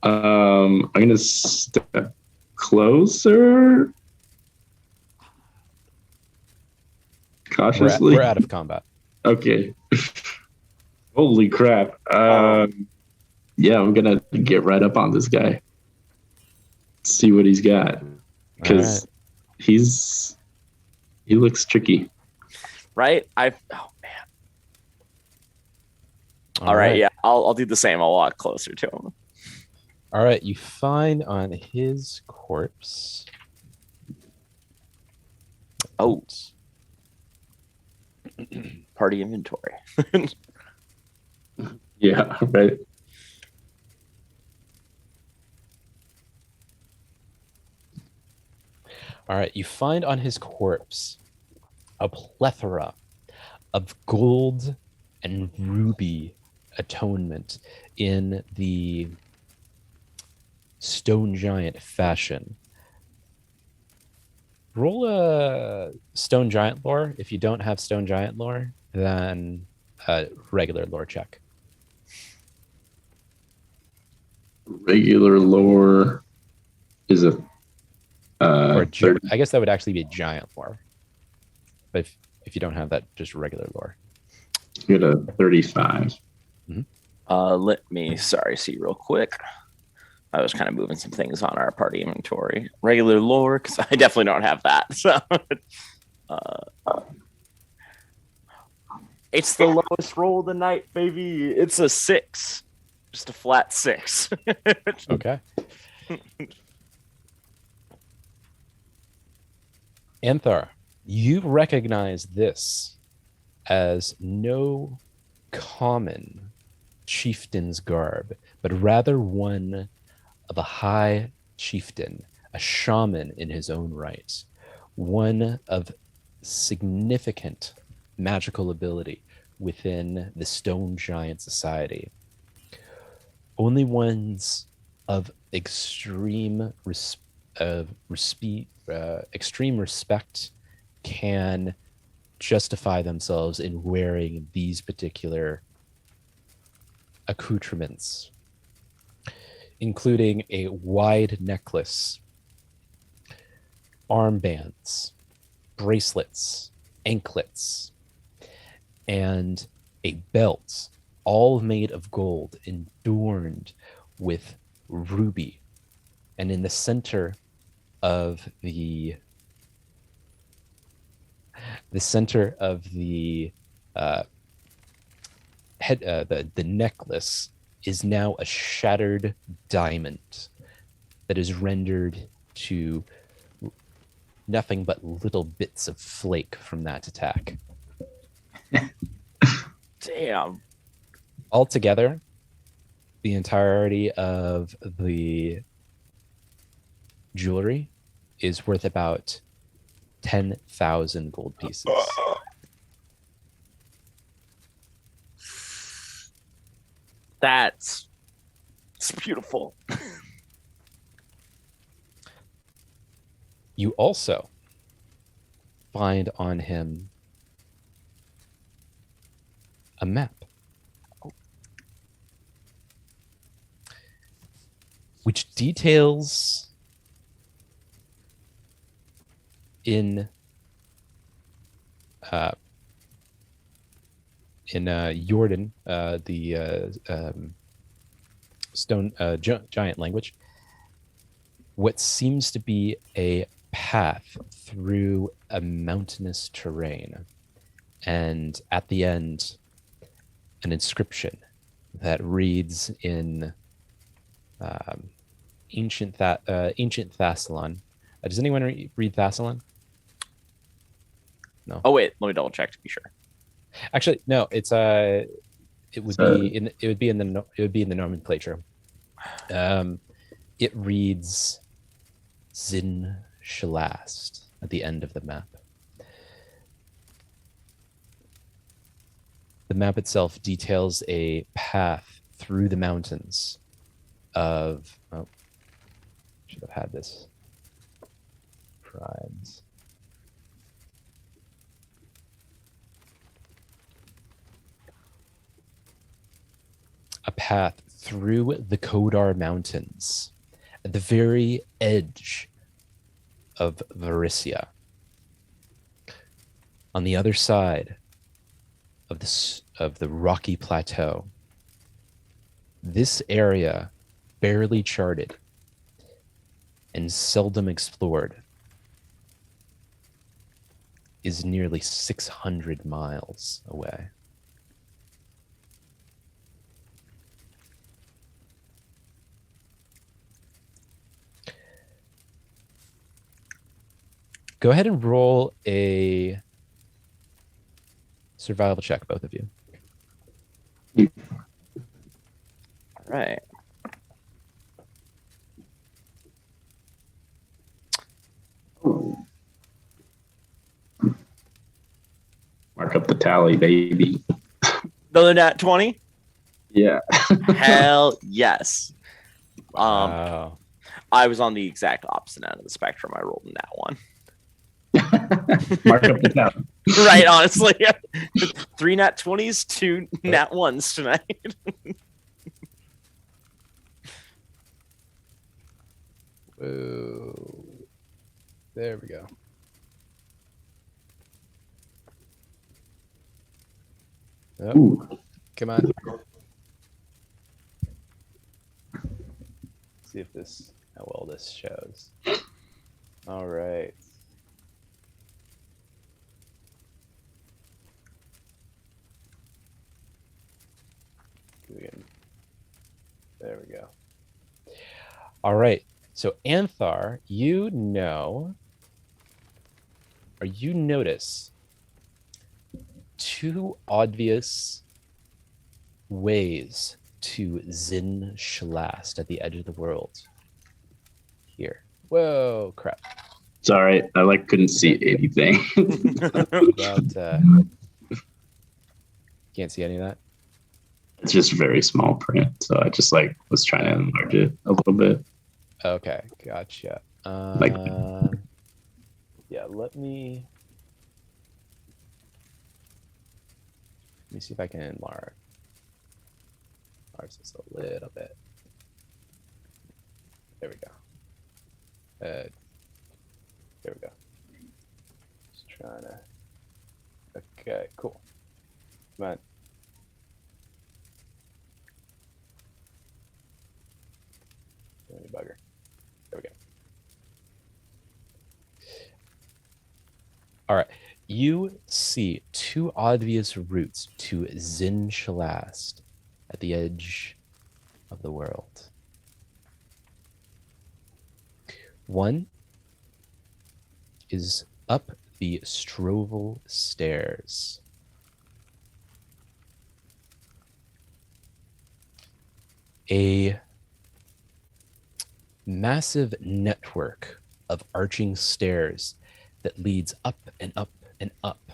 I'm gonna step closer. Cautiously. We're out of combat. Okay. Holy crap. Yeah, I'm gonna get right up on this guy. See what he's got. Because he looks tricky. Right? Oh man. All right, yeah. I'll do the same. I'll walk closer to him. All right, you find on his corpse. Oh. Party inventory. Yeah, right. All right, you find on his corpse a plethora of gold and ruby atonement in the stone giant fashion. Roll a stone giant lore. If you don't have stone giant lore, then a regular lore check. Regular lore is a Or 30. I guess that would actually be a giant lore. But if you don't have that, just regular lore. Get a 35. Let me see real quick. I was kind of moving some things on our party inventory. Regular lore, because I definitely don't have that. So it's the lowest roll of the night, baby. It's a 6. Just a flat 6. Okay. Anthar, you recognize this as no common chieftain's garb, but rather one of a high chieftain, a shaman in his own right, one of significant magical ability within the stone giant society. Only ones of extreme extreme respect can justify themselves in wearing these particular accoutrements, including a wide necklace, armbands, bracelets, anklets, and a belt, all made of gold, adorned with ruby. And in the center of the the necklace is now a shattered diamond that is rendered to nothing but little bits of flake from that attack. Damn. Altogether, the entirety of the jewelry is worth about 10,000 gold pieces. It's beautiful. You also find on him a map, which details in Jordan, the stone giant language, what seems to be a path through a mountainous terrain, and at the end, an inscription that reads in ancient Thassalon. Does anyone read Thassalon? No. Oh wait, let me double check to be sure. Actually, no. It's it would be in the nomenclature. It reads Zin Shalast at the end of the map. The map itself details a path through the mountains of, should have had this, tribes. A path through the Kodar Mountains at the very edge of Varissia. On the other side of the rocky plateau, this area, barely charted and seldom explored, is nearly 600 miles away. Go ahead and roll a survival check, both of you. All right. Mark up the tally, baby. Another nat 20? Yeah. Hell yes. Wow. I was on the exact opposite end of the spectrum. I rolled a nat 1. Mark up the tally. Right, honestly. 3 nat 20s, 2 nat 1s tonight. Whoa. There we go. Oh, Ooh. come on. See if how well this shows. All right. There we go. All right. So Anthar, you notice two obvious ways to Zin Shalast at the edge of the world. Here. Whoa, crap. It's all right. I couldn't see anything. Can't see any of that? It's just very small print, so I just was trying to enlarge it a little bit. Okay, gotcha. Yeah, let me see if I can enlarge this a little bit. There we go. There we go. Just trying to. Okay, cool. Come on. Bugger. There we go. All right. You see two obvious routes to Zin Shalast at the edge of the world. One is up the Stroval stairs. A massive network of arching stairs that leads up and up and up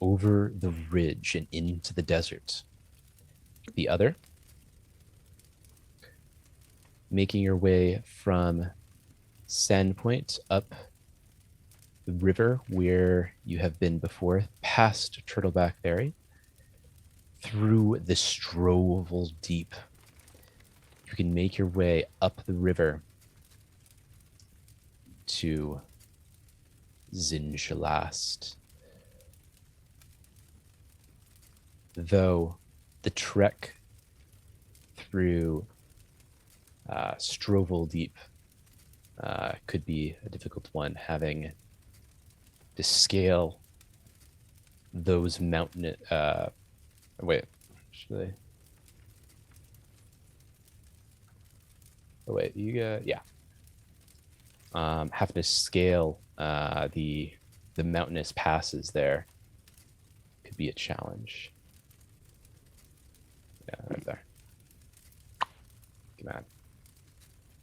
over the ridge and into the desert. the other, making your way from Sandpoint up the river where you have been before, past Turtleback Ferry, through the Strovel Deep. You can make your way up the river to Zinjalast. Though the trek through Strovel Deep could be a difficult one, having to scale those mountain. Wait, should I? Oh wait, you got having to scale the mountainous passes there could be a challenge. Yeah, right there. Come on.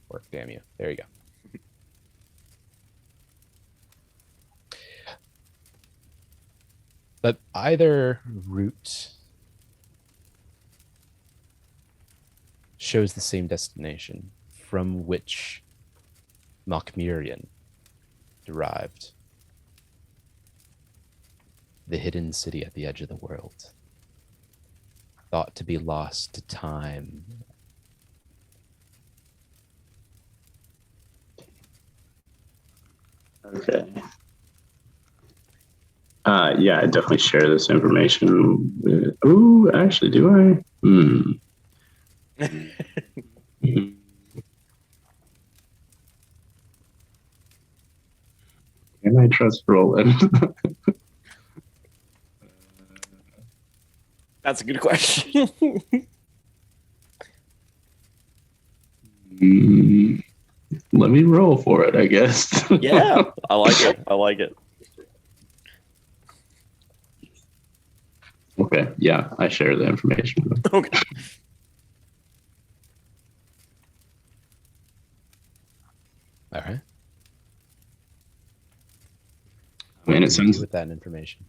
Work, damn you. There you go. But either route shows the same destination from which Mokmurian derived. The hidden city at the edge of the world. Thought to be lost to time. Okay. Yeah, I definitely share this information. Ooh, actually, do I? Can I trust Roland? That's a good question. Let me roll for it, I guess. Yeah, I like it. I like it. Okay, yeah, I share the information. Okay. All right. I mean, What it do you do sounds with that information.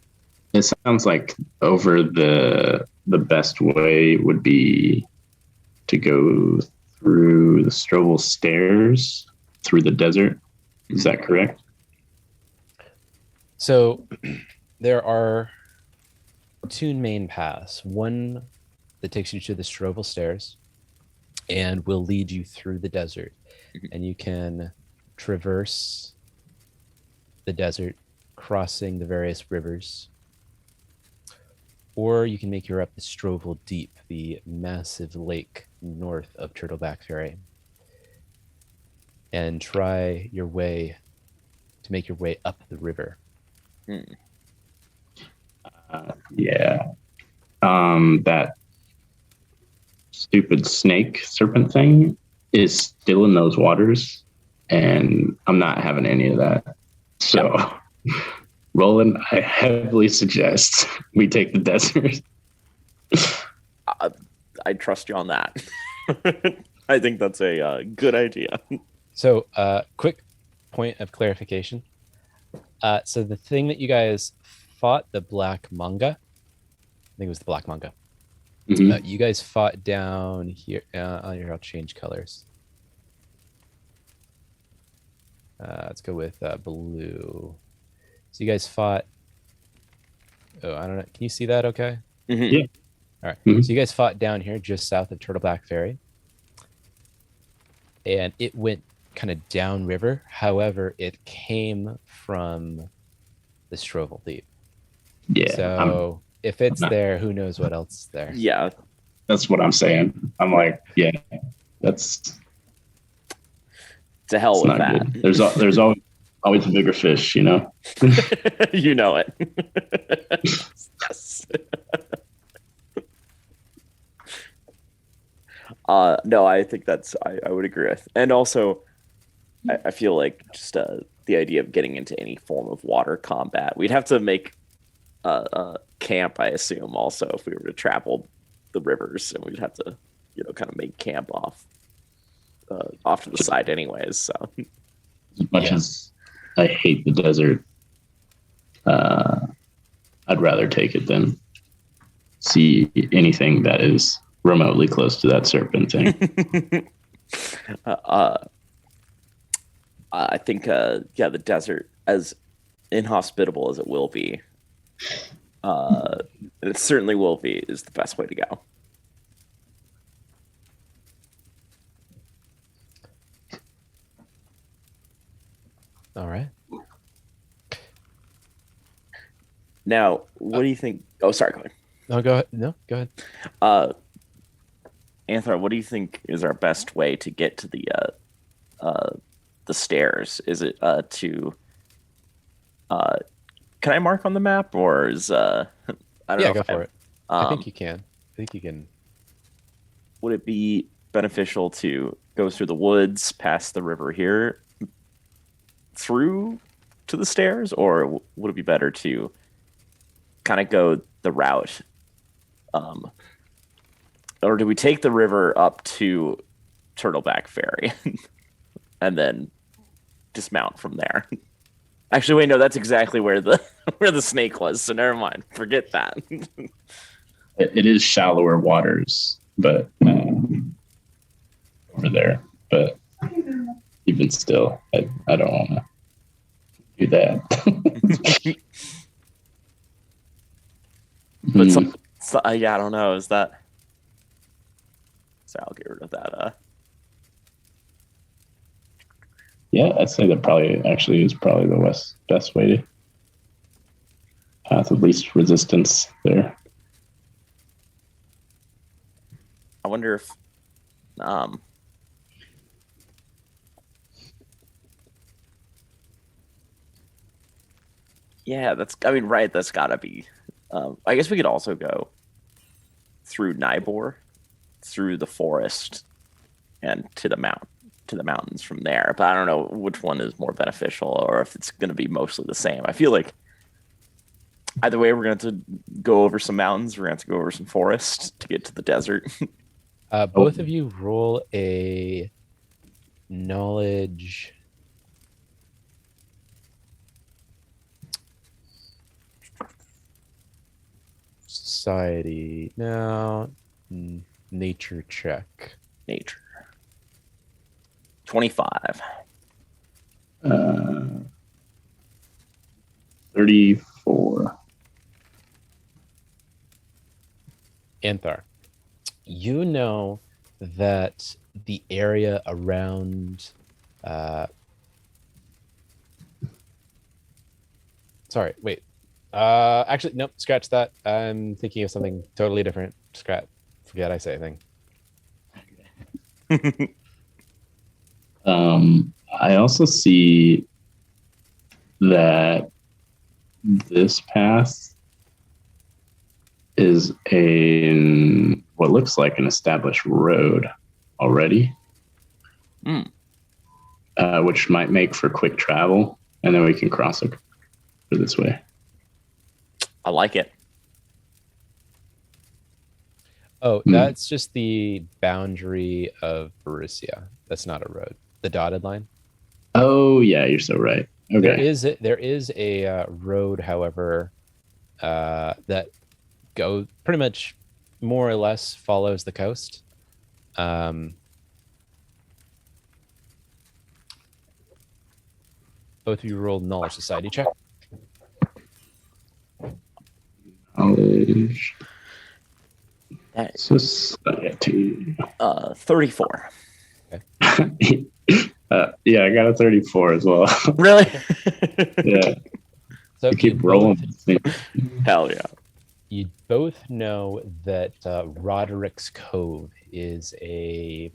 it sounds like over the best way would be to go through the Strovel stairs through the desert. Is that correct? So there are two main paths. One that takes you to the Strovel stairs and will lead you through the desert. And you can traverse the desert, crossing the various rivers. Or you can make your way up the Strovel Deep, the massive lake north of Turtleback Ferry, and try your way to make your way up the river. Yeah. That stupid snake serpent thing is still in those waters, and I'm not having any of that. So, Roland, I heavily suggest we take the desert. I trust you on that. I think that's a good idea. So, quick point of clarification. So the thing that you guys fought, the black manga, I think it was the black manga. Mhm. You guys fought down here. Here, I'll change colors. Let's go with blue. So you guys fought. Oh, I don't know. Can you see that? Okay. Mm-hmm. Yeah. All right. Mhm. So you guys fought down here, just south of Turtleback Ferry, and it went kind of downriver. However, it came from the Strovel Deep. Yeah. So if it's not- there, who knows what else is there? Yeah. That's what I'm saying. I'm like, yeah, that's To hell it's with not that. good. There's always a bigger fish, you know. You know it. Yes. No, I think I would agree with. And also, I feel like just the idea of getting into any form of water combat, we'd have to make a camp, I assume, also, if we were to travel the rivers, and we'd have to, kind of make camp off to the side anyways. So As much as I hate the desert, I'd rather take it than see anything that is remotely close to that serpent thing. I think, the desert, as inhospitable as it will be, and it certainly will be, is the best way to go. All right. Now, what do you think? Oh, sorry, go ahead. No, go ahead. No, go ahead. Anthar, what do you think is our best way to get to the stairs? Is it to? Can I mark on the map, or is I don't know? Yeah, go for it. I think you can. I think you can. Would it be beneficial to go through the woods, past the river here, through to the stairs, or would it be better to kind of go the route? Or do we take the river up to Turtleback Ferry and then dismount from there? Actually, wait, no, that's exactly where the snake was. So never mind, forget that. It is shallower waters, but over there. But even still, I don't want to do that. But yeah, I don't know. Is that? So I'll get rid of that. Yeah, I'd say that probably is the best way to path of least resistance there. I wonder if, yeah, that's gotta be. I guess we could also go through Nybor, through the forest, and to the mountains from there. But I don't know which one is more beneficial, or if it's going to be mostly the same. I feel like either way, we're going to go over some mountains. We're going to go over some forest to get to the desert. Both of you roll a knowledge. Society. No. Nature check. Nature. 25. 34. Anthar, you know that the area around sorry, wait. Actually, nope, scratch that. I'm thinking of something totally different. Forget I say anything. I also see that this path is what looks like an established road already, which might make for quick travel, and then we can cross it this way. I like it. Oh, that's just the boundary of Borussia. That's not a road. The dotted line. Oh yeah, you're so right. Okay. There is a road, however, that pretty much more or less follows the coast. Both of you roll knowledge society check. Knowledge. Society. 34. Okay. Yeah, I got a 34 as well. Really? Yeah. So you keep rolling. Hell yeah. You both know that Roderick's Cove is a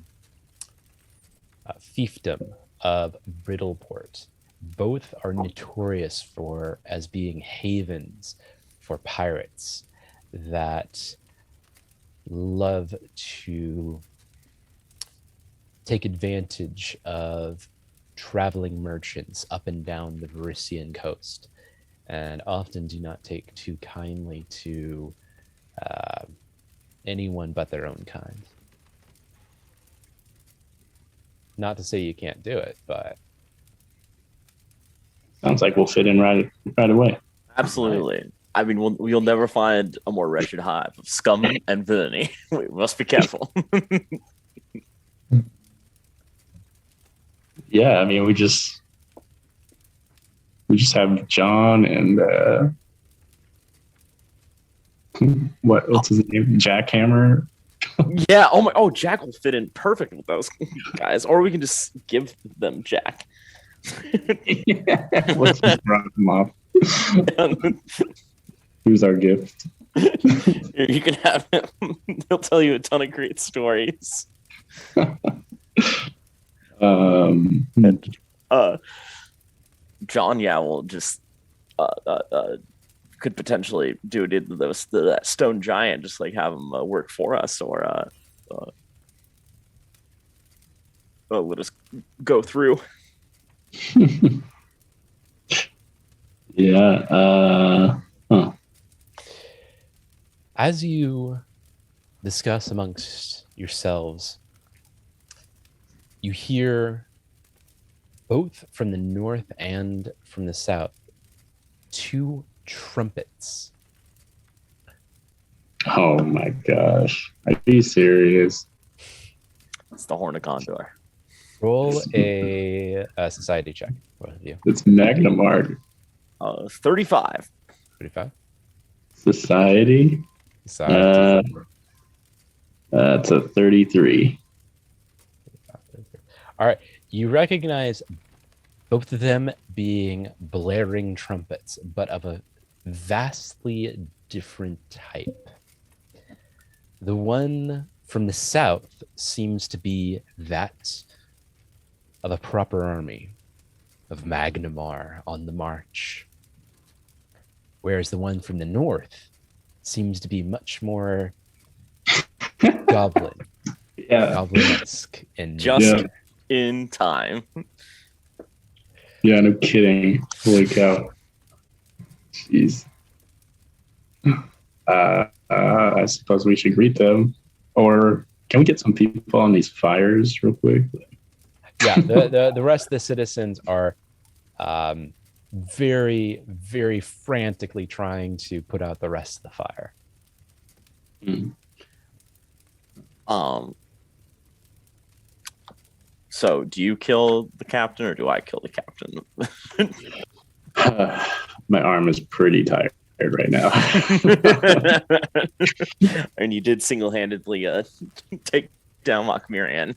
fiefdom of Bridleport. Both are notorious as being havens for pirates that love to take advantage of traveling merchants up and down the Varusian coast, and often do not take too kindly to anyone but their own kind. Not to say you can't do it, but sounds like we'll fit in right away. Absolutely. I mean, you'll never find a more wretched hive of scum and villainy. We must be careful. Yeah, I mean, we just have John and what's his name? Jackhammer. Yeah. Oh, Jack will fit in perfect with those guys, or we can just give them Jack. Let's just run them off. Who's our gift? You can have him. He'll tell you a ton of great stories. And John, yeah, will just could potentially do it into that stone giant, just like have him work for us, or let us go through. Yeah. As you discuss amongst yourselves, you hear both from the north and from the south 2 trumpets. Oh my gosh. Are you serious? It's the Horn of Gondor. Roll a society check, both of you. It's Magnamark. 35. 35. Society. Society. That's a 33. All right. You recognize both of them being blaring trumpets, but of a vastly different type. The one from the south seems to be that of a proper army, of Magnamar on the march. Whereas the one from the north seems to be much more goblin-esque in Just in time. Yeah, no kidding. Holy cow. Jeez. I suppose we should greet them. Or can we get some people on these fires real quick? Yeah, the rest of the citizens are very, very frantically trying to put out the rest of the fire. So do you kill the captain or do I kill the captain? My arm is pretty tired right now. And you did single-handedly take down Makmirian.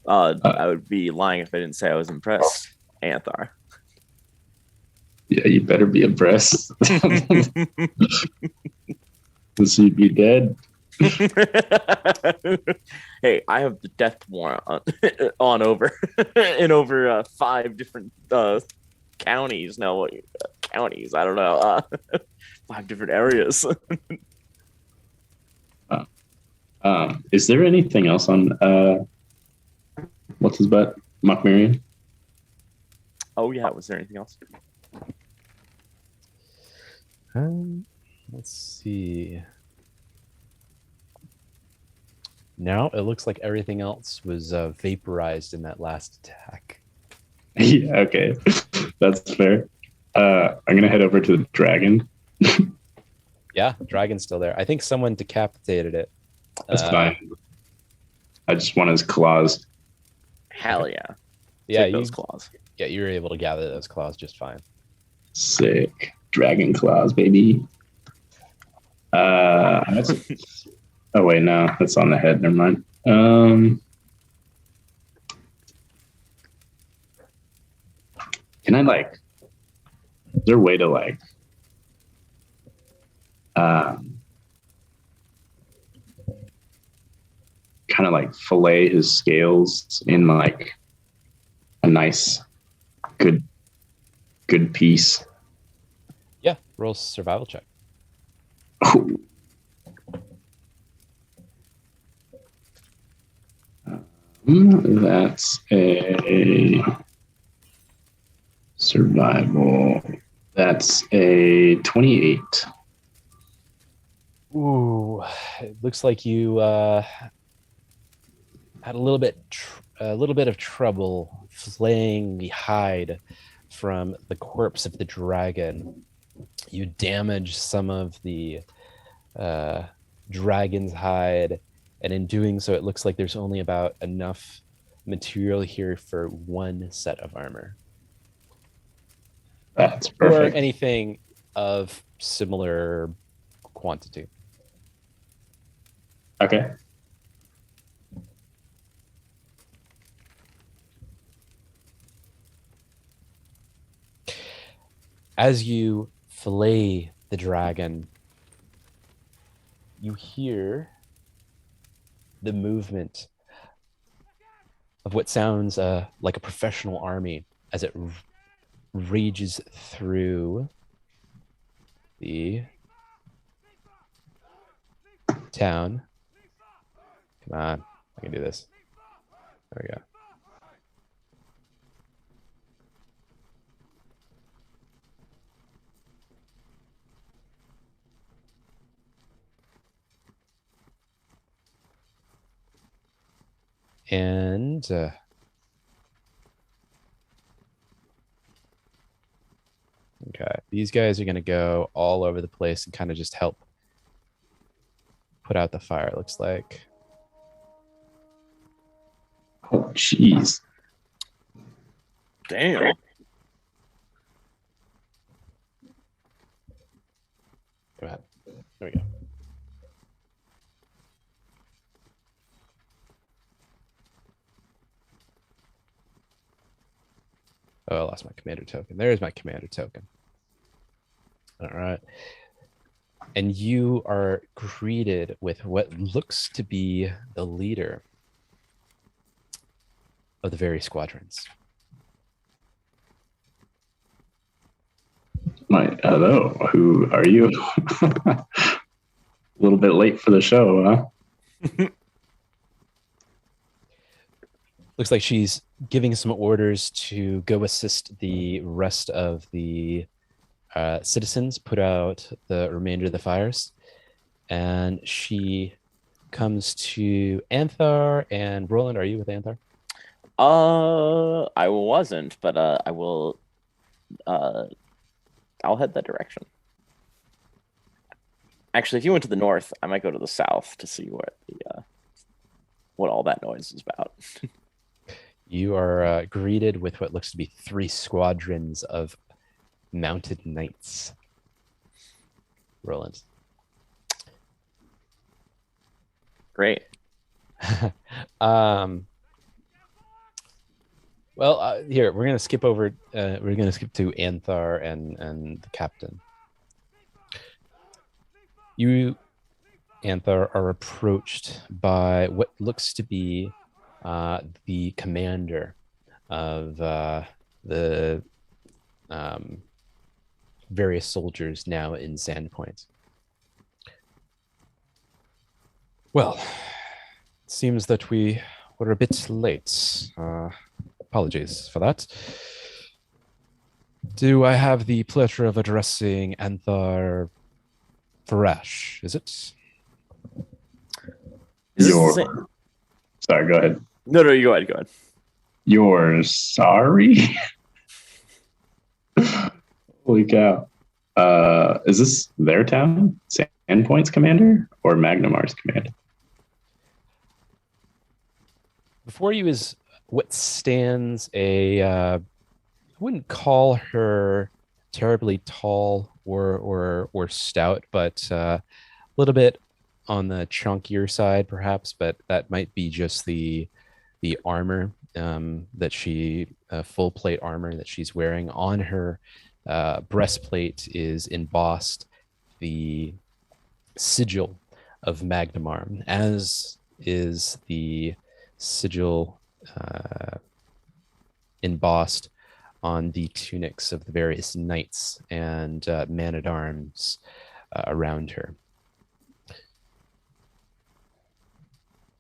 I would be lying if I didn't say I was impressed, Anthar. Yeah, you better be impressed. Because you'd be dead. Hey, I have the death warrant on over in over 5 different counties. No, counties. I don't know. 5 different areas. Is there anything else on what's his butt? Makmirian? Oh yeah, was there anything else? Let's see. Now it looks like everything else was vaporized in that last attack. Yeah, okay. That's fair. I'm going to head over to the dragon. Yeah, dragon's still there. I think someone decapitated it. That's fine. I just want his claws. Hell yeah. Yeah, Take those claws. Yeah, you were able to gather those claws just fine. Sick. Dragon claws, baby. Oh wait, no, that's on the head. Never mind. Can I is there a way to kind of fillet his scales in a nice good piece? Yeah, roll survival check. That's a survival. That's a 28. Ooh, it looks like you had a little bit of trouble flaying the hide from the corpse of the dragon. You damage some of the dragon's hide, and in doing so, it looks like there's only about enough material here for one set of armor. That's Or perfect. anything of similar quantity. Okay. As you fillet the dragon, you hear the movement of what sounds like a professional army as it rages through the town. Come on, I can do this. There we go. And okay, these guys are going to go all over the place and kind of just help put out the fire, it looks like. Oh, jeez. Damn. Go ahead. There we go. Oh, I lost my commander token. There's my commander token. All right. And you are greeted with what looks to be the leader of the various squadrons. Hello, who are you? A little bit late for the show, huh? Looks like she's giving some orders to go assist the rest of the citizens put out the remainder of the fires. And she comes to Anthar and Roland. Are you with Anthar? I wasn't, but I will. I'll head that direction. Actually, if you went to the north, I might go to the south to see what all that noise is about. You are greeted with what looks to be 3 squadrons of mounted knights. Roland. Great. Well, here we're gonna skip over. We're gonna skip to Anthar and the captain. You, Anthar, are approached by what looks to be the commander of the various soldiers now in Sandpoint. Well, it seems that we were a bit late. Apologies for that. Do I have the pleasure of addressing Anthar Farash? Is it? Is this Your- the same- Sorry, go ahead. No, you go ahead. Go ahead. You're sorry? Holy cow. Is this their town? Sandpoint's commander or Magnemar's commander? Before you is what stands I wouldn't call her terribly tall or stout, but a little bit on the chunkier side, perhaps. But that might be just the armor that she full plate armor that she's wearing. On her breastplate is embossed the sigil of Magnamar, as is the sigil embossed on the tunics of the various knights and man-at-arms around her.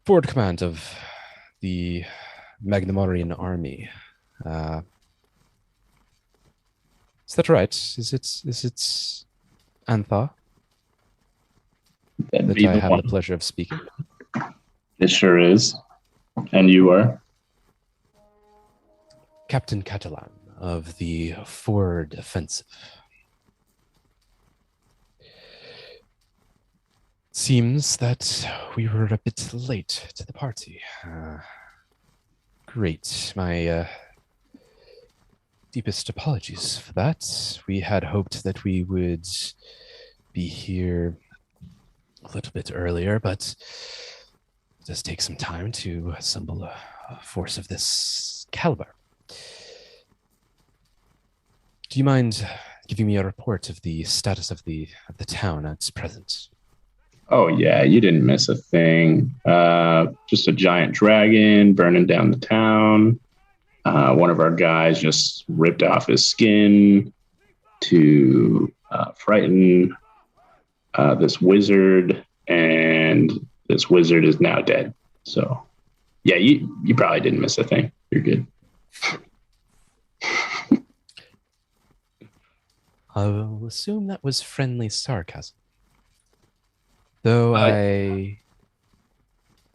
Forward command of the Magnamarian army. Is that right? Is it Antha That'd that be I the have one. the pleasure of speaking? It sure is. And you are? Captain Catalan of the Forward Offensive. Seems that we were a bit late to the party. Great. My deepest apologies for that. We had hoped that we would be here a little bit earlier, but it does take some time to assemble a force of this caliber. Do you mind giving me a report of the status of the town at present? Oh yeah, you didn't miss a thing. Just a giant dragon burning down the town. One of our guys just ripped off his skin to frighten this wizard, and this wizard is now dead. So, yeah, you probably didn't miss a thing. You're good. I'll assume that was friendly sarcasm. Though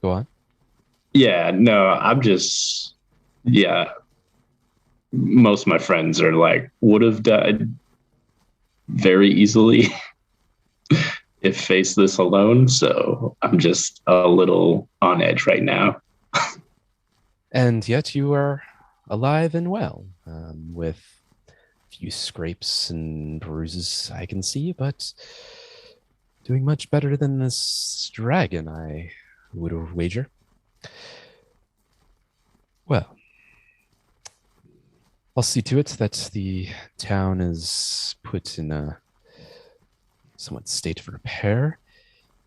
Go on. Yeah, no, I'm just, yeah. Most of my friends are like, would have died very easily if faceless alone. So I'm just a little on edge right now. And yet you are alive and well, with a few scrapes and bruises I can see, but doing much better than this dragon, I would wager. Well, I'll see to it that the town is put in a somewhat state of repair.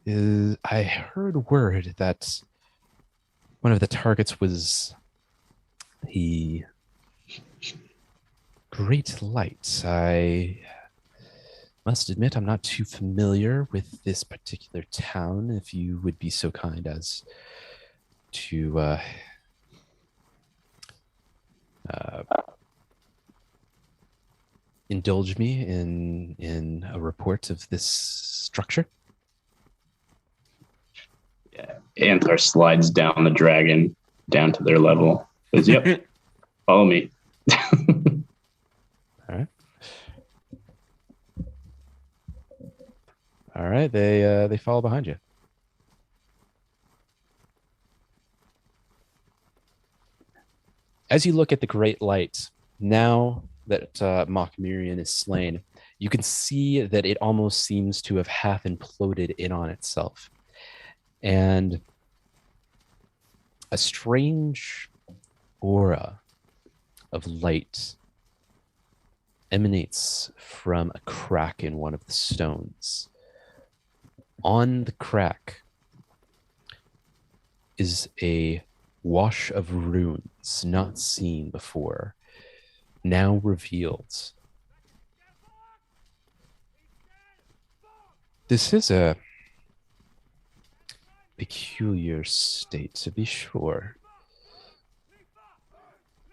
I heard word that one of the targets was the Great Light. I must admit I'm not too familiar with this particular town. If you would be so kind as to indulge me in a report of this structure. Yeah, Antler slides down the dragon down to their level. Says, "Yep, follow me." All right, they follow behind you. As you look at the Great Light, now that Mokmirian is slain, you can see that it almost seems to have half imploded in on itself. And a strange aura of light emanates from a crack in one of the stones. On the crack is a wash of runes not seen before, now revealed. This is a peculiar state, to be sure.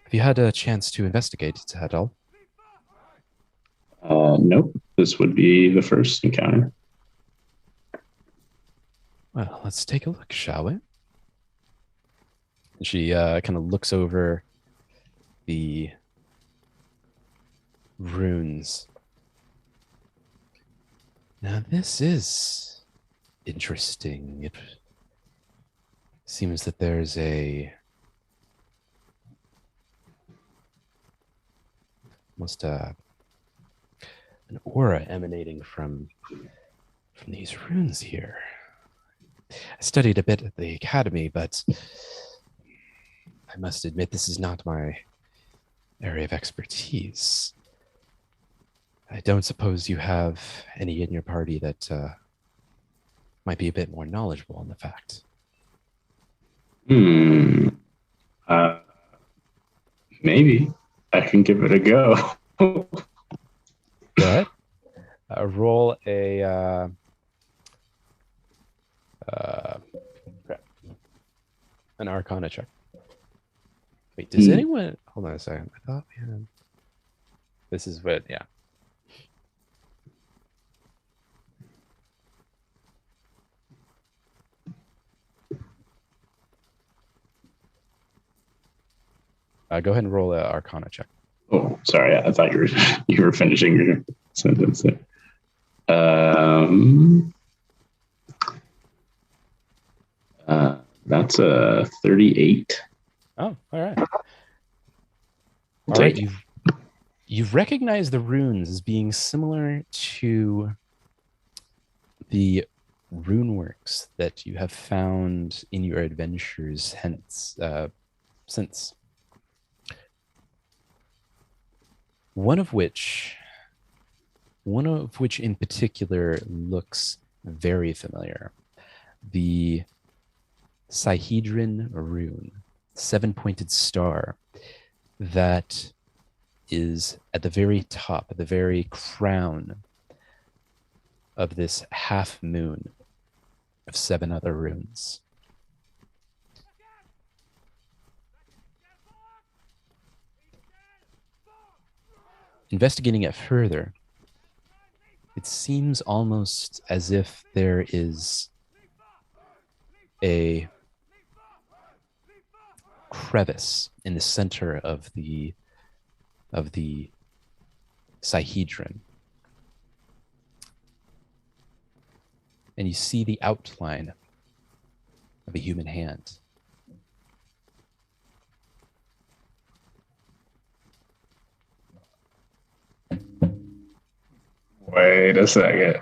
Have you had a chance to investigate it at all? Nope. This would be the first encounter. Well, let's take a look, shall we? And she kind of looks over the runes. Now, this is interesting. It seems that there's almost an aura emanating from these runes here. I studied a bit at the academy, but I must admit this is not my area of expertise. I don't suppose you have any in your party that might be a bit more knowledgeable on the fact. Maybe I can give it a go. Go ahead. Roll an Arcana check. Wait, does anyone... Hold on a second. I thought we had... This is what... Yeah. Go ahead and roll an Arcana check. Oh, sorry. I thought you were finishing your sentence there. That's a 38. Oh, all right. I'll All right, take it. you've recognized the runes as being similar to the rune works that you have found in your adventures since. One of which in particular looks very familiar. The Sihedron rune, 7-pointed star, that is at the very top, at the very crown of this half moon of 7 other runes. Investigating it further, it seems almost as if there is a crevice in the center of the Sihedron. And you see the outline of a human hand. Wait a second.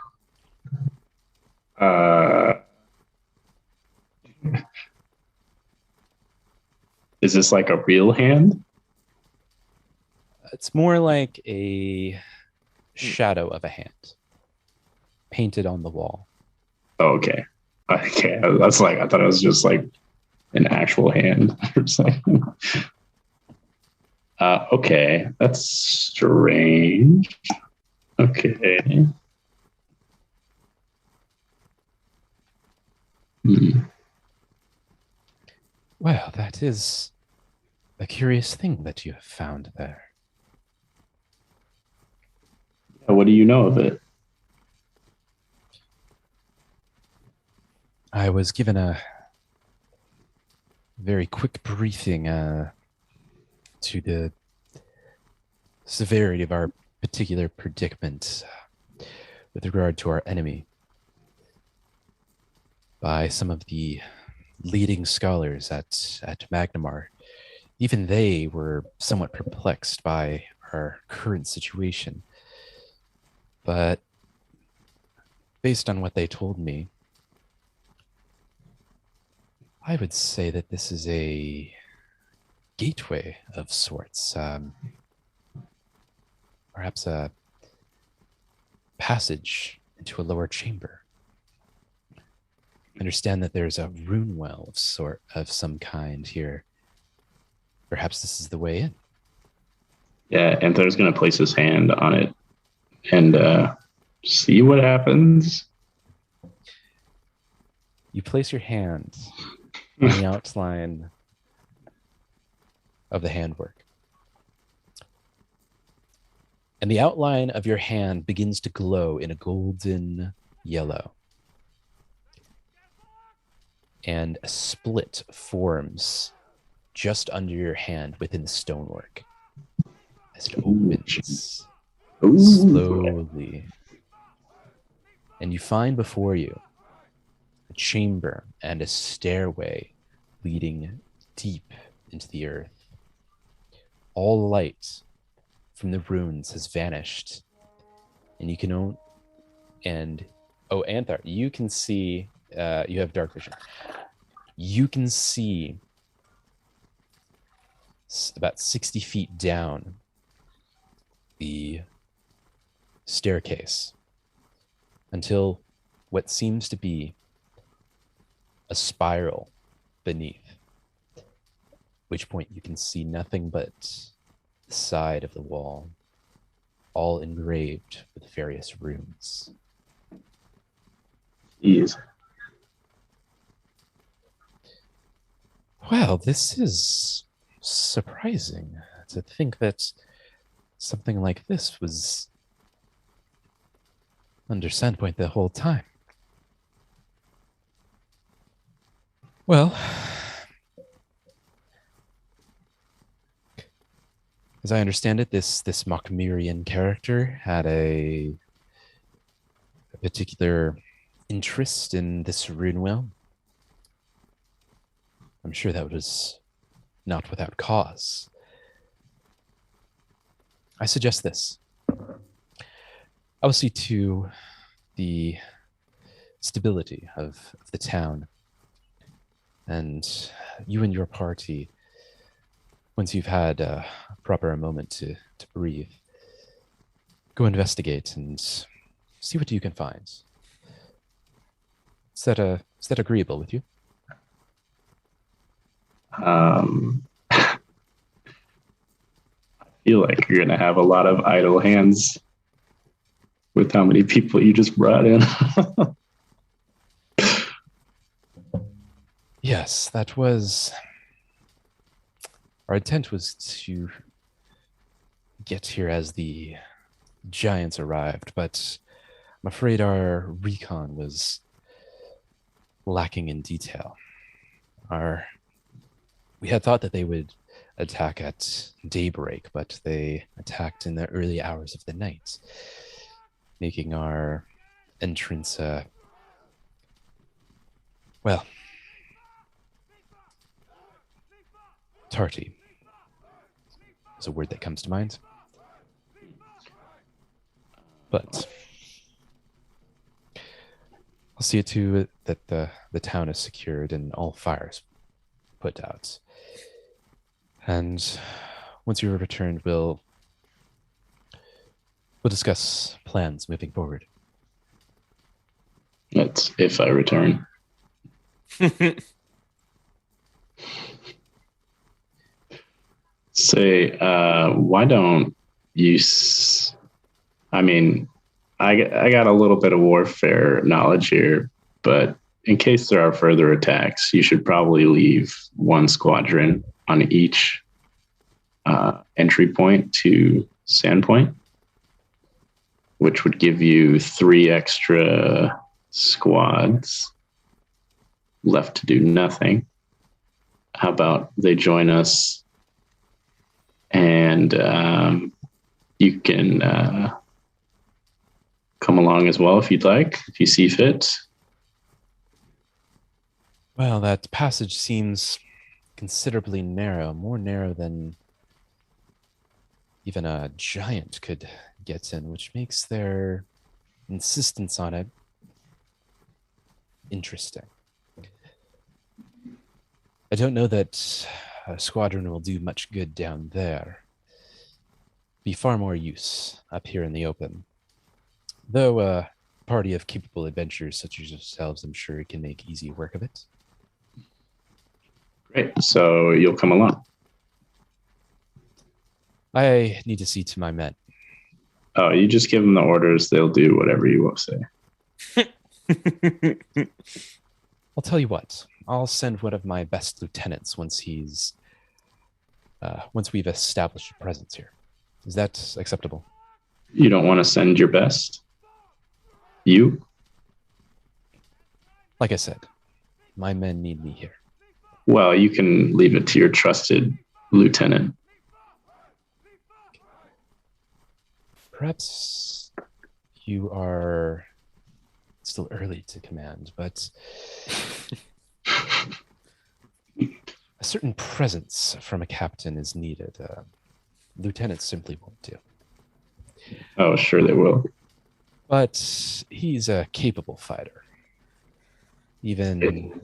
Is this like a real hand? It's more like a shadow of a hand painted on the wall. Oh, okay. Okay. That's like, I thought it was just like an actual hand or something. Okay. That's strange. Okay. Well, that is a curious thing that you have found there. What do you know of it? I was given a very quick briefing to the severity of our particular predicament with regard to our enemy by some of the leading scholars at Magnamar. Even they were somewhat perplexed by our current situation. But based on what they told me, I would say that this is a gateway of sorts. Perhaps a passage into a lower chamber. I understand that there's a rune well of some kind here. Perhaps this is the way in. Yeah, Anthar's going to place his hand on it and see what happens. You place your hand on the outline of the handwork. And the outline of your hand begins to glow in a golden yellow. And a split forms just under your hand within the stonework as it opens slowly. And you find before you a chamber and a stairway leading deep into the earth. All light from the runes has vanished, and you can Anthar, you can see. You have dark vision. You can see about 60 feet down the staircase until what seems to be a spiral beneath, at which point you can see nothing but the side of the wall, all engraved with various runes. Jeez. Well, this is surprising to think that something like this was under Sandpoint the whole time. Well, as I understand it, this Mokmirian character had a particular interest in this rune well. I'm sure that was not without cause. I suggest this. I will see to the stability of the town. And you and your party, once you've had a proper moment to breathe, go investigate and see what you can find. Is that agreeable with you? I feel like you're gonna have a lot of idle hands with how many people you just brought in. Yes, that was... Our intent was to get here as the giants arrived, but I'm afraid our recon was lacking in detail. We had thought that they would attack at daybreak, but they attacked in the early hours of the night, making our entrance, tardy is a word that comes to mind. But I'll see to it that the town is secured and all fires put out. And once you are returned, we'll discuss plans moving forward. That's if I return. Say, why don't you? I mean, I got a little bit of warfare knowledge here, but in case there are further attacks, you should probably leave one squadron on each entry point to Sandpoint, which would give you 3 extra squads left to do nothing. How about they join us and you can come along as well if you'd like, if you see fit. Well, that passage seems considerably narrow, more narrow than even a giant could get in, which makes their insistence on it interesting. I don't know that a squadron will do much good down there. Be far more use up here in the open. Though a party of capable adventurers such as yourselves, I'm sure, can make easy work of it. Great. So you'll come along. I need to see to my men. Oh, you just give them the orders. They'll do whatever you will say. I'll tell you what. I'll send one of my best lieutenants once we've established a presence here. Is that acceptable? You don't want to send your best? You? Like I said, my men need me here. Well, you can leave it to your trusted lieutenant. Perhaps you are still early to command, but a certain presence from a captain is needed. Lieutenants simply won't do. Oh, sure they will. But he's a capable fighter. Even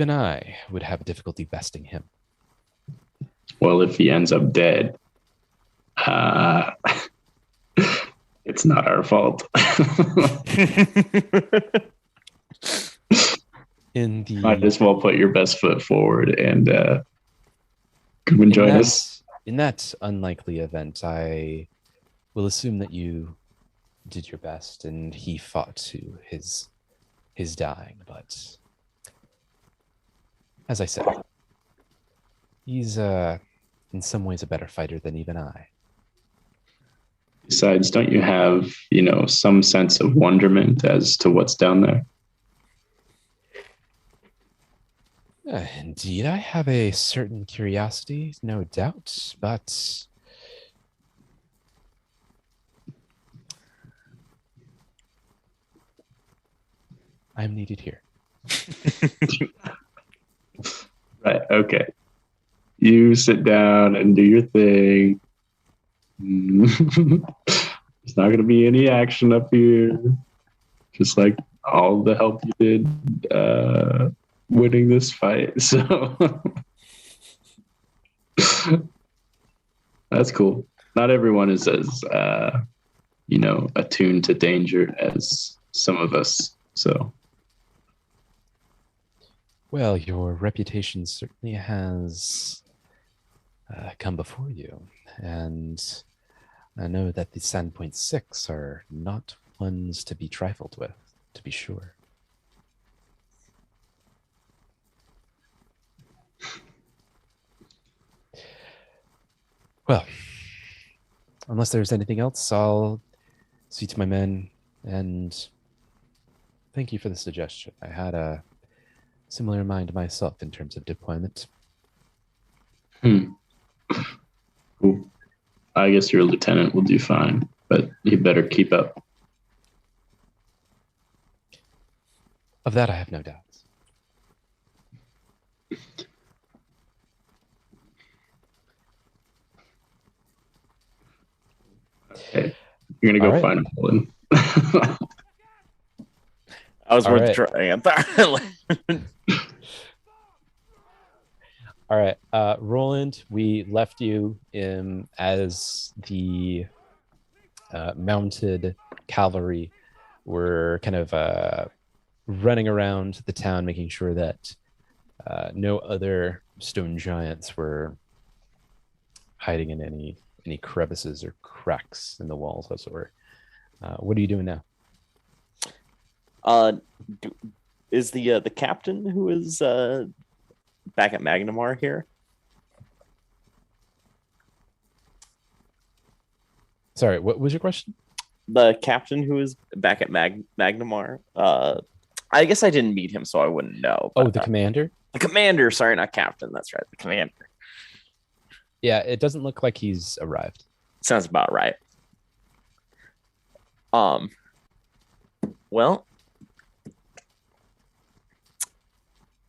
I would have difficulty besting him. Well, if he ends up dead, it's not our fault. Might as well put your best foot forward and come and join us. In that unlikely event, I will assume that you did your best and he fought to his dying. But as I said, he's in some ways a better fighter than even I. Besides, don't you have, some sense of wonderment as to what's down there? Indeed, I have a certain curiosity, no doubt, but I'm needed here. Right. Okay. You sit down and do your thing. There's not going to be any action up here. Just like all the help you did winning this fight. So that's cool. Not everyone is as attuned to danger as some of us. So Well, your reputation certainly has come before you, and I know that the Sandpoint Six are not ones to be trifled with, to be sure. Well, unless there's anything else, I'll see to my men and thank you for the suggestion. I had a similar mind myself in terms of deployment. cool. I guess your lieutenant will do fine, but you better keep up. Of that, I have no doubts. Okay. You're going to go All right. find Poland. I was All right. withdrawing. All right, Roland, we left you in as the mounted cavalry were kind of running around the town, making sure that no other stone giants were hiding in any crevices or cracks in the walls whatsoever. What are you doing now? Is the captain who is back at Magnamar here? Sorry, what was your question? The captain who is back at Magnamar. I guess I didn't meet him, so I wouldn't know. But, the commander? The commander, sorry, not captain. That's right, the commander. Yeah, it doesn't look like he's arrived. Sounds about right. Well,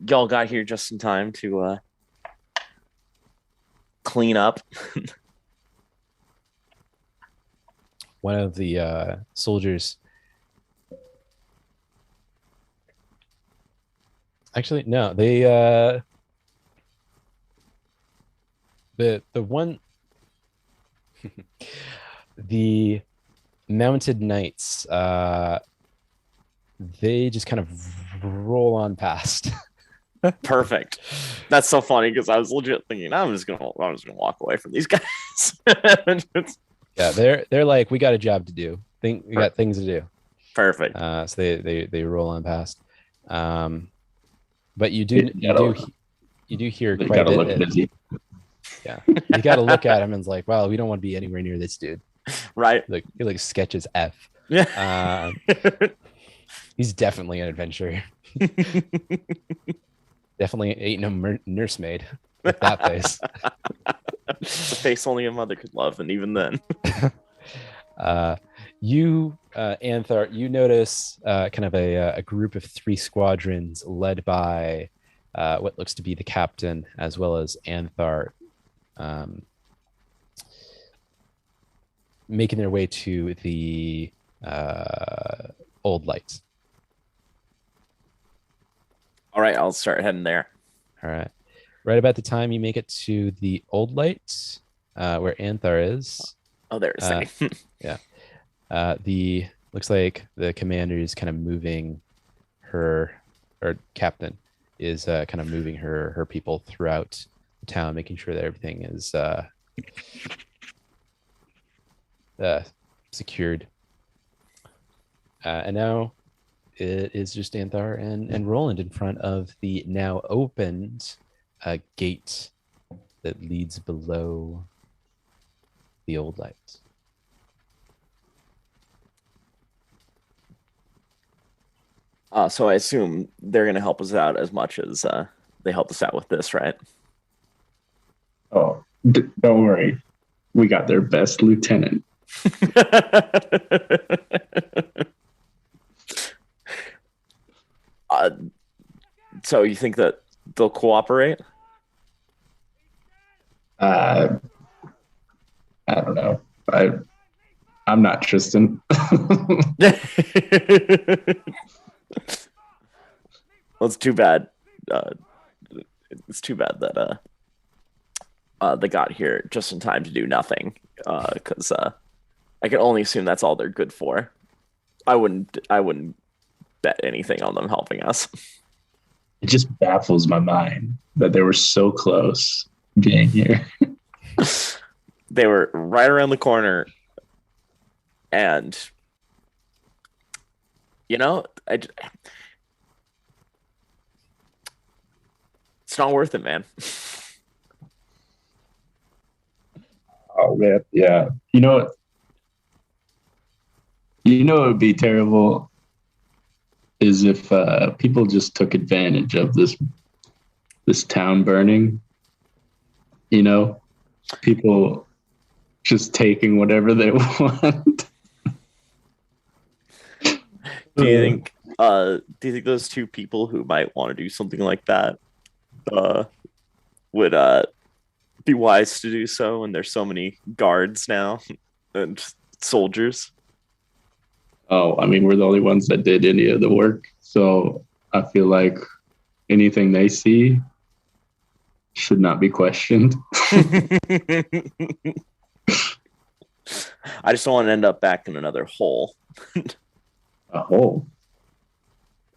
y'all got here just in time to clean up. One of the soldiers. Actually, no, they the one the mounted knights they just kind of roll on past. Perfect. That's so funny because I was legit thinking I'm just gonna walk away from these guys. Yeah, they're like, we got a job to do. We got things to do. Perfect. So they roll on past. But you do hear quite a bit. Busy. Yeah, you got to look at him and it's like, wow, we don't want to be anywhere near this dude. Right. Like he like sketches F. Yeah. He's definitely an adventurer. Definitely ain't no nursemaid with that face. It's a face only a mother could love, and even then. You, Anthar, you notice kind of a group of 3 squadrons led by what looks to be the captain, as well as Anthar, making their way to the Old Lights. All right, I'll start heading there. All right. Right about the time you make it to the Old Lights, where Anthar is. Oh, there it is. Yeah. The looks like the commander is kind of moving her, or captain is kind of moving her people throughout the town, making sure that everything is secured. And now it is just Anthar and Roland in front of the now opened gate that leads below the Old Lights. So I assume they're going to help us out as much as they helped us out with this, right? Oh, don't worry. We got their best lieutenant. So you think that they'll cooperate? Uh, I don't know. I'm not Tristan. Well, it's too bad. It's too bad that they got here just in time to do nothing. Because I can only assume that's all they're good for. I wouldn't bet anything on them helping us. It just baffles my mind that they were so close being here. They were right around the corner, and it's not worth it, man. Oh man, yeah. What would be terrible is if people just took advantage of this town burning. People just taking whatever they want. Do you think those two people who might want to do something like that would be wise to do so when there's so many guards now and soldiers? Oh, I mean, we're the only ones that did any of the work, so I feel like anything they see should not be questioned. I just don't want to end up back in another hole. A hole?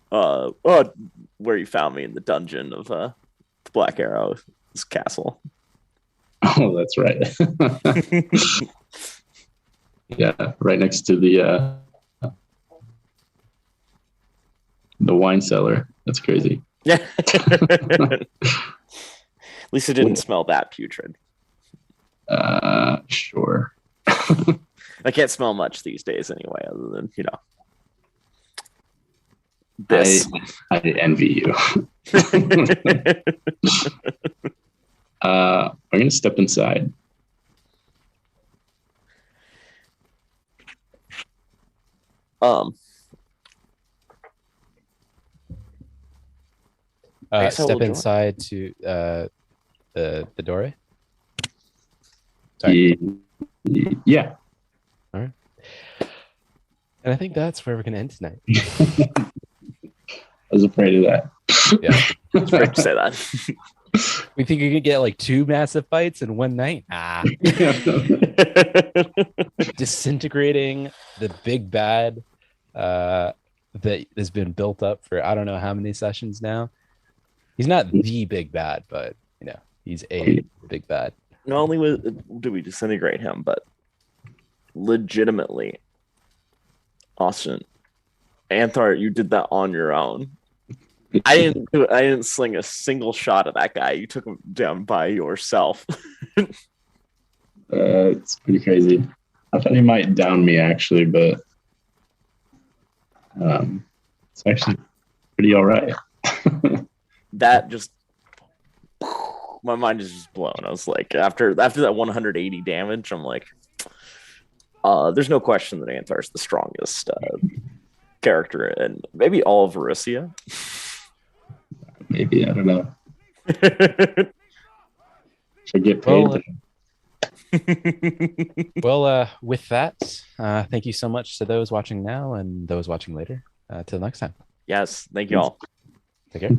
Where you found me in the dungeon of the Black Arrow's castle. Oh, that's right. Yeah, right next to the wine cellar. That's crazy. Yeah. At least it didn't smell that putrid. Sure. I can't smell much these days anyway, other than, this. I envy you. I'm going to step inside. Step inside to the doorway. Sorry. Yeah. All right. And I think that's where we're going to end tonight. I was afraid of that. Yeah. It's great to say that. We think you could get like 2 massive fights in one night. Disintegrating the big bad that has been built up for I don't know how many sessions now. He's not the big bad, but he's a big bad. Not only do we disintegrate him, but legitimately, Austin, Anthar, you did that on your own. I didn't do it. I didn't sling a single shot at that guy. You took him down by yourself. It's pretty crazy. I thought he might down me actually, but it's actually pretty all right. That just my mind is just blown. I was like, after that 180 damage, I'm like, there's no question that Anthar's the strongest character in maybe all of Varisia. Maybe, I don't know. Should get paid. Well, with that, thank you so much to those watching now and those watching later. Till next time. Yes, thank you all. Take care.